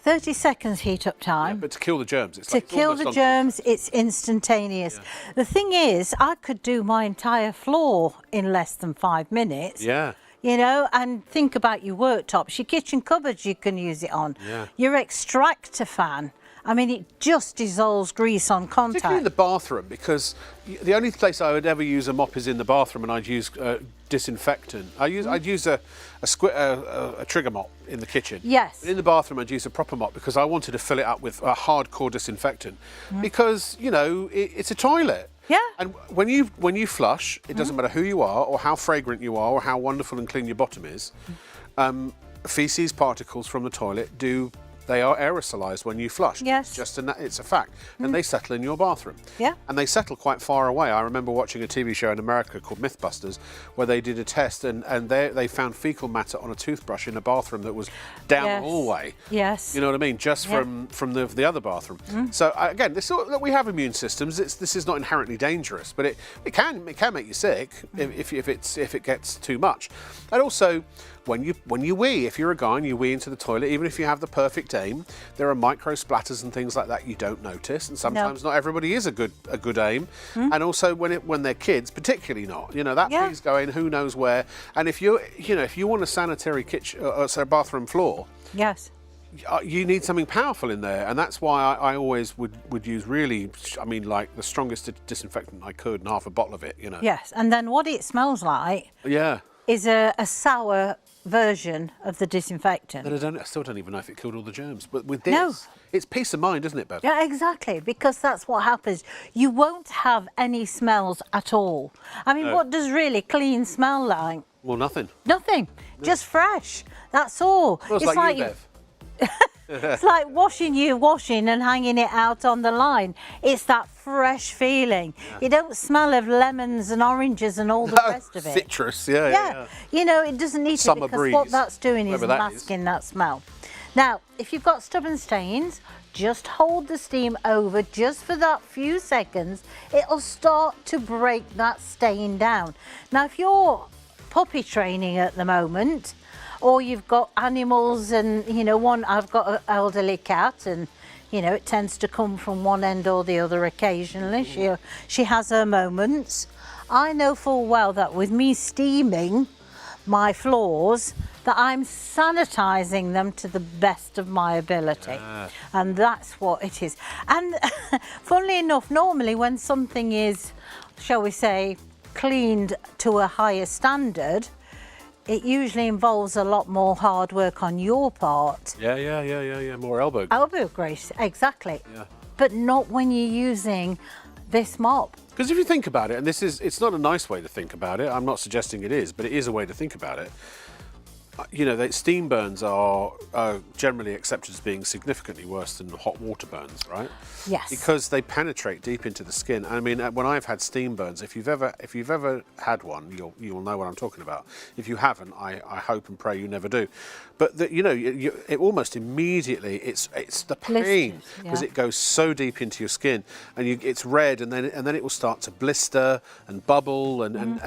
30 seconds heat up time. Yeah, but to kill the germs, it's it's instantaneous. Yeah. The thing is, I could do my entire floor in less than 5 minutes. Yeah. You know, and think about your worktops, your kitchen cupboards you can use it on. Yeah. Your extractor fan. I mean, it just dissolves grease on contact. Particularly in the bathroom, because the only place I would ever use a mop is in the bathroom, and I'd use disinfectant. I'd use a trigger mop in the kitchen. Yes. But in the bathroom, I'd use a proper mop because I wanted to fill it up with a hardcore disinfectant. Because, you know, it's a toilet. Yeah. And when you flush, it doesn't matter who you are or how fragrant you are or how wonderful and clean your bottom is. Feces particles from the toilet they are aerosolized when you flush. Yes. It's a fact. And they settle in your bathroom. Yeah. And they settle quite far away. I remember watching a TV show in America called Mythbusters where they did a test and they found fecal matter on a toothbrush in a bathroom that was down the hallway. Yes. You know what I mean? Just from the other bathroom. So again, we have immune systems. This is not inherently dangerous, but it can make you sick if it gets too much. And also, when you wee, if you're a guy and you wee into the toilet, even if you have the perfect aim, there are micro splatters and things like that you don't notice, and sometimes not everybody is a good aim. And also when they're kids, particularly not. You know, that pee's going who knows where. And if you want a sanitary kitchen, bathroom floor, yes, you need something powerful in there, and that's why I always would use really, like the strongest disinfectant I could, and half a bottle of it. You know. Yes, and then what it smells like. Yeah. Is a sour version of the disinfectant. I still don't even know if it killed all the germs. But with this, it's peace of mind, isn't it, Bev? Yeah, exactly, because that's what happens. You won't have any smells at all. I mean, what does really clean smell like? Well, nothing. Nothing. Just fresh. That's all. Well, it's like you, Bev. It's like washing and hanging it out on the line. It's that fresh feeling. You don't smell of lemons and oranges and all the rest of it. Citrus, yeah. You know, it doesn't need Summer to, because breeze, what that's doing is that masking that smell. Now, if you've got stubborn stains, just hold the steam over just for that few seconds. It'll start to break that stain down. Now, if you're puppy training at the moment, or you've got animals and, I've got an elderly cat and, it tends to come from one end or the other occasionally. She has her moments. I know full well that with me steaming my floors, that I'm sanitizing them to the best of my ability. And that's what it is. And funnily enough, normally when something is, shall we say, cleaned to a higher standard, it usually involves a lot more hard work on your part. Yeah. More elbow. Elbow grease, exactly. Yeah. But not when you're using this mop. Because if you think about it, and it's not a nice way to think about it, I'm not suggesting it is, but it is a way to think about it. Steam burns are generally accepted as being significantly worse than hot water burns, right? Yes. Because they penetrate deep into the skin. I mean, when I've had steam burns, if you've ever had one, you'll know what I'm talking about. If you haven't, I hope and pray you never do. But it almost immediately it's the pain because it goes so deep into your skin, and it's red, and then it will start to blister and bubble, and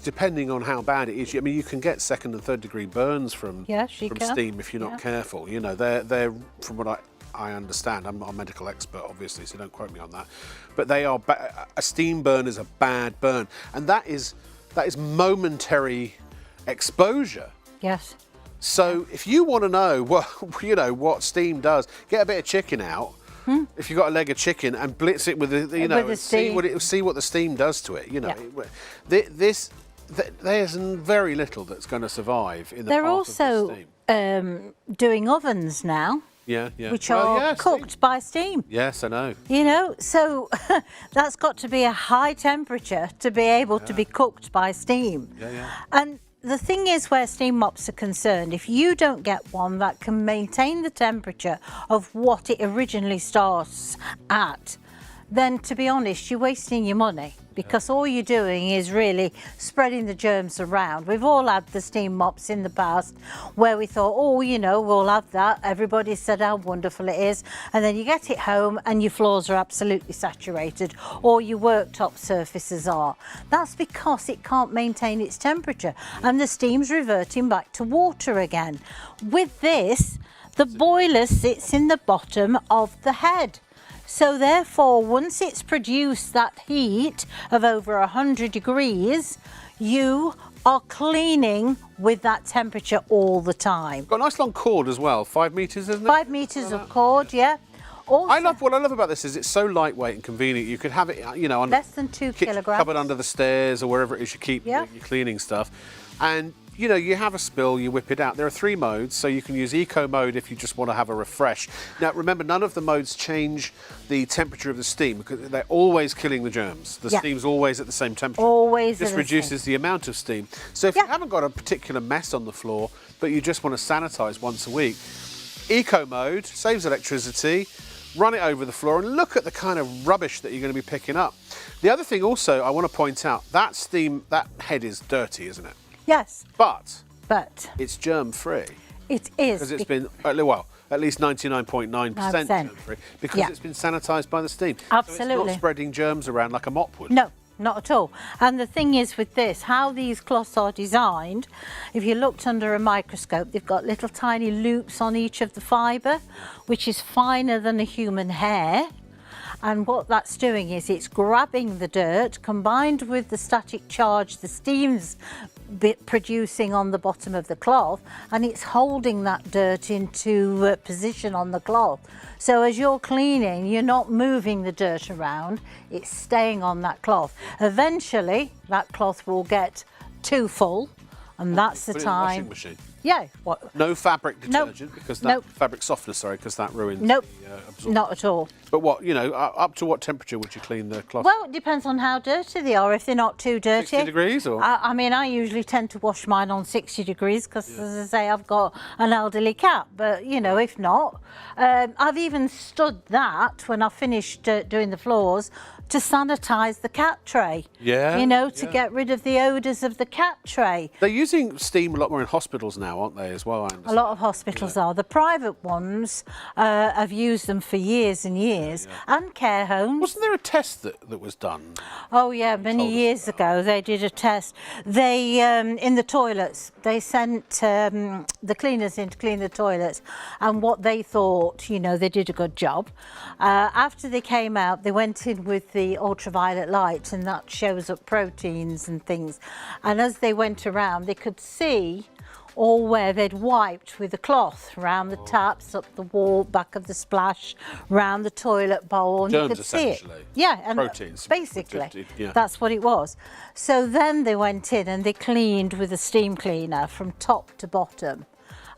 depending on how bad it is, you can get second and third degree burns from steam if you're not careful. They're from what I understand. I'm not a medical expert, obviously, so don't quote me on that. But a steam burn is a bad burn, and that is momentary exposure. Yes. So if you want to know what steam does, get a bit of chicken out. If you've got a leg of chicken and blitz it with see what the steam does to it. There's very little that's going to survive in the They're path of the steam. also doing ovens now. Yeah. Which are cooked by steam. Yes, I know. So that's got to be a high temperature to be able to be cooked by steam. Yeah. And the thing is, where steam mops are concerned, if you don't get one that can maintain the temperature of what it originally starts at, then to be honest, you're wasting your money, because all you're doing is really spreading the germs around. We've all had the steam mops in the past where we thought, we'll have that. Everybody said how wonderful it is. And then you get it home and your floors are absolutely saturated, or your worktop surfaces are. That's because it can't maintain its temperature and the steam's reverting back to water again. With this, the boiler sits in the bottom of the head. So therefore, once it's produced that heat of over 100 degrees, you are cleaning with that temperature all the time. Got a nice long cord as well, 5 metres, isn't it? 5 metres of cord, yeah. Also, what I love about this is it's so lightweight and convenient. You could have it, on less than 2 kilograms. Cupboard under the stairs or wherever it is you keep your cleaning stuff. And you know, you have a spill, you whip it out. There are 3 modes, so you can use eco mode if you just want to have a refresh. Now, remember, none of the modes change the temperature of the steam because they're always killing the germs. The steam's always at the same temperature. Always. Just reduces the amount of steam. So if you haven't got a particular mess on the floor, but you just want to sanitize once a week, eco mode saves electricity. Run it over the floor and look at the kind of rubbish that you're going to be picking up. The other thing also I want to point out, that steam, that head is dirty, isn't it? Yes. But it's germ-free. It is. Because it's been, well, at least 99.9% germ-free because it's been sanitised by the steam. Absolutely. So it's not spreading germs around like a mop would. No, not at all. And the thing is with this, how these cloths are designed, if you looked under a microscope, they've got little tiny loops on each of the fibre, which is finer than a human hair. And what that's doing is it's grabbing the dirt combined with the static charge the steam's producing on the bottom of the cloth, and it's holding that dirt into position on the cloth. So as you're cleaning, you're not moving the dirt around, it's staying on that cloth. Eventually that cloth will get too full, and that's the time. Washing machine. Yeah. What? No fabric detergent because that fabric softener, because that ruins the absorption. Not at all. But what, you know, up to what temperature would you clean the cloth? Well, it depends on how dirty they are. If they're not too dirty. 60 degrees or? I mean, I usually tend to wash mine on 60 degrees because, as I say, I've got an elderly cat. But, you know, if not, I've even stood that when I finished doing the floors to sanitise the cat tray. Yeah. You know, to get rid of the odours of the cat tray. They're using steam a lot more in hospitals now, aren't they, as well? I understand. A lot of hospitals are. The private ones have used them for years and years, and care homes. Wasn't there a test that was done? Oh yeah, many years ago they did a test. They, in the toilets, they sent the cleaners in to clean the toilets, and what they thought, you know, they did a good job. After they came out, they went in with the ultraviolet light, and that shows up proteins and things. And as they went around, they could see all where they'd wiped with a cloth round the taps, up the wall, back of the splash, round the toilet bowl, and germs, you could see it. Yeah, and proteins. Basically, that's what it was. So then they went in and they cleaned with a steam cleaner from top to bottom,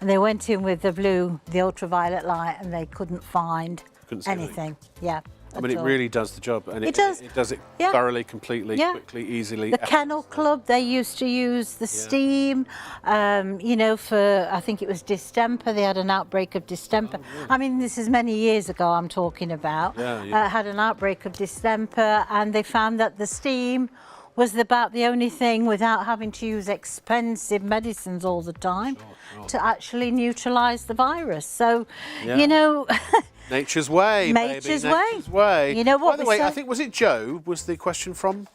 and they went in with the ultraviolet light, and they couldn't find anything. Yeah. I mean, it really does the job, and it does it thoroughly, completely, quickly, easily. The Kennel Club, they used to use the steam, you know, for, I think it was distemper. They had an outbreak of distemper. Oh, really? I mean, this is many years ago I'm talking about. Had an outbreak of distemper, and they found that the steam was about the only thing, without having to use expensive medicines all the time, to actually neutralise the virus. So, you know... Nature's way, Nature's baby. way. Nature's way. You know what? By the way, I think, was it Joe? Was the question from?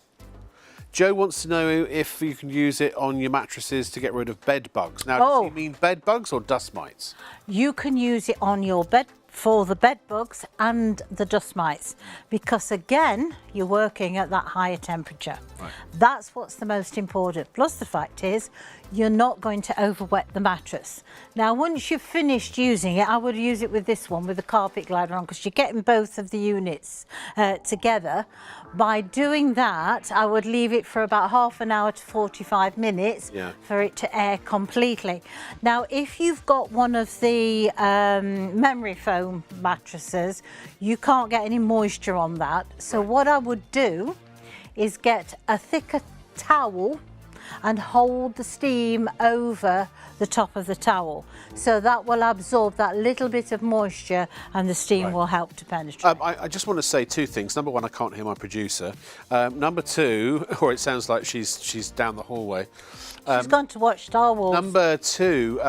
Joe wants to know if you can use it on your mattresses to get rid of bed bugs. Now, does he mean bed bugs or dust mites? You can use it on your bed for the bed bugs and the dust mites, because again, you're working at that higher temperature. Right. That's what's the most important. Plus the fact is, you're not going to overwet the mattress. Now, once you've finished using it, I would use it with this one, with the carpet glider on, because you're getting both of the units together. By doing that, I would leave it for about half an hour to 45 minutes for it to air completely. Now, if you've got one of the memory foam mattresses, you can't get any moisture on that. So what I would do is get a thicker towel and hold the steam over the top of the towel. So that will absorb that little bit of moisture, and the steam will help to penetrate. I just want to say 2 things. Number 1, I can't hear my producer. Number 2, or it sounds like she's down the hallway. She's gone to watch Star Wars. Number 2,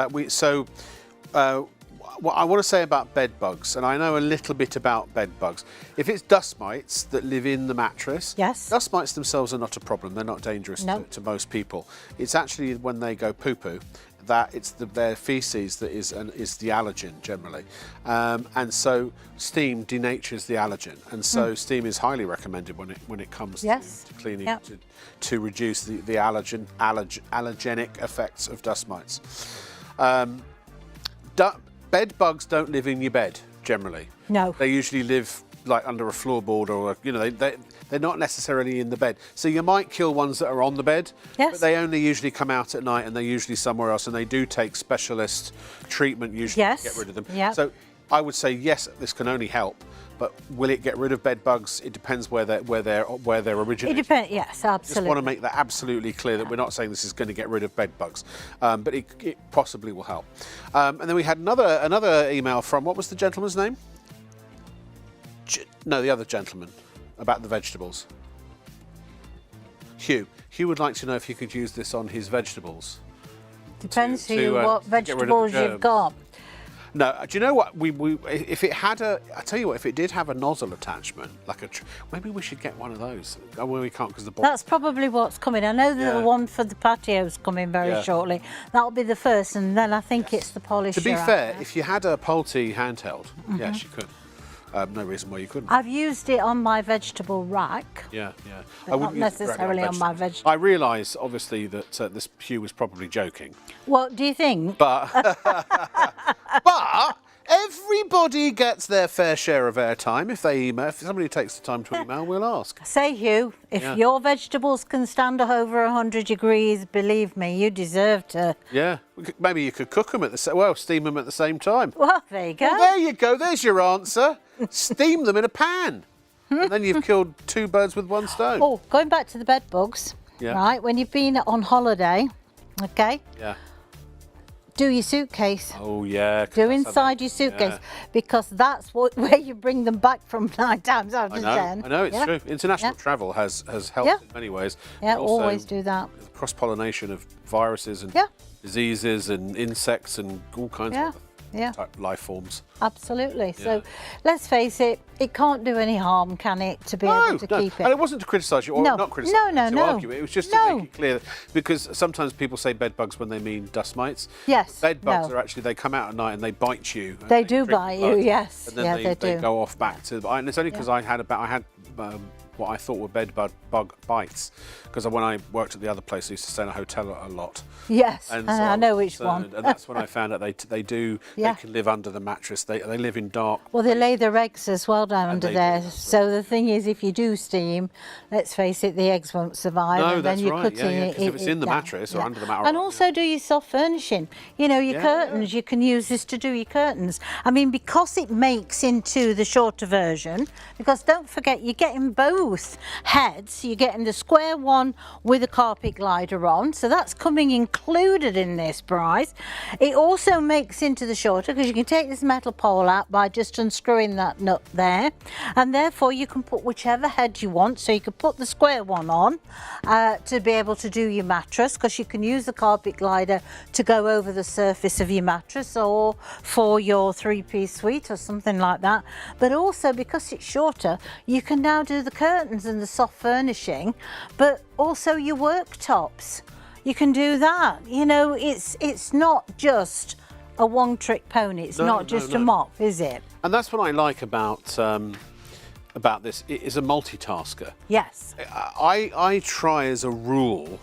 what I want to say about bed bugs, and I know a little bit about bed bugs. If it's dust mites that live in the mattress, dust mites themselves are not a problem. They're not dangerous to most people. It's actually when they go poo-poo that it's their faeces that is the allergen generally. And so steam denatures the allergen, and so steam is highly recommended when it comes to cleaning to reduce the allergenic effects of dust mites. Bed bugs don't live in your bed, generally. No. They usually live like under a floorboard or they're not necessarily in the bed. So you might kill ones that are on the bed, but they only usually come out at night and they're usually somewhere else, and they do take specialist treatment usually to get rid of them. So I would say yes, this can only help. But will it get rid of bed bugs? It depends where they're originating. It depends. Yes, absolutely. Just want to make that absolutely clear that we're not saying this is going to get rid of bed bugs, but it possibly will help. And then we had another email from, what was the gentleman's name? No, the other gentleman, about the vegetables. Hugh. Hugh would like to know if you could use this on his vegetables. Depends what vegetables you've got. No, do you know what? If it had I tell you what, if it did have a nozzle attachment, like maybe we should get one of those. Oh, well, we can't because the bottom. That's probably what's coming. I know the one for the patio's coming very shortly. That'll be the first, and then I think it's the polisher. To be fair, if you had a Pulte handheld, yes, you could. No reason why you couldn't. I've used it on my vegetable rack. Yeah. But not necessarily on my vegetables. I realise, obviously, that this Hugh was probably joking. What do you think? But everybody gets their fair share of airtime if they email. If somebody takes the time to email, we'll ask. Say, Hugh, if your vegetables can stand over 100 degrees, believe me, you deserve to. Yeah, maybe you could cook them steam them at the same time. Well, there you go. Well, there you go. There's your answer. Steam them in a pan. And then you've killed 2 birds with 1 stone. Oh, going back to the bed bugs, right? When you've been on holiday, okay? Yeah. Do your suitcase. Oh, yeah. Do inside your suitcase, because that's where you bring them back from 9 times out of 10. I know, it's true. International travel has helped in many ways. Yeah, always do that. Cross-pollination of viruses and diseases and insects and all kinds of type life forms. Absolutely. So let's face it, it can't do any harm, can it, to be able to keep it? And it wasn't to criticise you, or not criticise you, to argue it. It was just to make it clear, because sometimes people say bed bugs when they mean dust mites. Yes. Bed bugs are actually, they come out at night and they bite you. They do bite you, yes. And then they go off back to, and it's only because I had what I thought were bed bug bites, because when I worked at the other place, I used to stay in a hotel a lot. Yes, and so I know which one. And that's when I found out they can live under the mattress. They live in dark. Well, they lay their eggs as well down under there. So the thing is, if you do steam, let's face it, the eggs won't survive. No, and that's then you're right. cutting Because if it's in the mattress or under the mattress. And also do your soft furnishing. You know, your curtains, you can use this to do your curtains. I mean, because it makes into the shorter version, because don't forget, you're getting both heads. You're getting the square one with a carpet glider on, so that's coming included in this price. It also makes into the shorter, because you can take this metal pole out by just unscrewing that nut there, and therefore you can put whichever head you want. So you could put the square one on to be able to do your mattress, because you can use the carpet glider to go over the surface of your mattress, or for your 3-piece suite or something like that. But also, because it's shorter, you can now do the curtains and the soft furnishing, but also your worktops. You can do that. You know, it's not just a one-trick pony. It's not just a mop, is it? And that's what I like about this. It is a multitasker. Yes. I try as a rule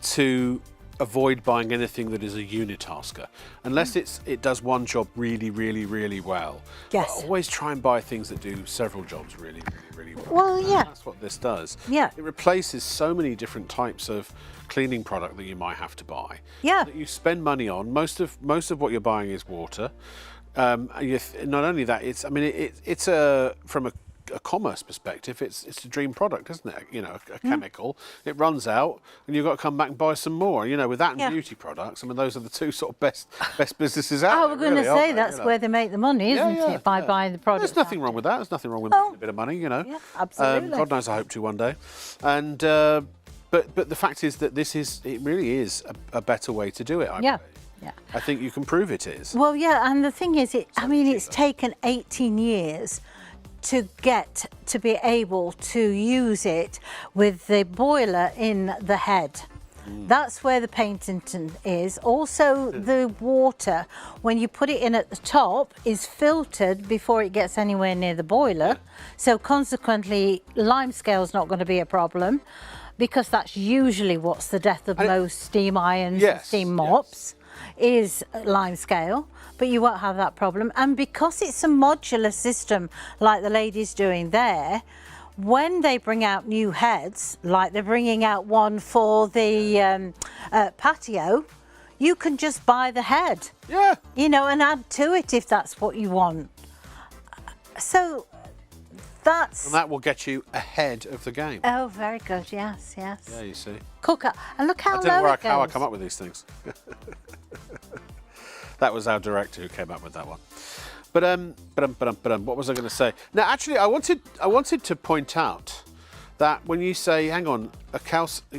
to avoid buying anything that is a unitasker, unless it does one job really, really, really well. Yes. I always try and buy things that do several jobs really, really, really well. Well, yeah. And that's what this does. Yeah. It replaces so many different types of cleaning product that you might have to buy. Yeah. That you spend money on. Most of what you're buying is water. Not only that, it's from a commerce perspective, it's a dream product, isn't it? You know, a chemical, it runs out and you've got to come back and buy some more. You know, with that and beauty products, I mean, those are the two sort of best businesses out there. I was going to say that's where they make the money, isn't it? By buying the product. There's nothing wrong with that. There's nothing wrong with making a bit of money, you know. Yeah, absolutely. God knows, I hope to one day. And but the fact is that it really is a better way to do it. I believe. Yeah. I think you can prove it is. Well, yeah, and the thing is, it's taken 18 years to get to be able to use it with the boiler in the head. That's where the painting is. Also, the water, when you put it in at the top, is filtered before it gets anywhere near the boiler. So consequently, lime scale is not going to be a problem, because that's usually what's the death of most steam irons and steam mops. is limescale, but you won't have that problem. And because it's a modular system, like the lady's doing there, when they bring out new heads, like they're bringing out one for the patio, you can just buy the head, you know, and add to it if that's what you want. So that's... And that will get you ahead of the game. Oh, very good, yes, yes. Yeah, you see. Cooker, and look how I don't know low it how I goes. come up with these things. That was our director who came up with that one. But what was I going to say? Now, actually, I wanted to point out that when you say, hang on, a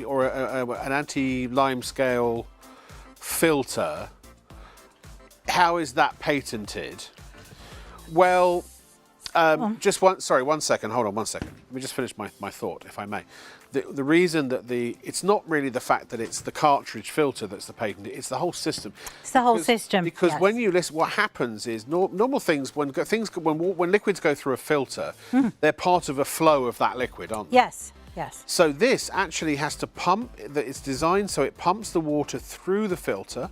or an anti-limescale filter, how is that patented? Well, just one second. Hold on one second. Let me just finish my thought, if I may. The reason that it's not really the fact that it's the cartridge filter that's the patent, it's the whole system. It's the whole system. Because yes. when you listen, what happens is normal things, when liquids go through a filter, they're part of a flow of that liquid, aren't they? Yes, yes. So this actually has to pump, it's designed so it pumps the water through the filter,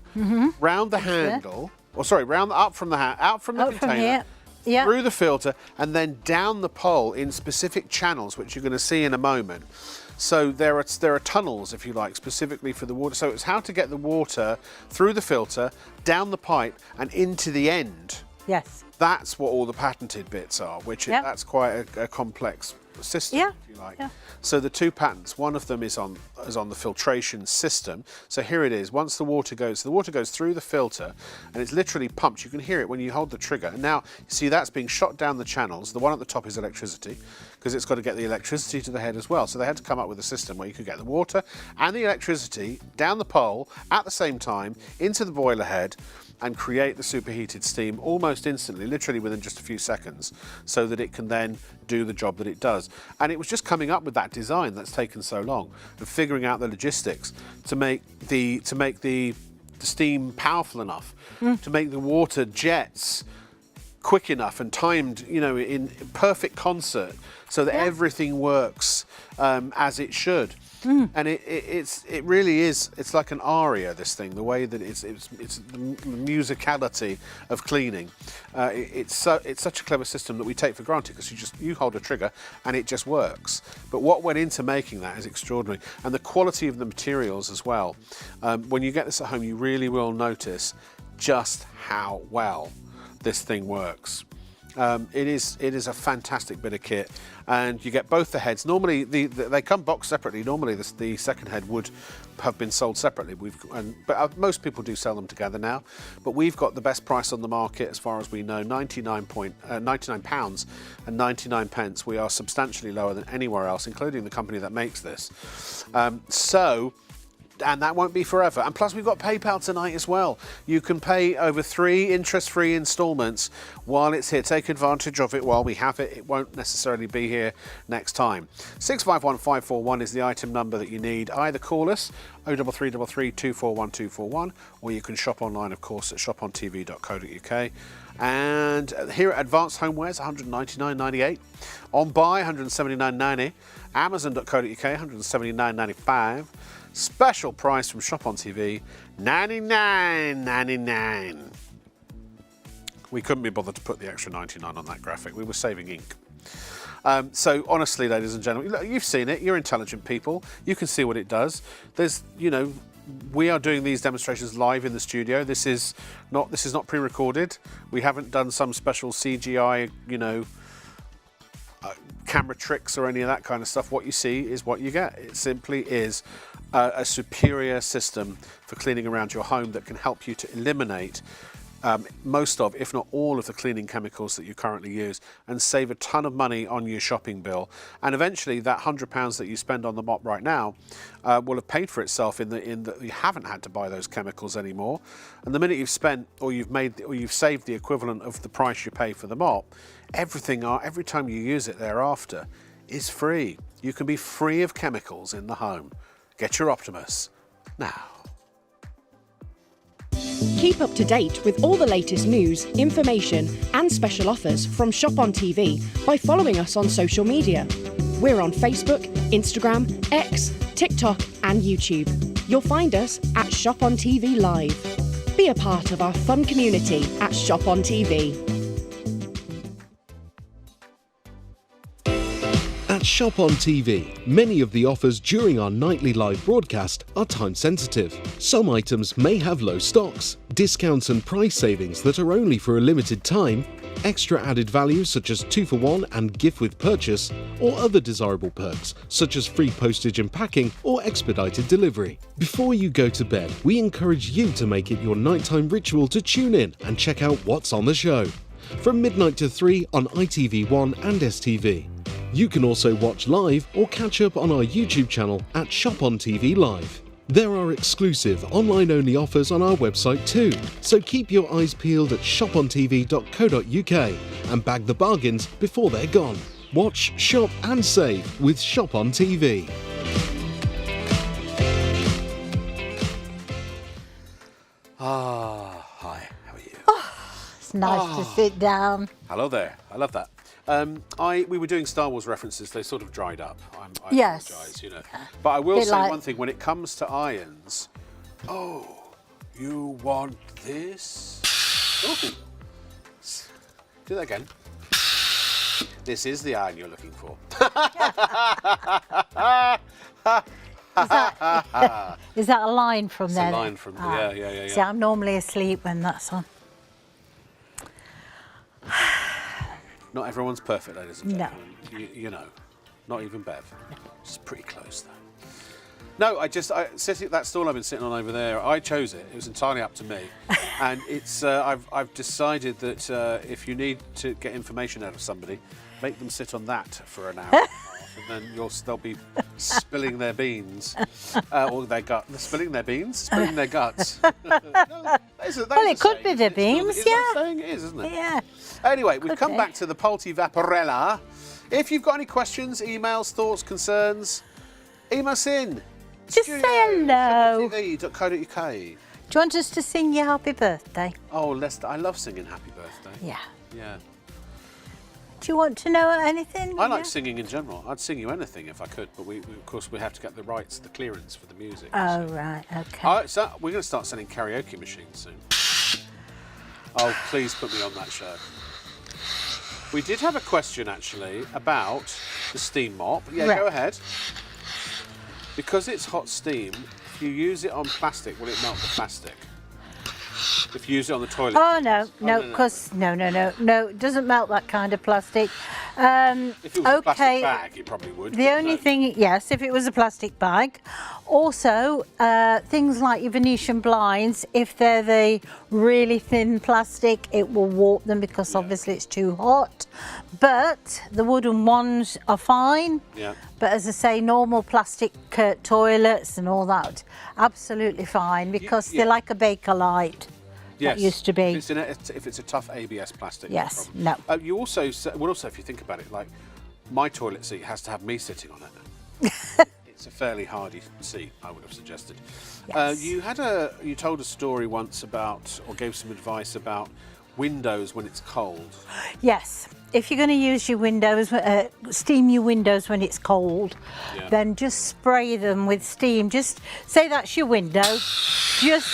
round the handle, out from the container. Yeah. Through the filter and then down the pole in specific channels, which you're going to see in a moment. So there are tunnels, if you like, specifically for the water. So it's how to get the water through the filter, down the pipe and into the end. Yes. That's what all the patented bits are, that's quite a complex system, if you like. Yeah. So the two patents, one of them is on the filtration system. So here it is. Once the water goes through the filter and it's literally pumped. You can hear it when you hold the trigger. And now you see that's being shot down the channels. The one at the top is electricity because it's got to get the electricity to the head as well. So they had to come up with a system where you could get the water and the electricity down the pole at the same time into the boiler head and create the superheated steam almost instantly, literally within just a few seconds, so that it can then do the job that it does. And it was just coming up with that design that's taken so long and figuring out the logistics to make the steam powerful enough, to make the water jets quick enough and timed, you know, in perfect concert, so that everything works as it should. And it really is. It's like an aria. This thing, the way that it's the musicality of cleaning. It's such a clever system that we take for granted because you hold a trigger and it just works. But what went into making that is extraordinary, and the quality of the materials as well. When you get this at home, you really will notice just how well this thing works. It is a fantastic bit of kit, and you get both the heads. Normally, they come boxed separately. Normally, the second head would have been sold separately. But most people do sell them together now. But we've got the best price on the market, as far as we know, £99 and 99 pence. We are substantially lower than anywhere else, including the company that makes this. And that won't be forever. And plus, we've got PayPal tonight as well. You can pay over 3 interest-free instalments while it's here. Take advantage of it while we have it. It won't necessarily be here next time. 651541 is the item number that you need. Either call us 03333 241 241, or you can shop online, of course, at ShopOnTV.co.uk. And here at Advanced Homewares, $199.98. On buy, $179.90. Amazon.co.uk, $179.95. Special price from ShopOnTV, $99.99. We couldn't be bothered to put the extra 99 on that graphic. We were saving ink. So honestly, ladies and gentlemen, you've seen it. You're intelligent people. You can see what it does. We are doing these demonstrations live in the studio. This is not pre-recorded. We haven't done some special CGI, camera tricks or any of that kind of stuff. What you see is what you get. It simply is a superior system for cleaning around your home that can help you to eliminate most of, if not all of, the cleaning chemicals that you currently use and save a ton of money on your shopping bill. And eventually that £100 that you spend on the mop right now will have paid for itself in that you haven't had to buy those chemicals anymore. And the minute you've spent or you've saved the equivalent of the price you pay for the mop, every time you use it thereafter is free. You can be free of chemicals in the home. Get your Optimus now. Keep up to date with all the latest news, information and special offers from ShopOnTV by following us on social media. We're on Facebook, Instagram, X, TikTok and YouTube. You'll find us at ShopOnTV Live. Be a part of our fun community at ShopOnTV. At ShopOnTV, many of the offers during our nightly live broadcast are time sensitive. Some items may have low stocks, discounts and price savings that are only for a limited time, extra added value such as 2-for-1 and gift with purchase, or other desirable perks such as free postage and packing or expedited delivery. Before you go to bed, we encourage you to make it your nighttime ritual to tune in and check out what's on the show. From midnight to 3 on ITV1 and STV. You can also watch live or catch up on our YouTube channel at ShopOnTV Live. There are exclusive online-only offers on our website too, so keep your eyes peeled at shopontv.co.uk and bag the bargains before they're gone. Watch, shop and save with ShopOnTV. Hi, how are you? It's nice to sit down. Hello there, I love that. We were doing Star Wars references, they sort of dried up. I Yes. apologise, you know. But I will Bit say like- one thing, when it comes to irons, oh, you want this? Ooh. Do that again. This is the iron you're looking for. Is that a line from It's there? a line from, yeah. See, I'm normally asleep when that's on. Not everyone's perfect, ladies and No. gentlemen. You know, not even Bev. It's pretty close, though. No, sitting at that stall I've been sitting on over there, I chose it. It was entirely up to me. And it's, I've decided that if you need to get information out of somebody, make them sit on that for an hour and a half, and then they'll be spilling their beans, or their gut. Spilling their beans? Spilling their guts. No, It could be the beams, yeah. Saying it is, isn't it? Yeah. Anyway, we've Could come be. back to the Polti Vaporella. If you've got any questions, emails, thoughts, concerns, email us in. Just say hello. ShopOnTV.co.uk. Do you want us to sing you happy birthday? Oh, Lester, I love singing Happy Birthday. Yeah. Yeah. Do you want to know anything? I like Yeah. singing in general. I'd sing you anything if I could, but of course we have to get the rights, the clearance for the music. Oh, right, okay. So we're going to start selling karaoke machines soon. Oh, please put me on that show. We did have a question actually about the steam mop. Yeah, Right. go ahead. Because it's hot steam, if you use it on plastic, will it melt the plastic? If you use it on the toilet? Oh, no, no. because no, it doesn't melt that kind of plastic. If it was a plastic okay, bag, it probably would. the but only no. thing, yes, if it was a plastic bag. Also, things like your Venetian blinds, if they're the really thin plastic, it will warp them because obviously it's too hot. But the wooden ones are fine. Yeah. But as I say, normal plastic toilets and all that, absolutely fine because yeah. they're like a Bakelite. Yes. That used to be. If it's a tough ABS plastic. Yes, no problem. no. You also, if you think about it, like my toilet seat has to have me sitting on it. It's a fairly hardy seat, I would have suggested. Yes. You told a story once about, or gave some advice about windows when it's cold. Yes, if you're going to use your windows, steam your windows when it's cold, Yeah. then just spray them with steam. Just say that's your window, just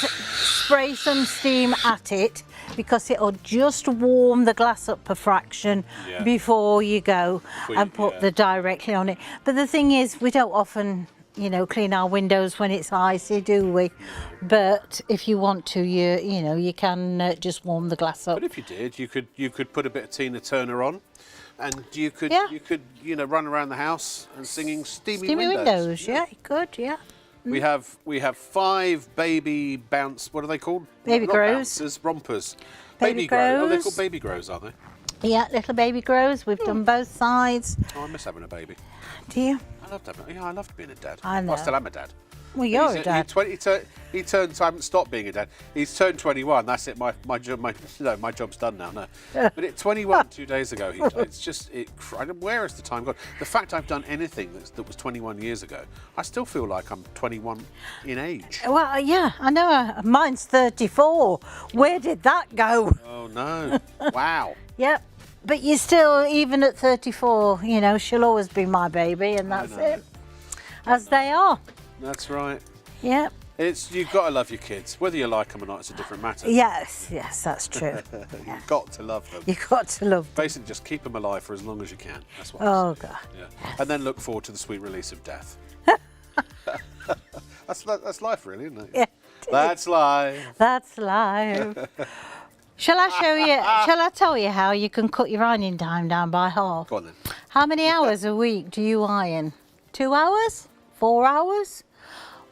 spray some steam at it because it'll just warm the glass up a fraction Yeah. before you go Before you- and put yeah. the directly on it. But the thing is, we don't often clean our windows when it's icy, do we? But if you want to, you can just warm the glass up. But if you did, you could put a bit of Tina Turner on, and you could run around the house and singing steamy windows. Yeah, you could, yeah. We have 5 baby bounce. What are they called? Baby Not grows. bouncers, rompers. Baby grow. Oh, they're grows. called baby grows, aren't they? Yeah, little baby grows. We've done both sides. Oh, I miss having a baby. Do you? I loved being a dad. I know. I still am a dad. Well, you're a He dad. turned. So I haven't stopped being a dad. He's turned 21. That's it. My job's done now. No, but at 21 2 days ago, it's just where has the time gone? The fact I've done anything that was 21 years ago, I still feel like I'm 21 in age. Well, yeah, I know. Mine's 34. Where did that go? Oh no! Wow. Yep. But you're still, even at 34, she'll always be my baby, and that's know. it. As they are. That's right. Yep. You've got to love your kids. Whether you like them or not, it's a different matter. Yes, that's true. You've got to love them. You've got to love them. Basically, just keep them alive for as long as you can. That's what Oh, God. Yeah. And then look forward to the sweet release of death. That's life, really, isn't it? Yeah. That's life. That's life. Shall I show you? Shall I tell you how you can cut your ironing time down by half? Go on then. How many hours a week do you iron? 2 hours? 4 hours?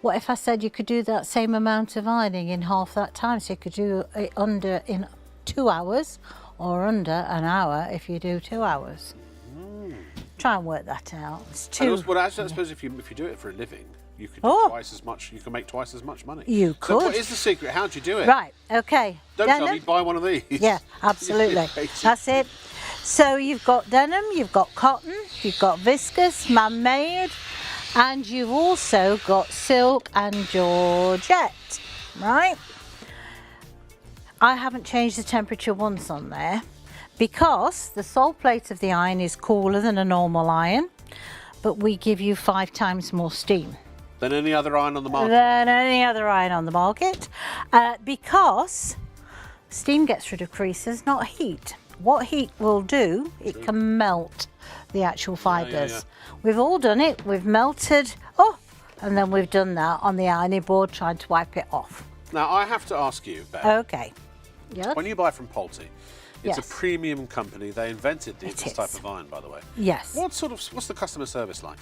What if I said you could do that same amount of ironing in half that time? So you could do it in 2 hours or under an hour if you do 2 hours. Try and work that out. It's And too. also, well, actually, I suppose if you do it for a living, you could do Oh. twice as much. You can make twice as much money. You So could. what is the secret? How do you do it? Right. Okay. Don't Denim? tell me. Buy one of these. Yeah, absolutely. Basically. That's it. So you've got denim, you've got cotton, you've got viscose, man-made, and you've also got silk and georgette, right? I haven't changed the temperature once on there because the sole plate of the iron is cooler than a normal iron, but we give you 5 times more steam Than any other iron on the market. than any other iron on the market because steam gets rid of creases, not heat. What heat will do, it can melt the actual fibres. yeah. We've all done it, we've melted, and then we've done that on the ironing board trying to wipe it off. Now, I have to ask you, Beth, Okay. Yeah. when you buy from Pulte, it's a Yes. premium company. They invented this It type is. of iron, by the way. Yes. What's the customer service like?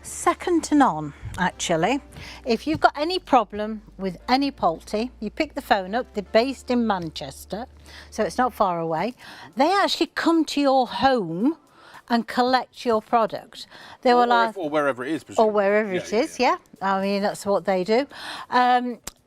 Second to none, actually. If you've got any problem with any Pulte, you pick the phone up. They're based in Manchester, so it's not far away. They actually come to your home and collect your product. They were like, Or wherever it is, or presumably. wherever it is, yeah. I mean, that's what they do.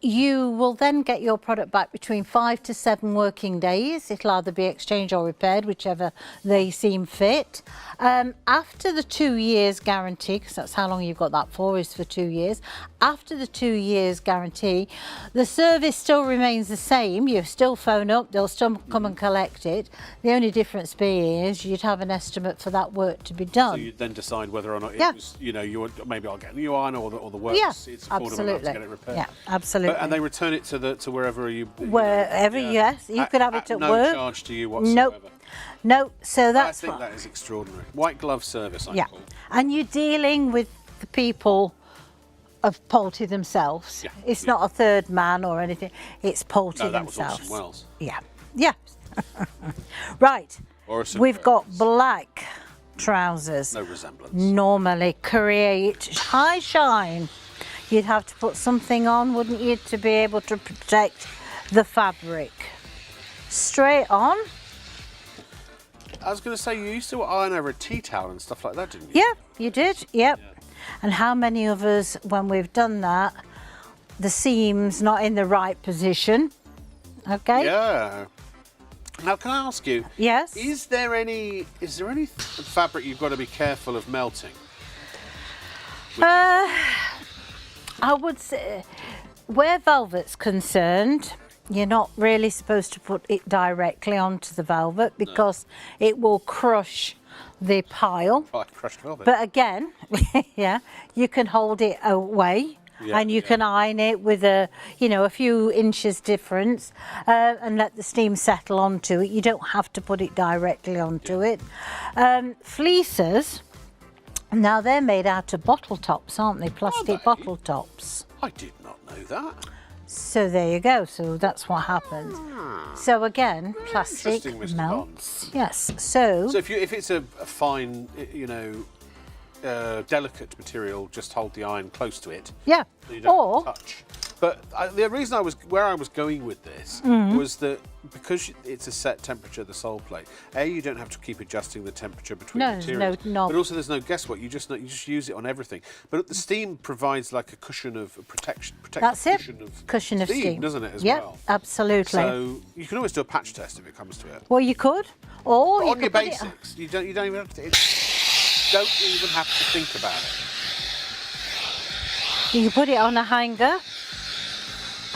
You will then get your product back between 5 to 7 working days. It'll either be exchanged or repaired, whichever they seem fit. After the 2 years guarantee, because that's how long you've got that for, is for 2 years. After the 2 years guarantee, the service still remains the same. You still phone up, they'll still come and collect it. The only difference being is you'd have an estimate for that work to be done. So you then decide whether or not it Yeah. was, maybe I'll get a new iron or the works. Yeah, It's affordable enough absolutely. to get it repaired. Yeah, absolutely. And they return it to wherever you. Wherever, yes, you could have it at no work. charge to you whatsoever. Nope. No, so that's I think what. that is extraordinary. White glove service, I Yeah, call it. and you're dealing with the people of Pulte themselves. Yeah, It's yeah. not a third man or anything. It's Pulte No, that was themselves. Orson Welles. Yeah, yeah. Right. Orson We've got Welles. black trousers. No resemblance. Normally create high shine. You'd have to put something on, wouldn't you, to be able to protect the fabric. Straight on. I was going to say, you used to iron over a tea towel and stuff like that, didn't you? Yeah, you did. Yep. And how many of us, when we've done that, the seam's not in the right position? Okay. Yeah. Now, can I ask you? Yes. Is there any fabric you've got to be careful of melting? I would say, where velvet's concerned, you're not really supposed to put it directly onto the velvet because it will crush the pile. Like crushed velvet. But again, yeah, you can hold it away. Yeah, and you yeah. can iron it with a few inches difference and let the steam settle onto it. You don't have to put it directly onto it. Fleeces, now they're made out of bottle tops, aren't they? Plastic they? bottle tops. I did not know that. So there you go. So that's what happens. So again, plastic Interesting, Mr. melts. Yes. So So if it's a fine, delicate material, just hold the iron close to it. yeah. So you don't Or touch. But the reason where I was going with this Mm-hmm. was that because it's a set temperature, the sole plate. You don't have to keep adjusting the temperature between No, there's materials. no knob. But also, there's no guesswork. You just use it on everything. But the steam provides like a cushion of protection. that's it. Cushion of steam, steam, doesn't it? As yep, well. absolutely. So you can always do a patch test if it comes to it. Well, you could, or But you on your could put it- basics, you don't even have to. Don't even have to think about it. You can put it on a hanger,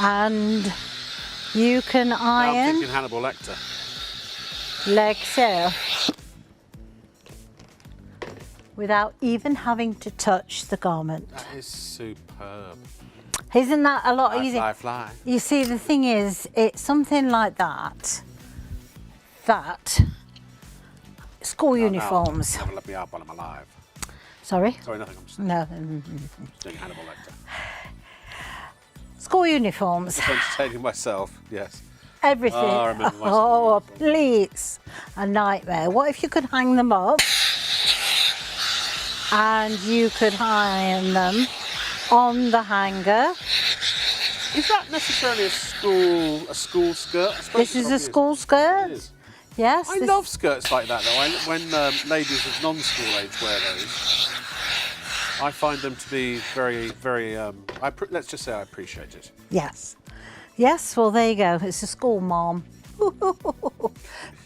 and you can Now I'm iron thinking Hannibal Lecter. like so, without even having to touch the garment. That is superb. Isn't that a lot easier? Fly, fly. You see, the thing is, it's something like that. School uniforms. Never let me out while I'm alive. Sorry? Sorry, nothing. I'm just No. doing Hannibal Lecter. School uniforms. Just entertaining myself, yes. Everything. Oh, I remember my school Oh, uniform. please. A nightmare. What if you could hang them up and you could hang them on the hanger? Is that necessarily a school skirt? I suppose This it is a probably school skirt. It is. Yes. I this- love skirts like that though. When ladies of non-school age wear those, I find them to be very, very. Let's just say I appreciate it. Yes. Yes, well, there you go. It's a school mom.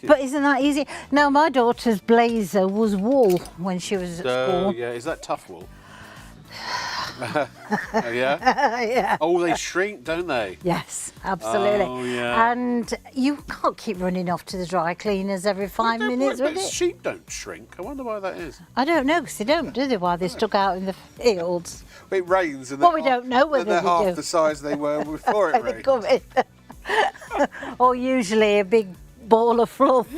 But isn't that easy? Now, my daughter's blazer was wool when she was at school. Yeah, is that tough wool? Oh, yeah. Yeah. Oh, they shrink, don't they? Yes, absolutely. Oh, yeah. And you can't keep running off to the dry cleaners every 5 minutes, But would it? sheep don't shrink. I wonder why that is. I don't know, because they don't, do they, while they're stuck out in the fields? It rains and Well, we don't know whether they're they half do. the size they were before it When they rained. come in. Or usually a big ball of fluff.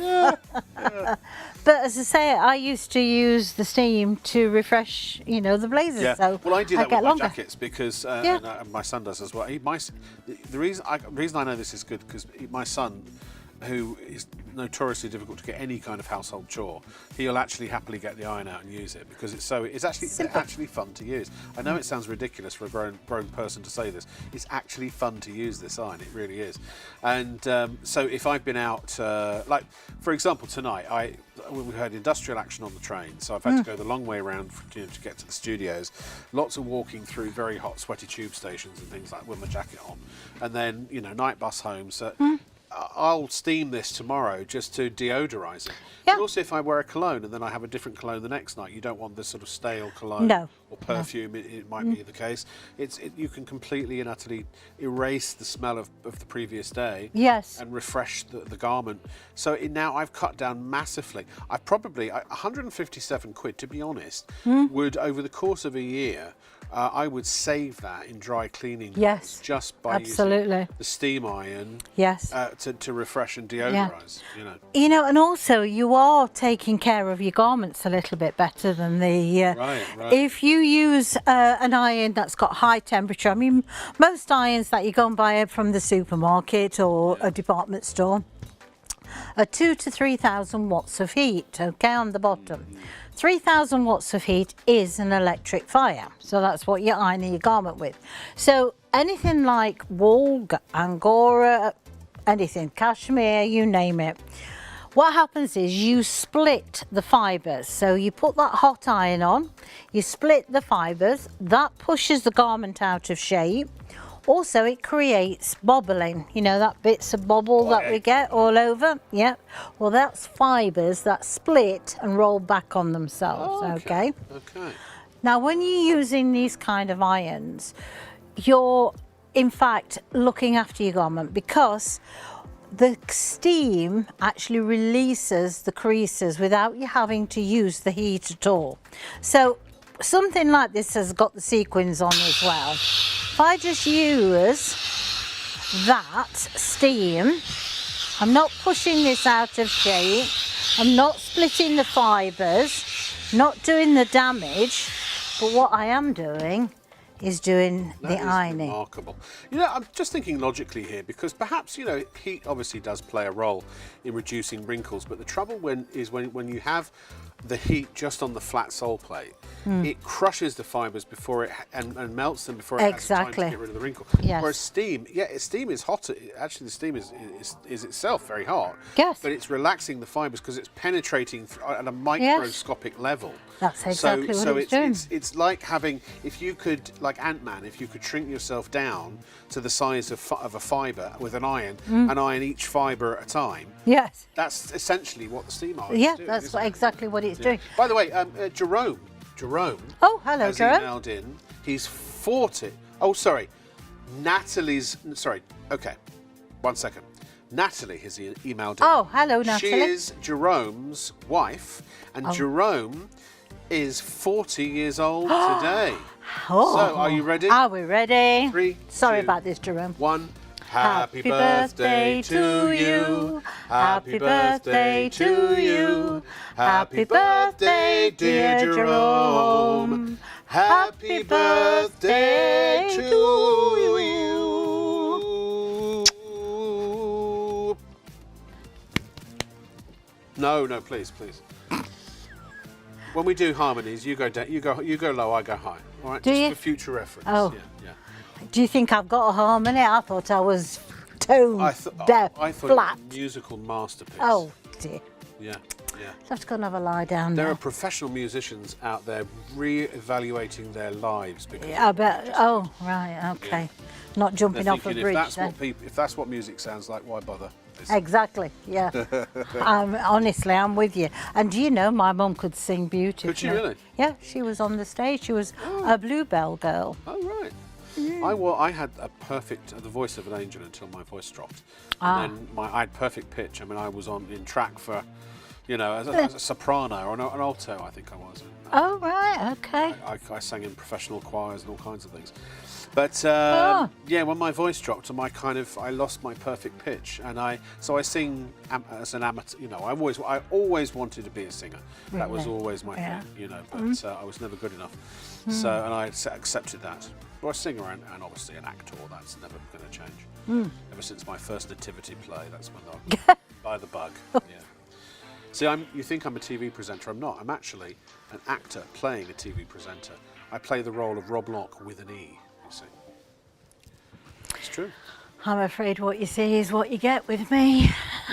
But as I say, I used to use the steam to refresh, the blazers. Yeah. So Well, I do that get with my longer. jackets because Yeah. and my son does as well. The reason I know this is good because my son, who is notoriously difficult to get any kind of household chore, he'll actually happily get the iron out and use it because it's actually fun to use. I know it sounds ridiculous for a grown person to say this. It's actually fun to use this iron. It really is. And so if I've been out, like for example tonight, we had industrial action on the train, so I've had to go the long way around to get to the studios. Lots of walking through very hot, sweaty tube stations and things like that with my jacket on, and then night bus home. So I'll steam this tomorrow just to deodorize it. Yeah. But also, if I wear a cologne and then I have a different cologne the next night, you don't want this sort of stale cologne No. or perfume. It might be the case. You can completely and utterly erase the smell of the previous day. Yes. And refresh the garment. So now I've cut down massively. I probably 157 quid, to be honest, would over the course of a year. I would save that in dry cleaning. Yes, Just by absolutely. using the steam iron. Yes. To refresh and deodorize. And also you are taking care of your garments a little bit better than the. Right. If you use an iron that's got high temperature, I mean, most irons that you go and buy from the supermarket or a department store are 2,000 to 3,000 watts of heat. Okay, on the bottom. 3,000 watts of heat is an electric fire, so that's what you're ironing your garment with. So anything like wool, angora, anything, cashmere, you name it. What happens is you split the fibres. So you put that hot iron on, you split the fibres, that pushes the garment out of shape. Also, it creates bobbling, that bits of bobble that we get all over. Yeah. Well, that's fibres that split and roll back on themselves. Okay. Now, when you're using these kind of irons, you're in fact looking after your garment because the steam actually releases the creases without you having to use the heat at all. So something like this has got the sequins on as well. If I just use that steam, I'm not pushing this out of shape, I'm not splitting the fibres, not doing the damage, but what I am doing is doing the ironing. Remarkable. I'm just thinking logically here because perhaps heat obviously does play a role in reducing wrinkles, but the trouble is when you have the heat just on the flat sole plate, it crushes the fibres before it and melts them before it has time to get rid of the wrinkle. Yes. Whereas steam is hot. Actually, the steam is itself very hot. Yes. But it's relaxing the fibres because it's penetrating at a microscopic level. That's exactly what it's doing. It's like having, if you could, like Ant-Man, if you could shrink yourself down to the size of a fibre with an iron and iron each fibre at a time. Yes. That's essentially what the steam iron Yeah, is doing. that's exactly what it's doing. By the way, Jerome. Oh, hello, has Jerome. emailed in. He's 40. Oh, sorry. Natalie's. Sorry. Okay. 1 second. Natalie has emailed in. Oh, hello, Natalie. She is Jerome's wife, and Jerome is 40 years old today. Oh. So, are you ready? Are we ready? 3, Sorry 2, about this, Jerome. 1. Happy birthday to you. Happy birthday to you. Happy birthday, dear Jerome. Happy birthday to you. No, please. When we do harmonies, you go down, you go low, I go high. All right, Do just you? for future reference. Oh. Yeah. Do you think I've got a harmony? I thought I was tone deaf, I thought flat. it was a musical masterpiece. Oh dear. Yeah. I'll have to go and have a lie down There now. are professional musicians out there re-evaluating their lives because I bet. Oh right, okay. Not they're jumping off a thinking bridge. if that's what music sounds like, why bother? Exactly. Yeah. Honestly, I'm with you. And do you know, my mum could sing beautifully. Could she really? Yeah, she was on the stage. She was a bluebell girl. Oh right. I had the voice of an angel until my voice dropped, and then I had perfect pitch. I mean, I was in track for, as a soprano or an alto. I think I was. Oh right, okay. I sang in professional choirs and all kinds of things. But when my voice dropped, I lost my perfect pitch, and I sing as an amateur. I always wanted to be a singer. Really? That was always my thing. But I was never good enough. So and I accepted that. Well, a singer and obviously an actor, that's never going to change. Ever since my first nativity play, that's when I by the bug. Yeah. See, you think I'm a TV presenter. I'm not. I'm actually an actor playing a TV presenter. I play the role of Rob Locke with an E, you see. It's true. I'm afraid what you see is what you get with me.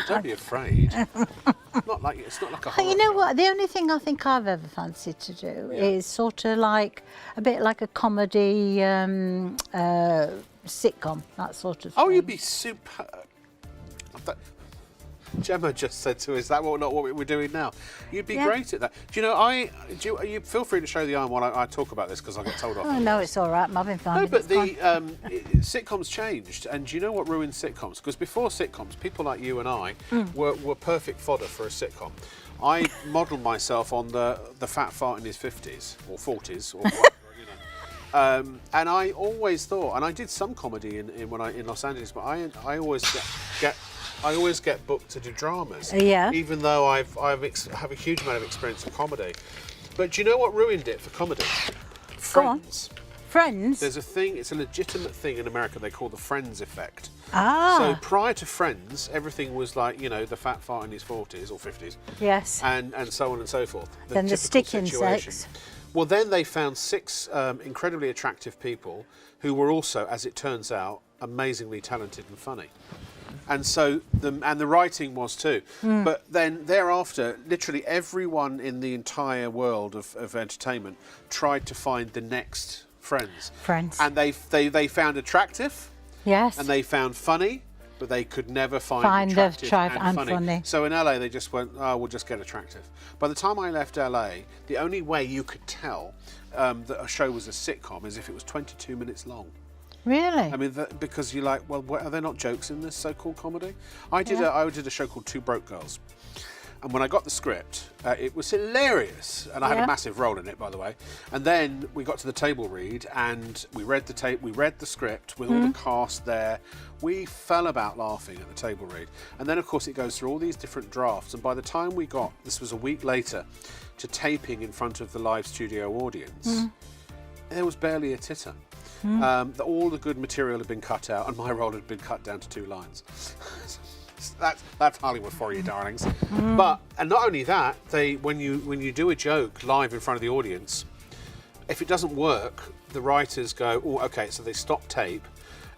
Don't be afraid. It's not like a horror You know film. what? The only thing I think I've ever fancied to do is sort of like a bit like a comedy sitcom, that sort of thing. Oh, you'd be super. Gemma just said to us, "Is that not what we're doing now?" You'd be great at that. Do you know? You feel free to show the arm while I talk about this because I get told off. Oh no, it's all right. I'm having fun. No, but the sitcoms changed, and do you know what ruined sitcoms? Because before sitcoms, people like you and I were perfect fodder for a sitcom. I modelled myself on the fat fart in his 50s or 40s or whatever, and I always thought, and I did some comedy in Los Angeles, but I always get booked to do dramas. Even though I have a huge amount of experience in comedy. But do you know what ruined it for comedy? Friends. Friends? There's a thing, it's a legitimate thing in America they call the Friends effect. Ah. So prior to Friends, everything was like, the fat fart in his 40s or 50s. Yes. And so on and so forth. Then the sticking sex. Well, then they found 6 incredibly attractive people who were also, as it turns out, amazingly talented and funny. And so the writing was too. But then thereafter, literally everyone in the entire world of entertainment tried to find the next Friends. And they found attractive. Yes. And they found funny, but they could never find attractive and funny. So in LA, they just went, oh, we'll just get attractive. By the time I left LA, the only way you could tell that a show was a sitcom is if it was 22 minutes long. Really? I mean, because you're like, well, are there not jokes in this so-called comedy? I did a show called Two Broke Girls. And when I got the script, it was hilarious. And I had a massive role in it, by the way. And then we got to the table read and we read the script with all the cast there. We fell about laughing at the table read. And then, of course, it goes through all these different drafts. And by the time we got, this was a week later, to taping in front of the live studio audience, there was barely a titter. All the good material had been cut out and my role had been cut down to 2 lines. That's Hollywood for you, darlings. And not only that, when you do a joke live in front of the audience, if it doesn't work, the writers go, oh, okay, so they stop tape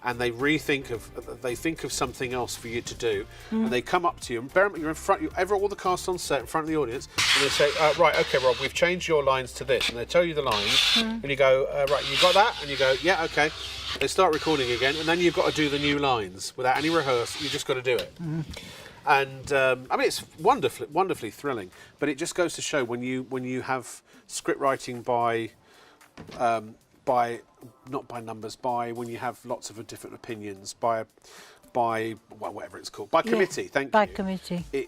and they think of something else for you to do, and they come up to you, and bear in mind, you're in front, all the cast on set in front of the audience, and they say, right, okay, Rob, we've changed your lines to this, and they tell you the lines, and you go, right, you got that? And you go, yeah, okay. They start recording again, and then you've got to do the new lines without any rehearsal. You just got to do it. And I mean, it's wonderfully thrilling. But it just goes to show when you have script writing by not by numbers, by when you have lots of different opinions, by by, well, whatever it's called, by committee. Thank you. By committee. There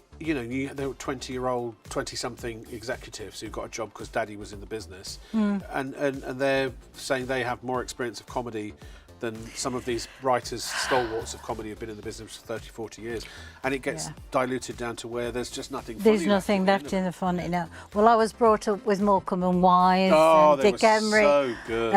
were 20-something executives who got a job because Daddy was in the business, and they're saying they have more experience of comedy than some of these writers, stalwarts of comedy, have been in the business for 30, 40 years. And it gets diluted down to where there's just nothing funny. There's nothing left in the funny, no. Well, I was brought up with Morecambe and Wise, and they Dick were Emery. so good.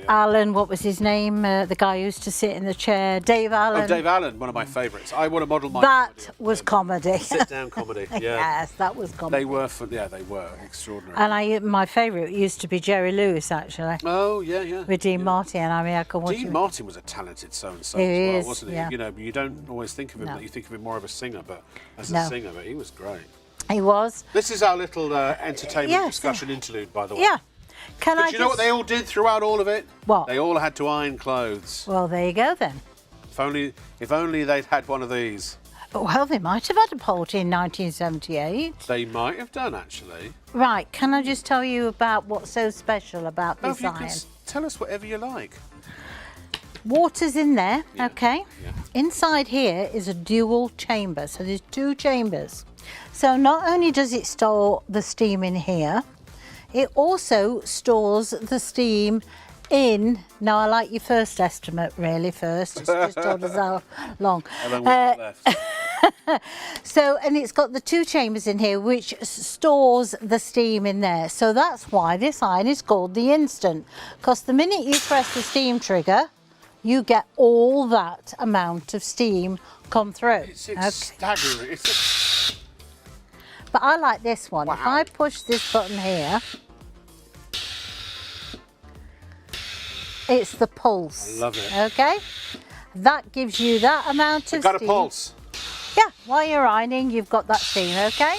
Alan, what was his name? The guy who used to sit in the chair. Dave Allen. Oh, Dave Allen, one of my favourites. I want to model my That was comedy. Sit-down comedy, yeah. Yes, that was comedy. They were extraordinary. And my favourite used to be Jerry Lewis, actually. Oh, yeah. With Dean Martin. I mean, I can watch Dean him. Martin was a talented so-and-so He as well, is, wasn't he? yeah. You don't always think of him, No. you think of him more of a singer, but as No. a singer, but he was great. He was. This is our little entertainment discussion interlude, by the way. Yeah. But you know what they all did throughout all of it? What? They all had to iron clothes. Well, there you go then. If only they'd had one of these. Well, they might have had a poultry in 1978. They might have done, actually. Right, can I just tell you about what's so special about Oh, this if you iron? could tell us whatever you like. Water's in there, Yeah, okay? yeah. Inside here is a dual chamber, so there's 2 chambers. So not only does it store the steam in here, it also stores the steam in, now I like your first estimate really first, it's just told us how long. How long we've got left? So, and it's got the 2 chambers in here which stores the steam in there. So that's why this iron is called the Instant, because the minute you press the steam trigger, you get all that amount of steam come through. It's staggering. But I like this one. Wow. If I push this button here, it's the pulse. I love it. Okay? That gives you that amount of Got a steam. pulse. Yeah, while you're ironing, you've got that steam, okay?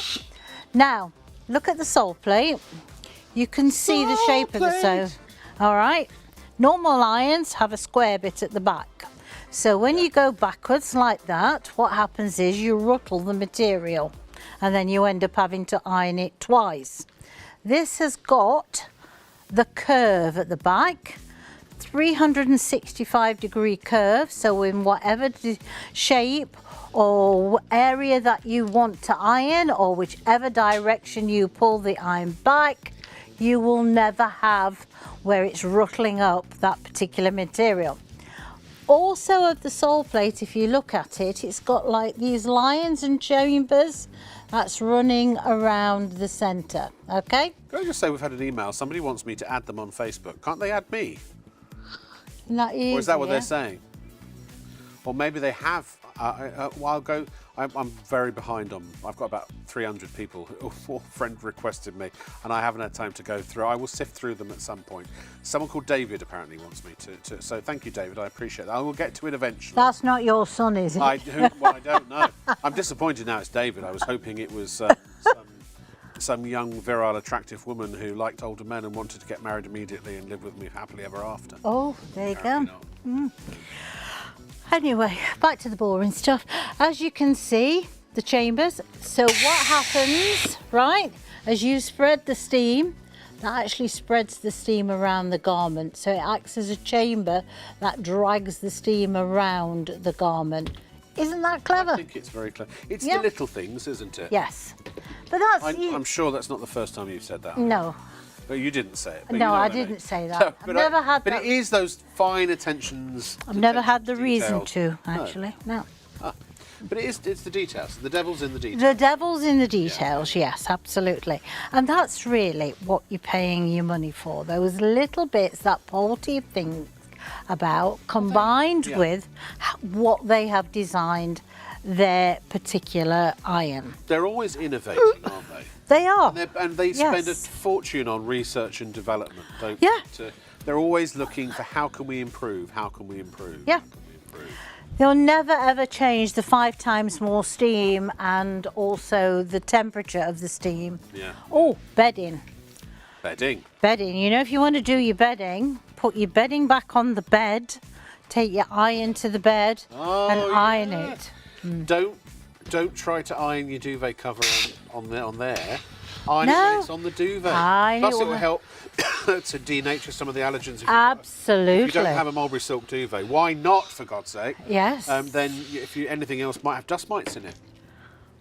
Now, look at the sole plate. You can see the shape of the sole. All right? Normal irons have a square bit at the back. So when you go backwards like that, what happens is you ruffle the material and then you end up having to iron it twice. This has got the curve at the back, 365-degree curve, so in whatever shape or area that you want to iron or whichever direction you pull the iron back, you will never have where it's ruffling up that particular material. Also of the sole plate, if you look at it, it's got like these lines and chambers that's running around the centre, okay? Can I just say we've had an email. Somebody wants me to add them on Facebook. Can't they add me? Not easy, Or is that what yeah? they're saying? Or maybe they have. I'll go. I'm very behind on. I've got about 300 people who friend requested me, and I haven't had time to go through. I will sift through them at some point. Someone called David apparently wants me to. So thank you, David. I appreciate that. I will get to it eventually. That's not your son, is it? I don't know. I'm disappointed now. It's David. I was hoping it was some young, virile, attractive woman who liked older men and wanted to get married immediately and live with me happily ever after. Oh, there you go. Apparently not. Anyway, back to the boring stuff. As you can see, the chambers. So what happens, right, as you spread the steam, that actually spreads the steam around the garment. So it acts as a chamber that drags the steam around the garment. Isn't that clever? I think it's very clever. It's Yeah. the little things, isn't it? Yes. But that's... I'm sure that's not the first time you've said that. No. But you didn't say it. But No, you know I what didn't mean. say that. So, I've never had But that. it is those fine attentions. I've never had the attention reason detail. to, actually. No. But it's the details. The devil's in the details. The devil's in the details, yes, absolutely. And that's really what you're paying your money for. Those little bits that Paulty thinks about, combined Yeah. with what they have designed their particular iron. They're always innovating, aren't they? They are. And they spend a Yes. fortune on research and development, don't Yeah. they? They're always looking for how can we improve? How can we improve? Yeah. How can we improve? They'll never ever change the 5 times more steam and also the temperature of the steam. Yeah. Oh, bedding. Bedding. Bedding. You know, if you want to do your bedding, put your bedding back on the bed, take your iron to the bed and iron it. Don't try to iron your duvet cover on there. iron it when No. it's on the duvet. Iron Plus it it will when- help to denature some of the allergens. If Absolutely. you don't have a mulberry silk duvet, why not, for God's sake? Yes. Then if you anything else might have dust mites in it.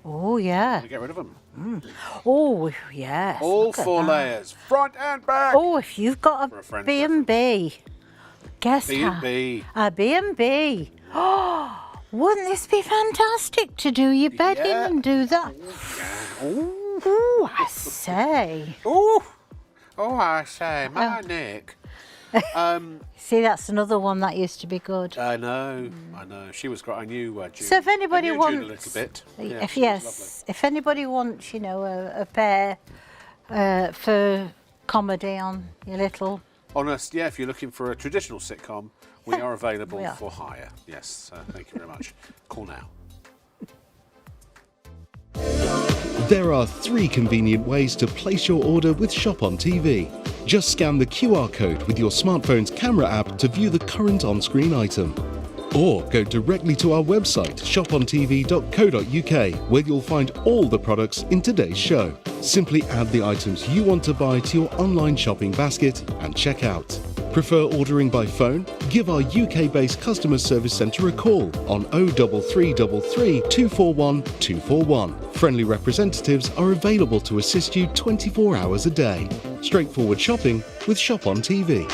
Oh, yeah. You get rid of them. Oh, yes. All look at 4 that. layers, front and back. Oh, if you've got For a a friend's B&B, guess how? B&B. A B&B. Oh, wouldn't this be fantastic to do your bed in Yeah. and do that? Ooh. Ooh, I say. Ooh. Oh, I say, my neck. See, that's another one that used to be good. I know. She was great. I knew June. So if anybody I knew wants, June a little bit. Yeah, if she was yes, if anybody wants, you know, a pair for comedy on your little. Honest, yeah. If you're looking for a traditional sitcom, we are available We are. for hire. Yes. Thank you very much. Call now. There are 3 convenient ways to place your order with Shop on TV. Just scan the QR code with your smartphone's camera app to view the current on-screen item. Or go directly to our website, shopontv.co.uk, where you'll find all the products in today's show. Simply add the items you want to buy to your online shopping basket and check out. Prefer ordering by phone? Give our UK-based customer service centre a call on 03333 241 241. Friendly representatives are available to assist you 24 hours a day. Straightforward shopping with Shop on TV.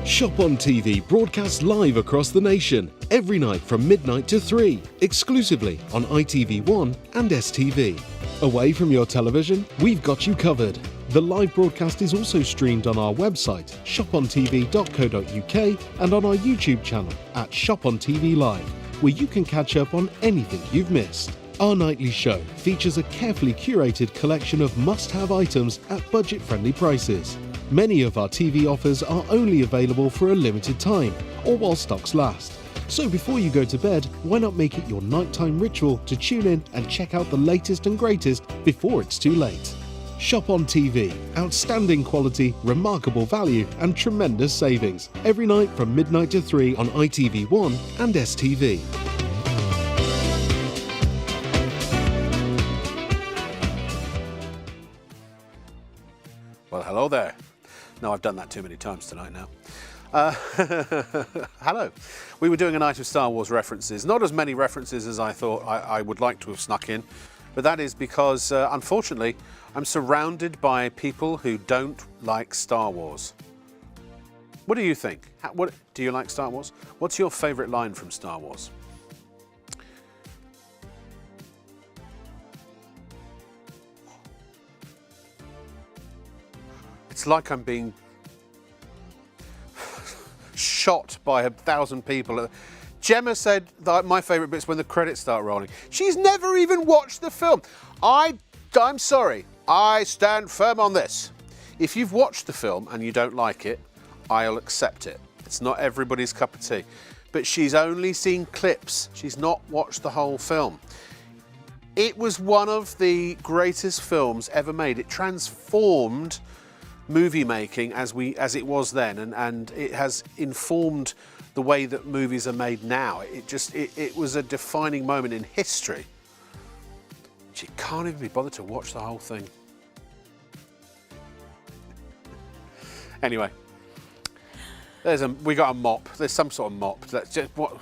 Shop on TV broadcasts live across the nation every night from midnight to 3, exclusively on ITV1 and STV. Away from your television, we've got you covered. The live broadcast is also streamed on our website, shopontv.co.uk, and on our YouTube channel at ShopOnTV Live, where you can catch up on anything you've missed. Our nightly show features a carefully curated collection of must-have items at budget-friendly prices. Many of our TV offers are only available for a limited time, or while stocks last. So before you go to bed, why not make it your nighttime ritual to tune in and check out the latest and greatest before it's too late. Shop on TV. Outstanding quality, remarkable value and tremendous savings. Every night from midnight to 3 on ITV1 and STV. Well, hello there. No, I've done that too many times tonight now. Hello. We were doing a night of Star Wars references. Not as many references as I thought I would like to have snuck in, but that is because, unfortunately, I'm surrounded by people who don't like Star Wars. What do you think? What do you like Star Wars? What's your favourite line from Star Wars? It's like I'm being shot by 1,000 people. Gemma said that my favourite bit's when the credits start rolling. She's never even watched the film. I'm sorry. I stand firm on this. If you've watched the film and you don't like it, I'll accept it. It's not everybody's cup of tea. But she's only seen clips. She's not watched the whole film. It was one of the greatest films ever made. It transformed movie making as it was then, and it has informed the way that movies are made now. It was a defining moment in history. She can't even be bothered to watch the whole thing. Anyway, we got a mop. There's some sort of mop. That's just what.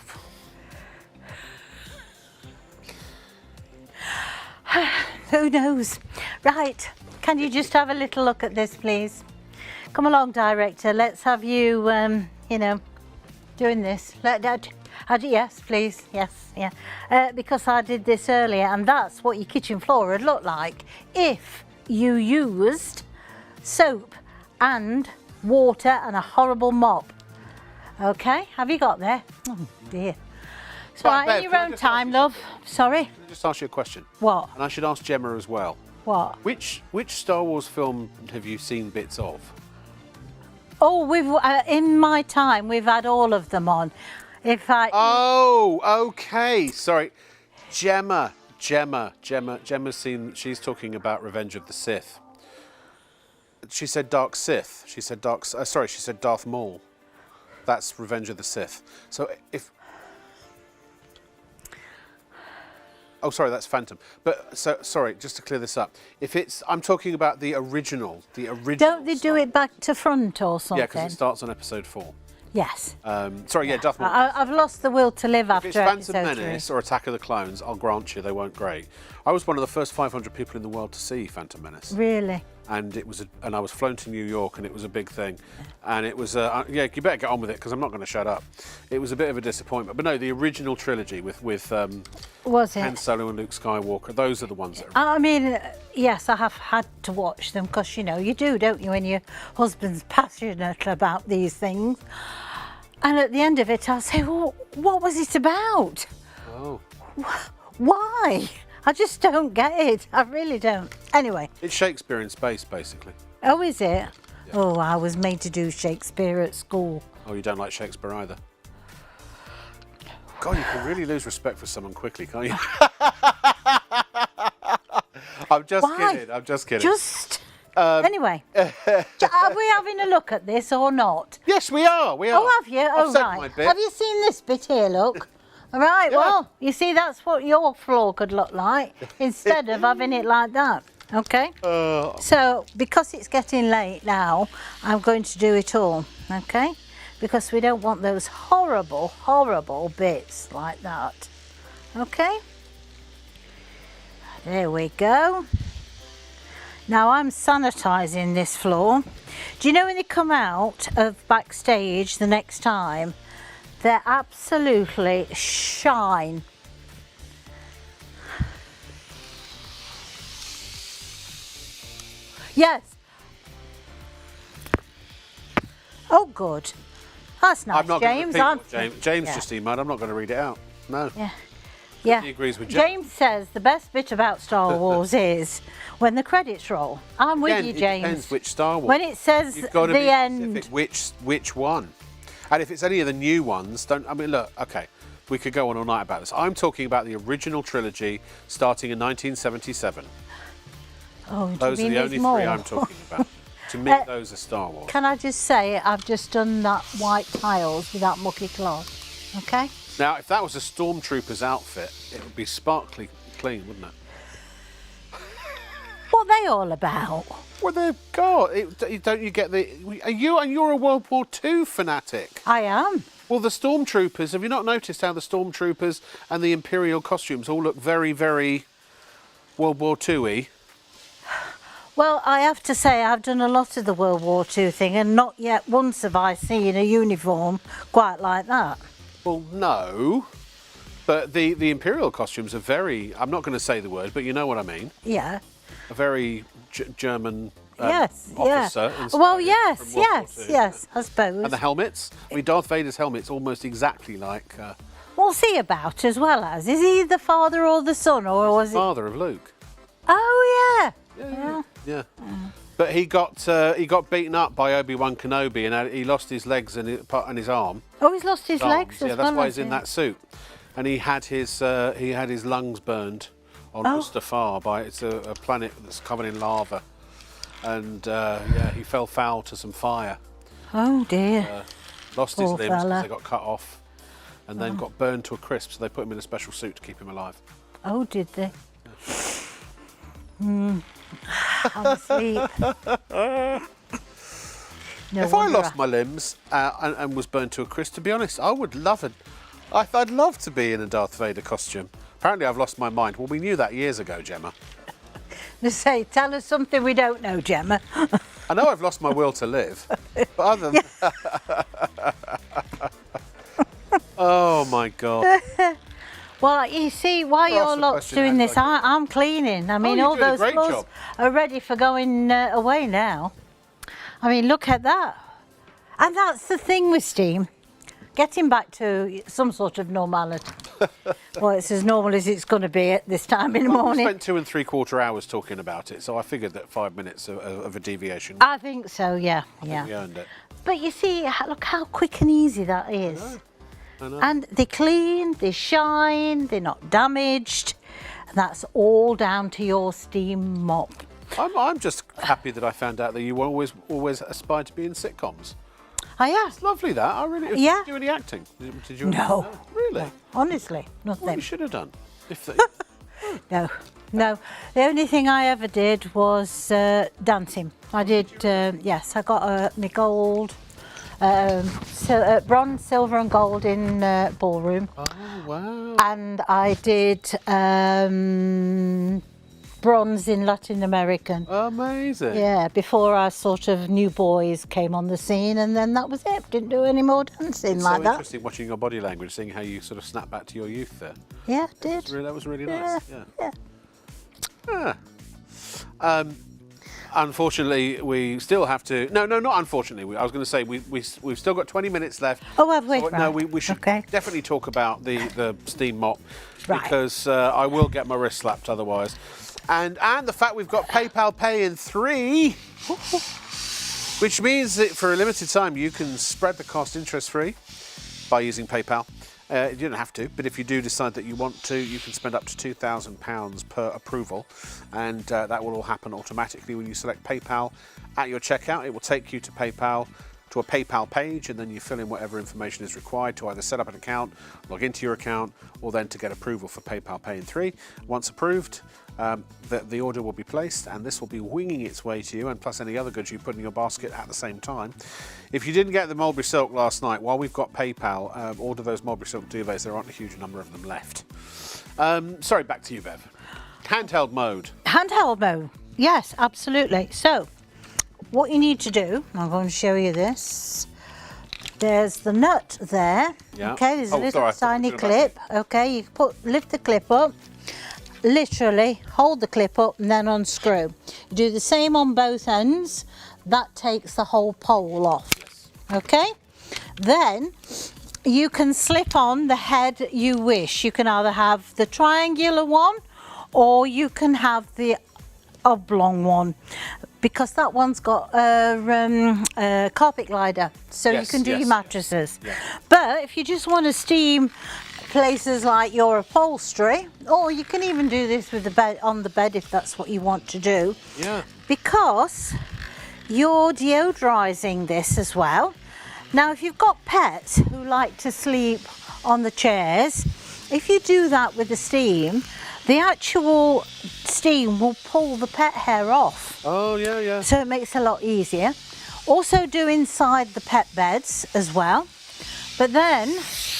Who knows? Right, can you just have a little look at this, please? Come along, director. Let's have you, doing this. Yes, please. Yes, yeah. Because I did this earlier, and that's what your kitchen floor would look like if you used soap and water and a horrible mop. Okay, have you got there? Oh dear. So Right, Bev, in your can I own just ask time, you love. Sorry. Can I just ask you a question? What? And I should ask Gemma as well. What? Which Star Wars film have you seen bits of? Oh, we've in my time we've had all of them on. If I Oh, okay. Sorry, Gemma's seen. She's talking about Revenge of the Sith. She said Dark Sith. She said she said Darth Maul. That's Revenge of the Sith. So if Oh, sorry, that's Phantom. But so sorry, just to clear this up. If it's, I'm talking about the original. Don't they do it back to front or something? Yeah, because it starts on episode 4. Yes. Sorry, yeah, Darth Maul. I've lost the will to live after If it's Phantom episode Menace 3. or Attack of the Clones, I'll grant you they weren't great. I was one of the first 500 people in the world to see Phantom Menace. Really? And it was, and I was flown to New York, and it was a big thing. And it was, yeah, you better get on with it because I'm not going to shut up. It was a bit of a disappointment, but no, the original trilogy with Was it? Han Solo and Luke Skywalker, those are the ones that are. I mean, yes, I have had to watch them because, you know, you do, don't you, when your husband's passionate about these things. And at the end of it, I'll say, well, what was it about? Oh. Why? I just don't get it. I really don't. Anyway. It's Shakespeare in space, basically. Oh, is it? Yeah. Oh, I was made to do Shakespeare at school. Oh, you don't like Shakespeare either? God, you can really lose respect for someone quickly, can't you? I'm just kidding. I'm just kidding. Anyway, are we having a look at this or not? Yes, we are. We are. Oh, have you? Oh, right. Have you seen this bit here? Look. All right. Yeah. Well, you see, that's what your floor could look like instead of having it like that. Okay. So, because it's getting late now, I'm going to do it all. Okay. Because we don't want those horrible, horrible bits like that. Okay. There we go. Now I'm sanitising this floor. Do you know when they come out of backstage the next time, they're absolutely shine. Yes. Oh, good. That's nice, I'm not James. James just emailed. I'm not going to read it out. No. Yeah. Yeah. He agrees with James. James says the best bit about Star Wars is when the credits roll. I'm with you, James. It depends which Star Wars. When it says You've got to the be end. specific which one. And if it's any of the new ones, don't. I mean, look. Okay, we could go on all night about this. I'm talking about the original trilogy starting in 1977. Oh, those are the only three I'm talking about. To me, those are Star Wars. Can I just say I've just done that white tiles with that mucky cloth. Okay. Now, if that was a stormtrooper's outfit, it would be sparkly clean, wouldn't it? What are they all about? Well, they've got. Don't you get the? You're a World War II fanatic. I am. Well, the stormtroopers. Have you not noticed how the stormtroopers and the Imperial costumes all look very, very World War II-y? Well, I have to say I've done a lot of the World War II thing, and not yet once have I seen a uniform quite like that. Well, no, but the Imperial costumes are very, I'm not going to say the word, but you know what I mean. Yeah. A very German yes, officer. Yeah. Well, yes, I suppose. And the helmets. I mean, Darth Vader's helmet's almost exactly like... What's he about as well as? Is he the father or the son, or was he... father of Luke. Oh, Yeah. But he got beaten up by Obi-Wan Kenobi, and he lost his legs and his arm. Oh, he's lost his legs as well. Yeah, that's why he's in that suit. And he had his lungs burned on Mustafar by it's a planet that's covered in lava, and he fell foul to some fire. Oh dear. Lost his limbs because they got cut off, and then got burned to a crisp. So they put him in a special suit to keep him alive. Oh, did they? I'm asleep. If I lost my limbs and was burned to a crisp, to be honest, I would love it. I'd love to be in a Darth Vader costume. Apparently, I've lost my mind. Well, we knew that years ago, Gemma. Just say, tell us something we don't know, Gemma. I know I've lost my will to live, but other than oh my God. Well, you see, while you're lot doing this, I'm cleaning. I mean, all those floors are ready for going away now. I mean, look at that. And that's the thing with steam. Getting back to some sort of normality. Well, it's as normal as it's going to be at this time in the morning. We spent 2 3/4 hours talking about it, so I figured that 5 minutes of a deviation. I think so, yeah. I think we earned it. But you see, look how quick and easy that is. I know. And they clean, they shine, they're not damaged. And that's all down to your steam mop. I'm just happy that I found out that you always aspired to be in sitcoms. Oh, yeah. It's lovely that. I really. Did you do any acting? Did you? No. Really? No, honestly, nothing. Well, you should have done. No, no. The only thing I ever did was dancing. I did, yes, I got my gold, bronze, silver and gold in ballroom. Oh, wow. And I did bronze in Latin American. Amazing. Yeah, before our sort of new boys came on the scene, and then that was it. Didn't do any more dancing It's like so that. interesting watching your body language, seeing how you sort of snap back to your youth there. Yeah, did. That was really nice. Yeah. Yeah. Unfortunately, we still have to. No, not unfortunately. I was going to say we've still got 20 minutes left. Oh, have we? So, Right. no, we should Okay. definitely talk about the steam mop Right. because I will get my wrist slapped otherwise. And the fact we've got PayPal Pay in 3, which means that for a limited time you can spread the cost interest-free by using PayPal. You don't have to, but if you do decide that you want to, you can spend up to £2,000 per approval, and that will all happen automatically when you select PayPal at your checkout. It will take you to a PayPal page, and then you fill in whatever information is required to either set up an account, log into your account, or then to get approval for PayPal Pay in 3. Once approved, the order will be placed, and this will be winging its way to you, and plus any other goods you put in your basket at the same time. If you didn't get the mulberry silk last night, while we've got PayPal, order those mulberry silk duvets. There aren't a huge number of them left. Sorry, back to you, Bev. Handheld mode. Handheld mode. Yes, absolutely. So, what you need to do, I'm going to show you this. There's the nut there. Yeah. Okay, there's a little sorry, I thought tiny you were doing it clip. Okay, you lift the clip up. Literally hold the clip up and then unscrew. You do the same on both ends. That takes the whole pole off. Okay, then you can slip on the head you wish. You can either have the triangular one or you can have the oblong one, because that one's got a carpet glider, so you can do your mattresses. Yeah. But if you just want to steam places like your upholstery, or you can even do this with the bed, on the bed, if that's what you want to do. Yeah. Because you're deodorizing this as well. Now, if you've got pets who like to sleep on the chairs, if you do that with the steam, the actual steam will pull the pet hair off. Oh, yeah, yeah. So it makes it a lot easier. Also do inside the pet beds as well. But then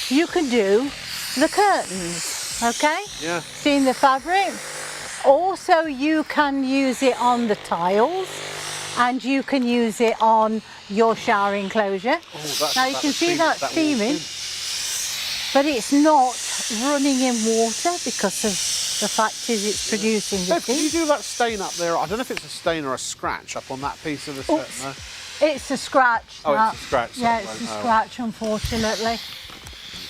you can do the curtains, okay? Yeah. Steam the fabric. Also, you can use it on the tiles, and you can use it on your shower enclosure. Oh, now you can see that steaming, but it's not running in water because of the fact is it's producing the Bev, can you steam. do that stain up there? I don't know if it's a stain or a scratch up on that piece of the set. Oops. No? It's a scratch. Oh, that. it's a scratch. Yeah, that it's a one. Oh, scratch, unfortunately.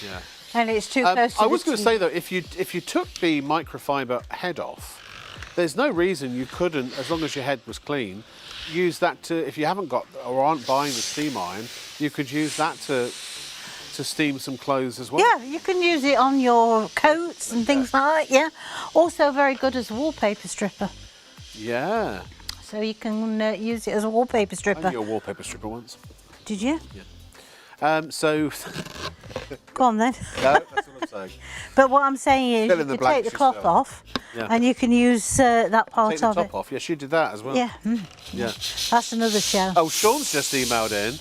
yeah. And it's too close to I was the going to say though, if you took the microfiber head off, there's no reason you couldn't, as long as your head was clean, use that to, if you haven't got or aren't buying the steam iron, you could use that to steam some clothes as well. Yeah, you can use it on your coats and things like that, yeah. Also very good as a wallpaper stripper. Yeah. So you can use it as a wallpaper I stripper. knew a wallpaper stripper once. Did you? Yeah. So, Go on then. no, that's what I'm saying. But what I'm saying is Fill you in the can take blanks the cloth yourself. off Yeah. and you can use that part Take the of top it. off. Yes, you did that as well. Yeah, Yeah. that's another show. Oh, Sean's just emailed in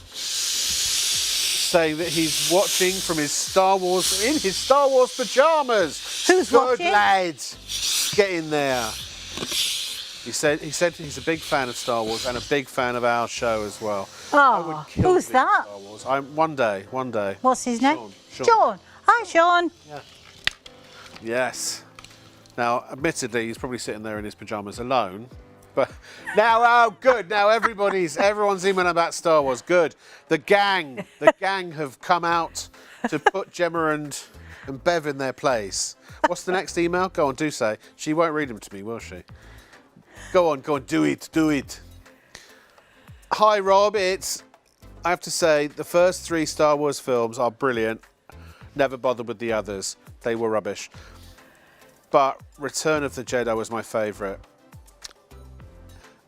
saying that he's watching from his Star Wars pajamas. Who's Good watching? lads, get in there. He said he's a big fan of Star Wars and a big fan of our show as well. I would Oh, kill who's to be that? Star Wars. One day. What's his name? Sean. Sean. Hi, Sean. Yes. Now, admittedly, he's probably sitting there in his pajamas alone. But now, oh, good. Now everyone's emailing about Star Wars. Good. The gang have come out to put Gemma and Bev in their place. What's the next email? Go on, do say. She won't read them to me, will she? Go on, do it. Hi, Rob. I have to say, the first 3 Star Wars films are brilliant. Never bothered with the others. They were rubbish. But Return of the Jedi was my favourite.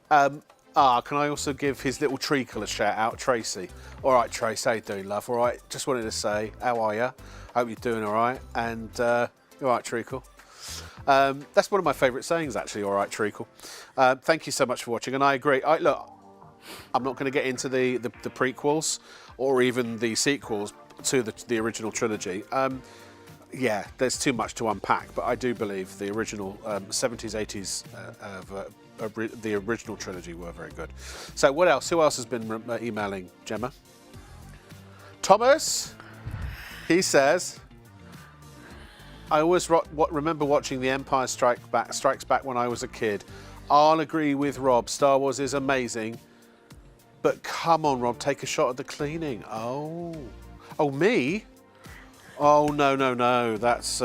Can I also give his little treacle a shout out, Tracy? All right, Trace, how you doing, love? All right, just wanted to say, how are you? Hope you're doing all right. And all right, treacle. That's one of my favourite sayings, actually. All right, treacle. Thank you so much for watching, and I agree. Look, I'm not going to get into the prequels or even the sequels to the original trilogy. Yeah, there's too much to unpack, but I do believe the original 70s, 80s the original trilogy were very good. So what else? Who else has been emailing, Gemma? Thomas, he says, I always remember watching The Empire Strikes Back when I was a kid. I'll agree with Rob, Star Wars is amazing, but come on, Rob, take a shot at the cleaning. Oh, me? Oh, no, that's...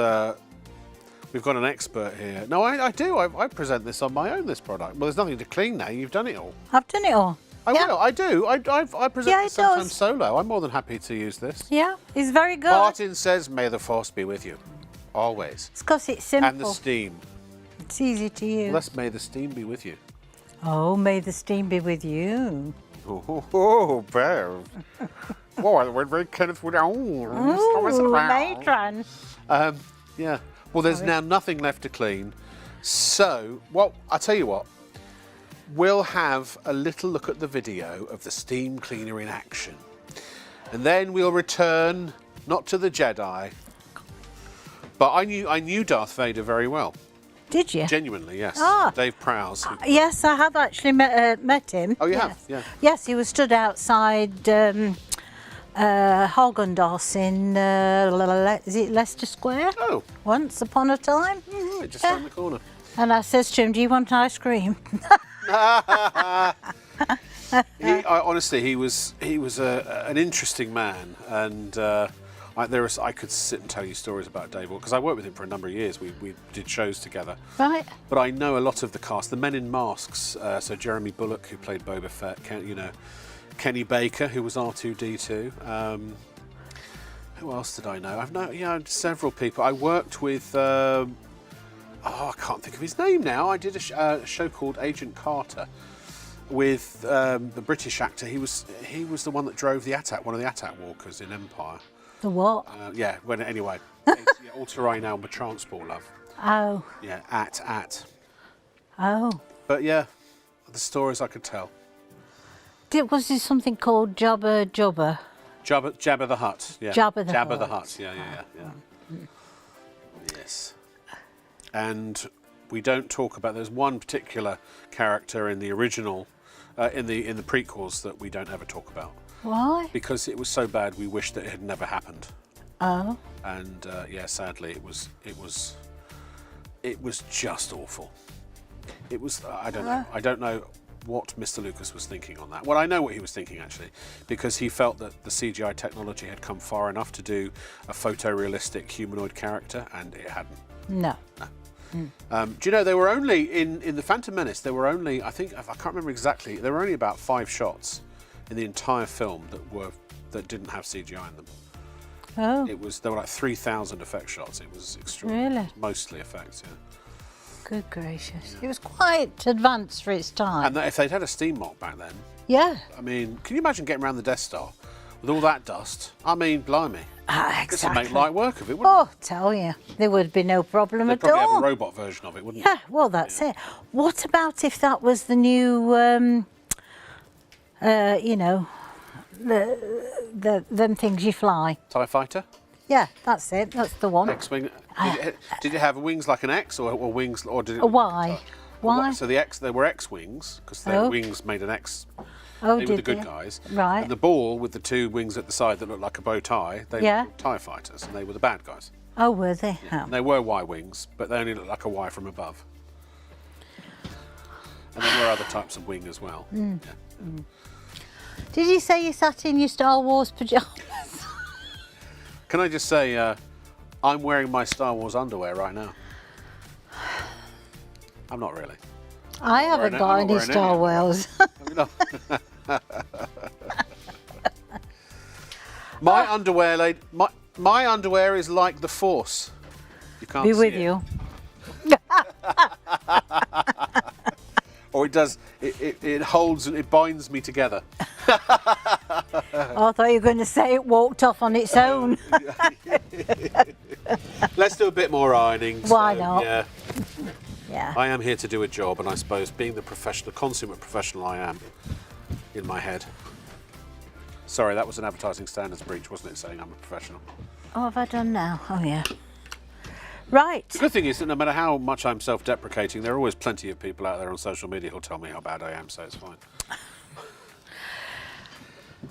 we've got an expert here. No, I do. I present this on my own, this product. Well, there's nothing to clean now. You've done it all. I've done it all. I will. I do. I present this sometimes solo. I'm more than happy to use this. Yeah, it's very good. Martin says, may the force be with you. Always. It's because it's simple. And the steam. It's easy to use. Let's may the steam be with you. Oh, may the steam be with you. Oh, bear. Well, we're very Kenneth Wood. Matron. Yeah. Well, there's now nothing left to clean. So, well, I'll tell you what. We'll have a little look at the video of the steam cleaner in action. And then we'll return, not to the Jedi, but I knew Darth Vader very well. Did you? Genuinely, yes. Ah. Dave Prowse. Yes, I have actually met him. Oh, you yes. have? Yeah. Yes, he was stood outside Haagen-Dazs in is it Leicester Square? Oh. Once upon a time. Right, just around the corner. And I says to him, do you want ice cream? Honestly, he was an interesting man, and I could sit and tell you stories about Dave because I worked with him for a number of years. We did shows together. Right. But I know a lot of the cast, the men in masks. So Jeremy Bullock, who played Boba Fett, Kenny Baker, who was R2D2. Who else did I know? I've known several people. I worked with. I can't think of his name now. I did a show called Agent Carter with the British actor. He was the one that drove the AT-AT, one of the AT-AT walkers in Empire. The what? Anyway, all-terrain Alma transport, love. Oh. Yeah, AT-AT. Oh. But yeah, the stories I could tell. Was there something called Jabba? Jabba the Hutt. Yeah. Jabba the Hutt. Yeah. Yes. And we don't talk about. There's one particular character in the original, in the prequels that we don't ever talk about. Why? Because it was so bad, we wish that it had never happened. Oh. And sadly, it was just awful. It was. I don't know. I don't know what Mr. Lucas was thinking on that. Well, I know what he was thinking actually, because he felt that the CGI technology had come far enough to do a photorealistic humanoid character, and it hadn't. No. Do you know, there were only in the Phantom Menace, there were only, I can't remember exactly, there were only about 5 shots in the entire film that didn't have CGI in them. Oh. There were like 3,000 effect shots. It was extraordinary. Really? Mostly effects, yeah. Good gracious. Yeah. It was quite advanced for its time. And if they'd had a steam mop back then, yeah. I mean, can you imagine getting around the Death Star with all that dust? I mean, blimey. Exactly. This would make light work of it, wouldn't it? Tell you, there would be no problem They'd at probably all. have a robot version of it, wouldn't Yeah, well, that's it. What about if that was the new, them things you fly? TIE Fighter? Yeah, that's it. That's the one. X-wing. Did it have wings like an X or wings, or did it? A Y. Why? So there were X-wings because their wings made an X. Oh, they were the good guys. Right. And the ball with the 2 wings at the side that looked like a bow tie, they were TIE fighters, and they were the bad guys. Oh, were they? Yeah. And they were Y wings, but they only looked like a Y from above. And there were other types of wing as well. Yeah. Did you say you sat in your Star Wars pyjamas? Can I just say, I'm wearing my Star Wars underwear right now. I'm not really. I haven't got any Star Wars. My underwear, my underwear is like the Force. You can't Be see with it. you. Or it does. It holds and it binds me together. Oh, I thought you were going to say it walked off on its own. Let's do a bit more ironing. Why not? Yeah. Yeah. I am here to do a job, and I suppose being the consummate professional I am, in my head. Sorry, that was an advertising standards breach, wasn't it, saying I'm a professional? Oh, have I done now? Oh, yeah. Right. The good thing is that no matter how much I'm self-deprecating, there are always plenty of people out there on social media who'll tell me how bad I am, so it's fine.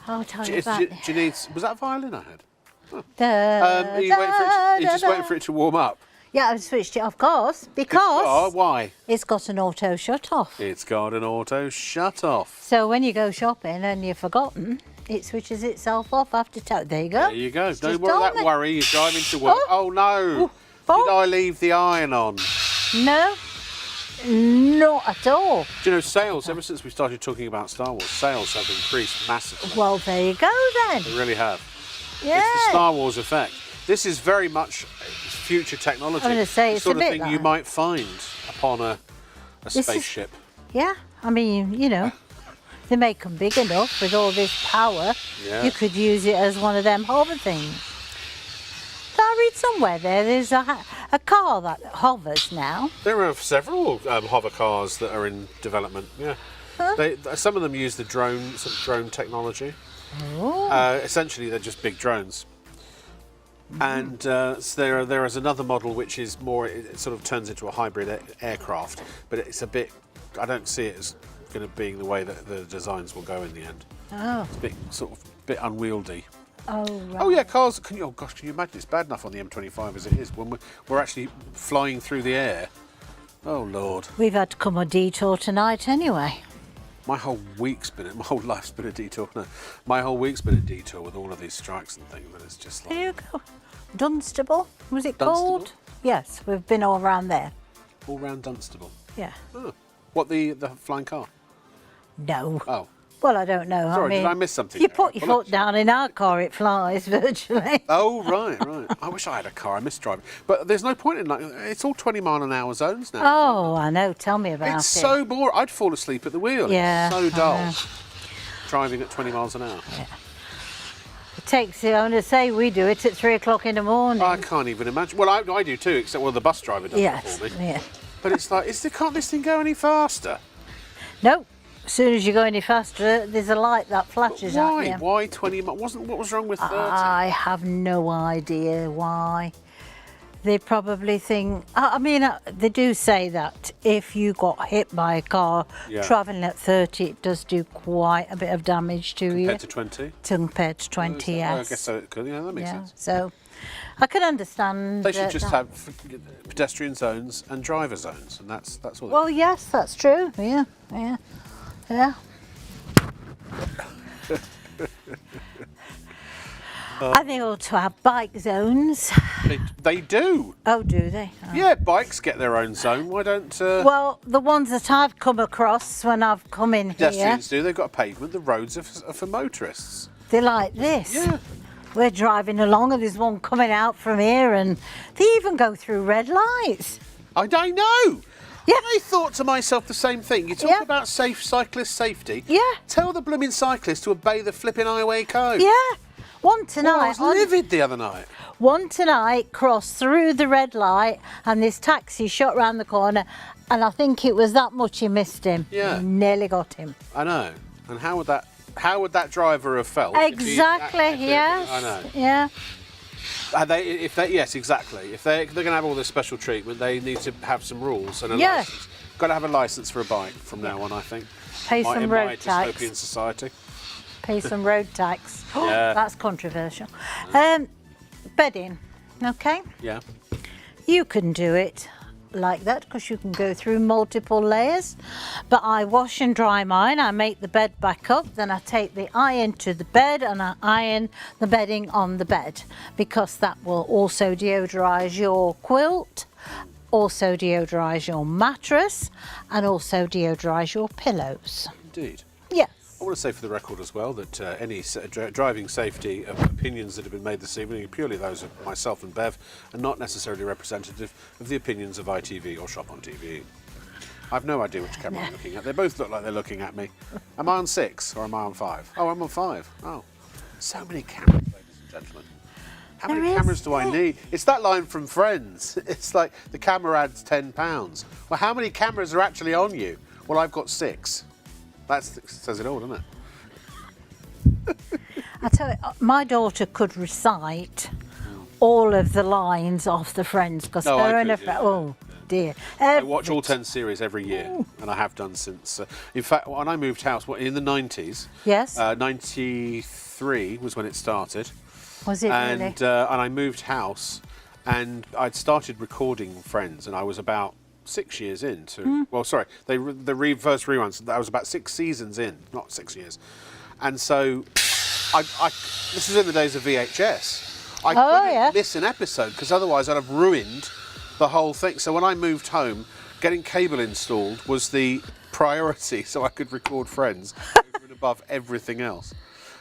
I'll tell you Do about you need... Was that a violin I had? Are you just waiting for it to warm up? Yeah, I've switched it, of course, because Why? it's got an auto shut off. It's got an auto shut off. So when you go shopping and you've forgotten, it switches itself off after there you go. There you go. It's Don't just worry on that there. worry. You're driving to work. Oh no! Ooh. Oh. Did I leave the iron on? No, not at all. Do you know, sales, ever since we started talking about Star Wars, sales have increased massively. Well, there you go then. They really have. Yeah. It's the Star Wars effect. This is very much future technology. I'm gonna say the it's sort a of bit thing like you that. might find upon a is- spaceship. Yeah, I mean, you know, they make them big enough with all this power. Yeah. You could use it as one of them hover things. Did I read somewhere there's a car that hovers now? There are several hover cars that are in development. Yeah, some of them use the some drone technology. Oh. Essentially, they're just big drones. And so there is another model which is more. It sort of turns into a hybrid aircraft, but it's a bit. I don't see it as going to be the way that the designs will go in the end. Oh. It's a bit bit unwieldy. Oh, right. Oh yeah, cars. Can you imagine? It's bad enough on the M25 as it is when we're actually flying through the air. Oh Lord. We've had to come on detour tonight anyway. My whole life's been a detour. No, my whole week's been a detour with all of these strikes and things, and it's just like. There you go. Dunstable, was it Dunstable? called? Yes, we've been all around there. All round Dunstable. Yeah. Oh. What, the flying car? No. Oh. Well, I don't know. Sorry, I mean, did I miss something If you there? put your foot down in our car, it flies virtually. Oh, right. I wish I had a car. I miss driving. But there's no point in it's all 20-mile-an-hour zones now. Oh, I know. Tell me about It's it. so boring. I'd fall asleep at the wheel. Yeah, It's so I dull. know. Driving at 20 miles an hour. It takes you, I'm going to say we do it at 3 o'clock in the morning. I can't even imagine. Well, I do too, except the bus driver does it Yes, for me. yeah. But it's like, can't this thing go any faster? No. As soon as you go any faster, there's a light that flashes Why? at you. Why 20 miles? What was wrong with 30? I have no idea why. They probably think, they do say that if you got hit by a car Yeah. travelling at 30, it does do quite a bit of damage to you. Compared to 20? Compared to 20, yes. I guess so it could. Yeah, that makes sense. So I can understand. They should that- just have pedestrian zones and driver zones, and that's all. Well, yes, that's true. Yeah. And they ought to have bike zones. They do. Oh, do they? Oh. Yeah, bikes get their own zone. Why don't Well, the ones that I've come across when I've come in here, pedestrians do? They've got a pavement. The roads are for motorists. they're like this. Yeah. We're driving along and there's one coming out from here and they even go through red lights. I don't know. Yeah. I thought to myself the same thing. You talk Yeah. about cyclist safety. Yeah. Tell the blooming cyclist to obey the flipping highway code. Yeah. One Well, I tonight, was livid the other night. crossed through the red light and this taxi shot round the corner and I think it was that much he missed him. Yeah. He nearly got him. I know. And how would that driver have felt? Exactly, yes. I know. Yeah. Yes, exactly. If they're going to have all this special treatment, they need to have some rules and a Yes. license. Got to have a license for a bike from now on, I think. Pay In some my road tax. dystopian society. Pay some road tax. Yeah. That's controversial. Bedding, okay? Yeah. You can do it like that because you can go through multiple layers. But I wash and dry mine. I make the bed back up. Then I take the iron to the bed and I iron the bedding on the bed because that will also deodorize your quilt, also deodorize your mattress, and also deodorize your pillows. Indeed. Yes. I want to say for the record as well that any driving safety opinions that have been made this evening are purely those of myself and Bev and not necessarily representative of the opinions of ITV or ShopOnTV. I've no idea which camera I'm looking at. They both look like they're looking at me. Am I on 6 or am I on 5? Oh, I'm on 5. Oh, so many cameras, ladies and gentlemen. How many cameras do I need? It's that line from Friends. It's like, the camera adds £10. Well, how many cameras are actually on you? Well, I've got 6. That says it all, doesn't it? I tell you, my daughter could recite all of the lines off the Friends because oh dear. I watch all 10 series every year, and I have done since. In fact, when I moved house in the 90s, yes, 93 was when it started. Was it and, really? And I moved house, and I'd started recording Friends, and I was about 6 years into. Well, sorry, the first reruns. I was about 6 seasons in, not 6 years, and so this was in the days of VHS. I couldn't miss an episode because otherwise I'd have ruined the whole thing. So when I moved home, getting cable installed was the priority, so I could record Friends over and above everything else.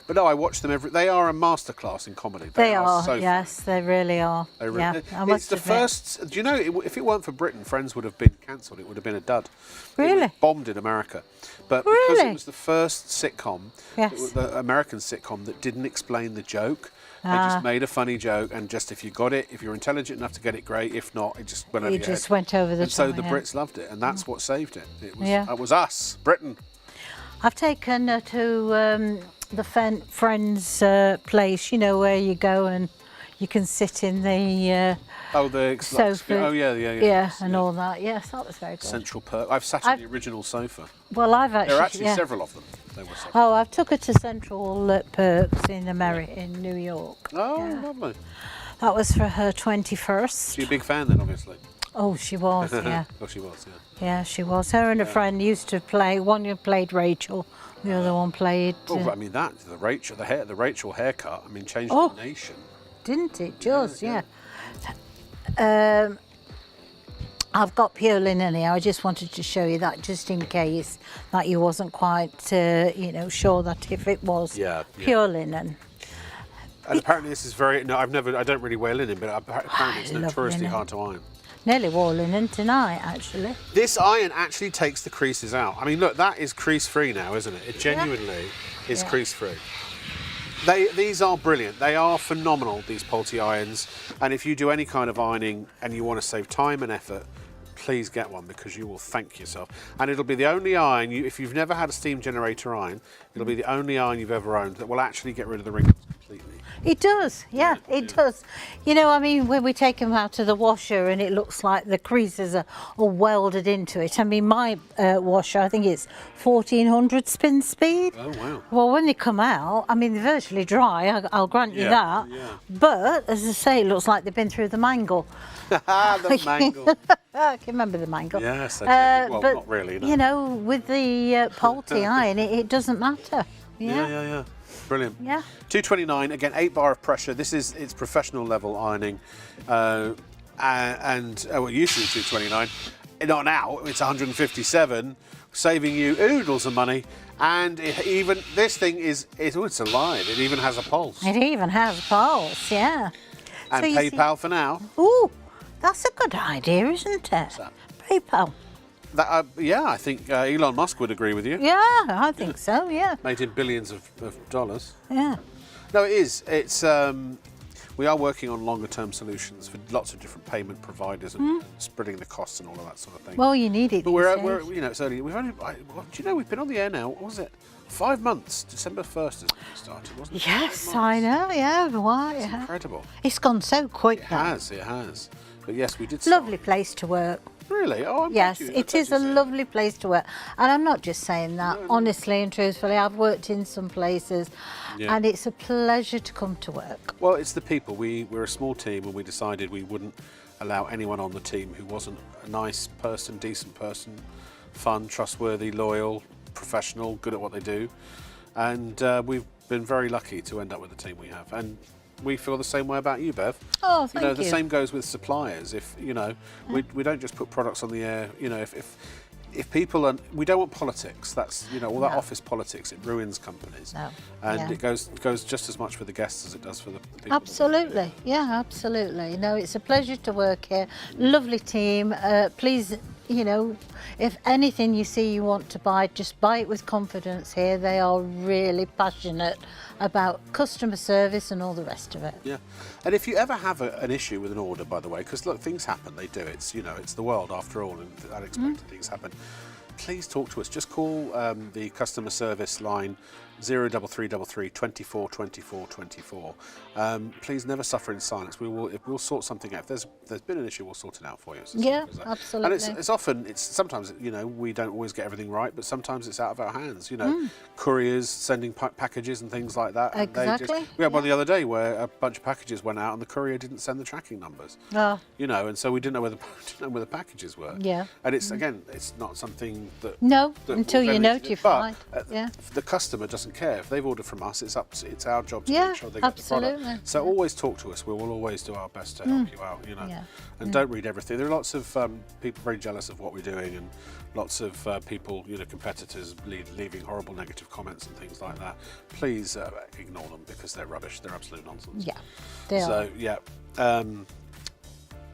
But no, I watch them they are a masterclass in comedy. They are, so yes, they really are. Yeah, it's the first. Do you know? If it weren't for Britain, Friends would have been cancelled. It would have been a dud. Really? It was bombed in America. But because it was the first sitcom, the American sitcom that didn't explain the joke. They just made a funny joke, and just if you got it, if you're intelligent enough to get it, great. If not, it just went over your head. It just went over the top. And so the Brits loved it, and that's what saved it. It was us, Britain. I've taken her to the Friends place, you know, where you go and you can sit in the sofa. Oh yeah, and all that. Yes, that was very good. Central Perk. I've sat on the original sofa. Well, I've actually. There are actually several of them. I've took her to Central Perks in New York. Oh, lovely. That was for her 21st. She's a big fan then, obviously. Oh, she was, yeah. Oh, she was, yeah. Yeah, she was. Her and a friend used to play. One played Rachel, the other one played. I mean the Rachel haircut. I mean, changed the nation. Didn't it? Just yeah. I've got pure linen here. I just wanted to show you that, just in case that you wasn't quite, sure that if it was pure linen. And apparently this is very. No, I don't really wear linen, but apparently it's notoriously hard to iron. Nearly wore linen tonight, actually. This iron actually takes the creases out. I mean, look, that is crease-free now, isn't it? It genuinely is crease-free. These are brilliant. They are phenomenal, these Pulte irons. And if you do any kind of ironing and you want to save time and effort, please get one because you will thank yourself. And it'll be the only iron, if you've never had a steam generator iron, it'll be the only iron you've ever owned that will actually get rid of the wrinkles completely. It does, it does. You know, I mean, when we take them out of the washer and it looks like the creases are all welded into it. I mean, my washer, I think it's 1400 spin speed. Oh, wow. Well, when they come out, I mean, they're virtually dry, I'll grant you that. Yeah. But, as I say, it looks like they've been through the mangle. The mangle. I can remember the mangle. Yes, well, but, not really. No. You know, with the Pulte iron, it doesn't matter. Yeah. Brilliant. Yeah. 229, again, 8 bar of pressure. It's professional level ironing. Well, it used to be 229. Not now, it's 157, saving you oodles of money. And this thing it's alive. It even has a pulse. It even has a pulse, yeah. And so PayPal for now. Ooh, that's a good idea, isn't it? What's that? PayPal. I think Elon Musk would agree with you. Yeah, I think so, yeah. Made him billions of dollars. Yeah. No, it is. We are working on longer term solutions for lots of different payment providers and spreading the costs and all of that sort of thing. Well, you need it. But we're it's early. We've only, we've been on the air now. What was it? 5 months. December 1st is when we started, wasn't it? Yes, I know. Yeah, why? It's incredible. It's gone so quick. It has. But yes, we did. Lovely place to work. Really? Oh, yes, it is a lovely place to work. And I'm not just saying that, honestly and truthfully. I've worked in some places and it's a pleasure to come to work. Well, it's the people. We're a small team and we decided we wouldn't allow anyone on the team who wasn't a nice person, decent person, fun, trustworthy, loyal, professional, good at what they do. And we've been very lucky to end up with the team we have. And we feel the same way about you, Bev. Oh, thank you. The same goes with suppliers. If we don't just put products on the air. You know, if people are, we don't want politics. That's all that office politics. It ruins companies. No. And it goes just as much for the guests as it does for the people. Absolutely, absolutely. No, it's a pleasure to work here. Lovely team. Please you know, if anything you see you want to buy, just buy it with confidence here. They are really passionate about customer service and all the rest of it. Yeah, and if you ever have an issue with an order, by the way, because look, things happen, they do. It's, you know, it's the world after all, and unexpected things happen. Please talk to us. Just call the customer service line 03333 24 24 24. Please never suffer in silence. We'll sort something out. If there's been an issue, we'll sort it out for you. It's as Yeah, simple as that. absolutely. And it's often, sometimes, you know, we don't always get everything right, but sometimes it's out of our hands. You know, couriers sending packages and things like that. and Exactly, we had one the other day where a bunch of packages went out and the courier didn't send the tracking numbers. Oh, You know, and so we didn't know where the packages were. Yeah. And it's again, it's not something that no, that until we've you're ever needed. notified. But Yeah. the customer doesn't care. If they've ordered from us, it's our job to Yeah, make sure they get the product. absolutely. So always talk to us. We will always do our best to help you out. You know, Yeah. and don't read everything. There are lots of people very jealous of what we're doing, and lots of people, you know, competitors leaving horrible negative comments and things like that. Please ignore them because they're rubbish. They're absolute nonsense. Yeah, they are. So yeah.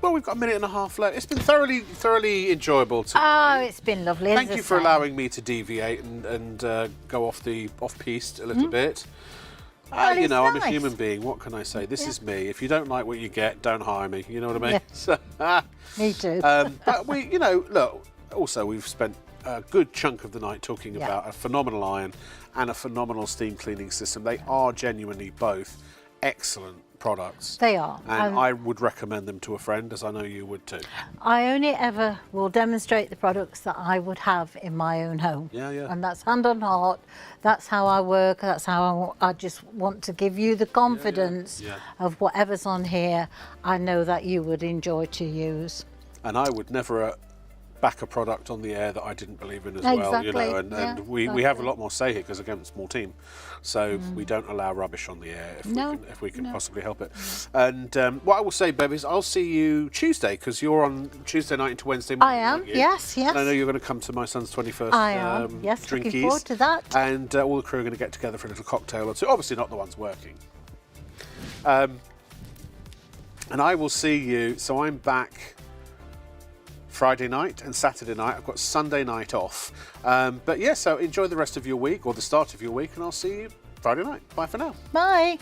Well, we've got a minute and a half left. It's been thoroughly enjoyable to. Oh, it's been lovely. Thank as I you for say. allowing me to deviate and go off-piste a little bit. Well, You it's know, I'm a nice. human being. What can I say? This is me. If you don't like what you get, don't hire me. You know what I mean? Yeah. So, Me too. but we, you know, look. Also, we've spent a good chunk of the night talking Yeah. about a phenomenal iron and a phenomenal steam cleaning system. They are genuinely both excellent products. They are. And I would recommend them to a friend, as I know you would too. I only ever will demonstrate the products that I would have in my own home. Yeah, yeah. And that's hand on heart. That's how I work. That's how I just want to give you the confidence yeah. of whatever's on here. I know that you would enjoy to use. And I would never back a product on the air that I didn't believe in as well, you know, Exactly, and yeah, we have a exactly. lot more say here because again, it's a small team, so we don't allow rubbish on the air if we can possibly help it. And what I will say, Bev, is I'll see you Tuesday because you're on Tuesday night into Wednesday morning. I am, aren't you? yes, yes. And I know you're going to come to my son's 21st I am, yes, looking drinkies, forward to that. And all the crew are going to get together for a little cocktail or two. Obviously not the ones working. And I will see you, so I'm back Friday night and Saturday night. I've got Sunday night off. But yeah, so enjoy the rest of your week or the start of your week, and I'll see you Friday night. Bye for now. Bye.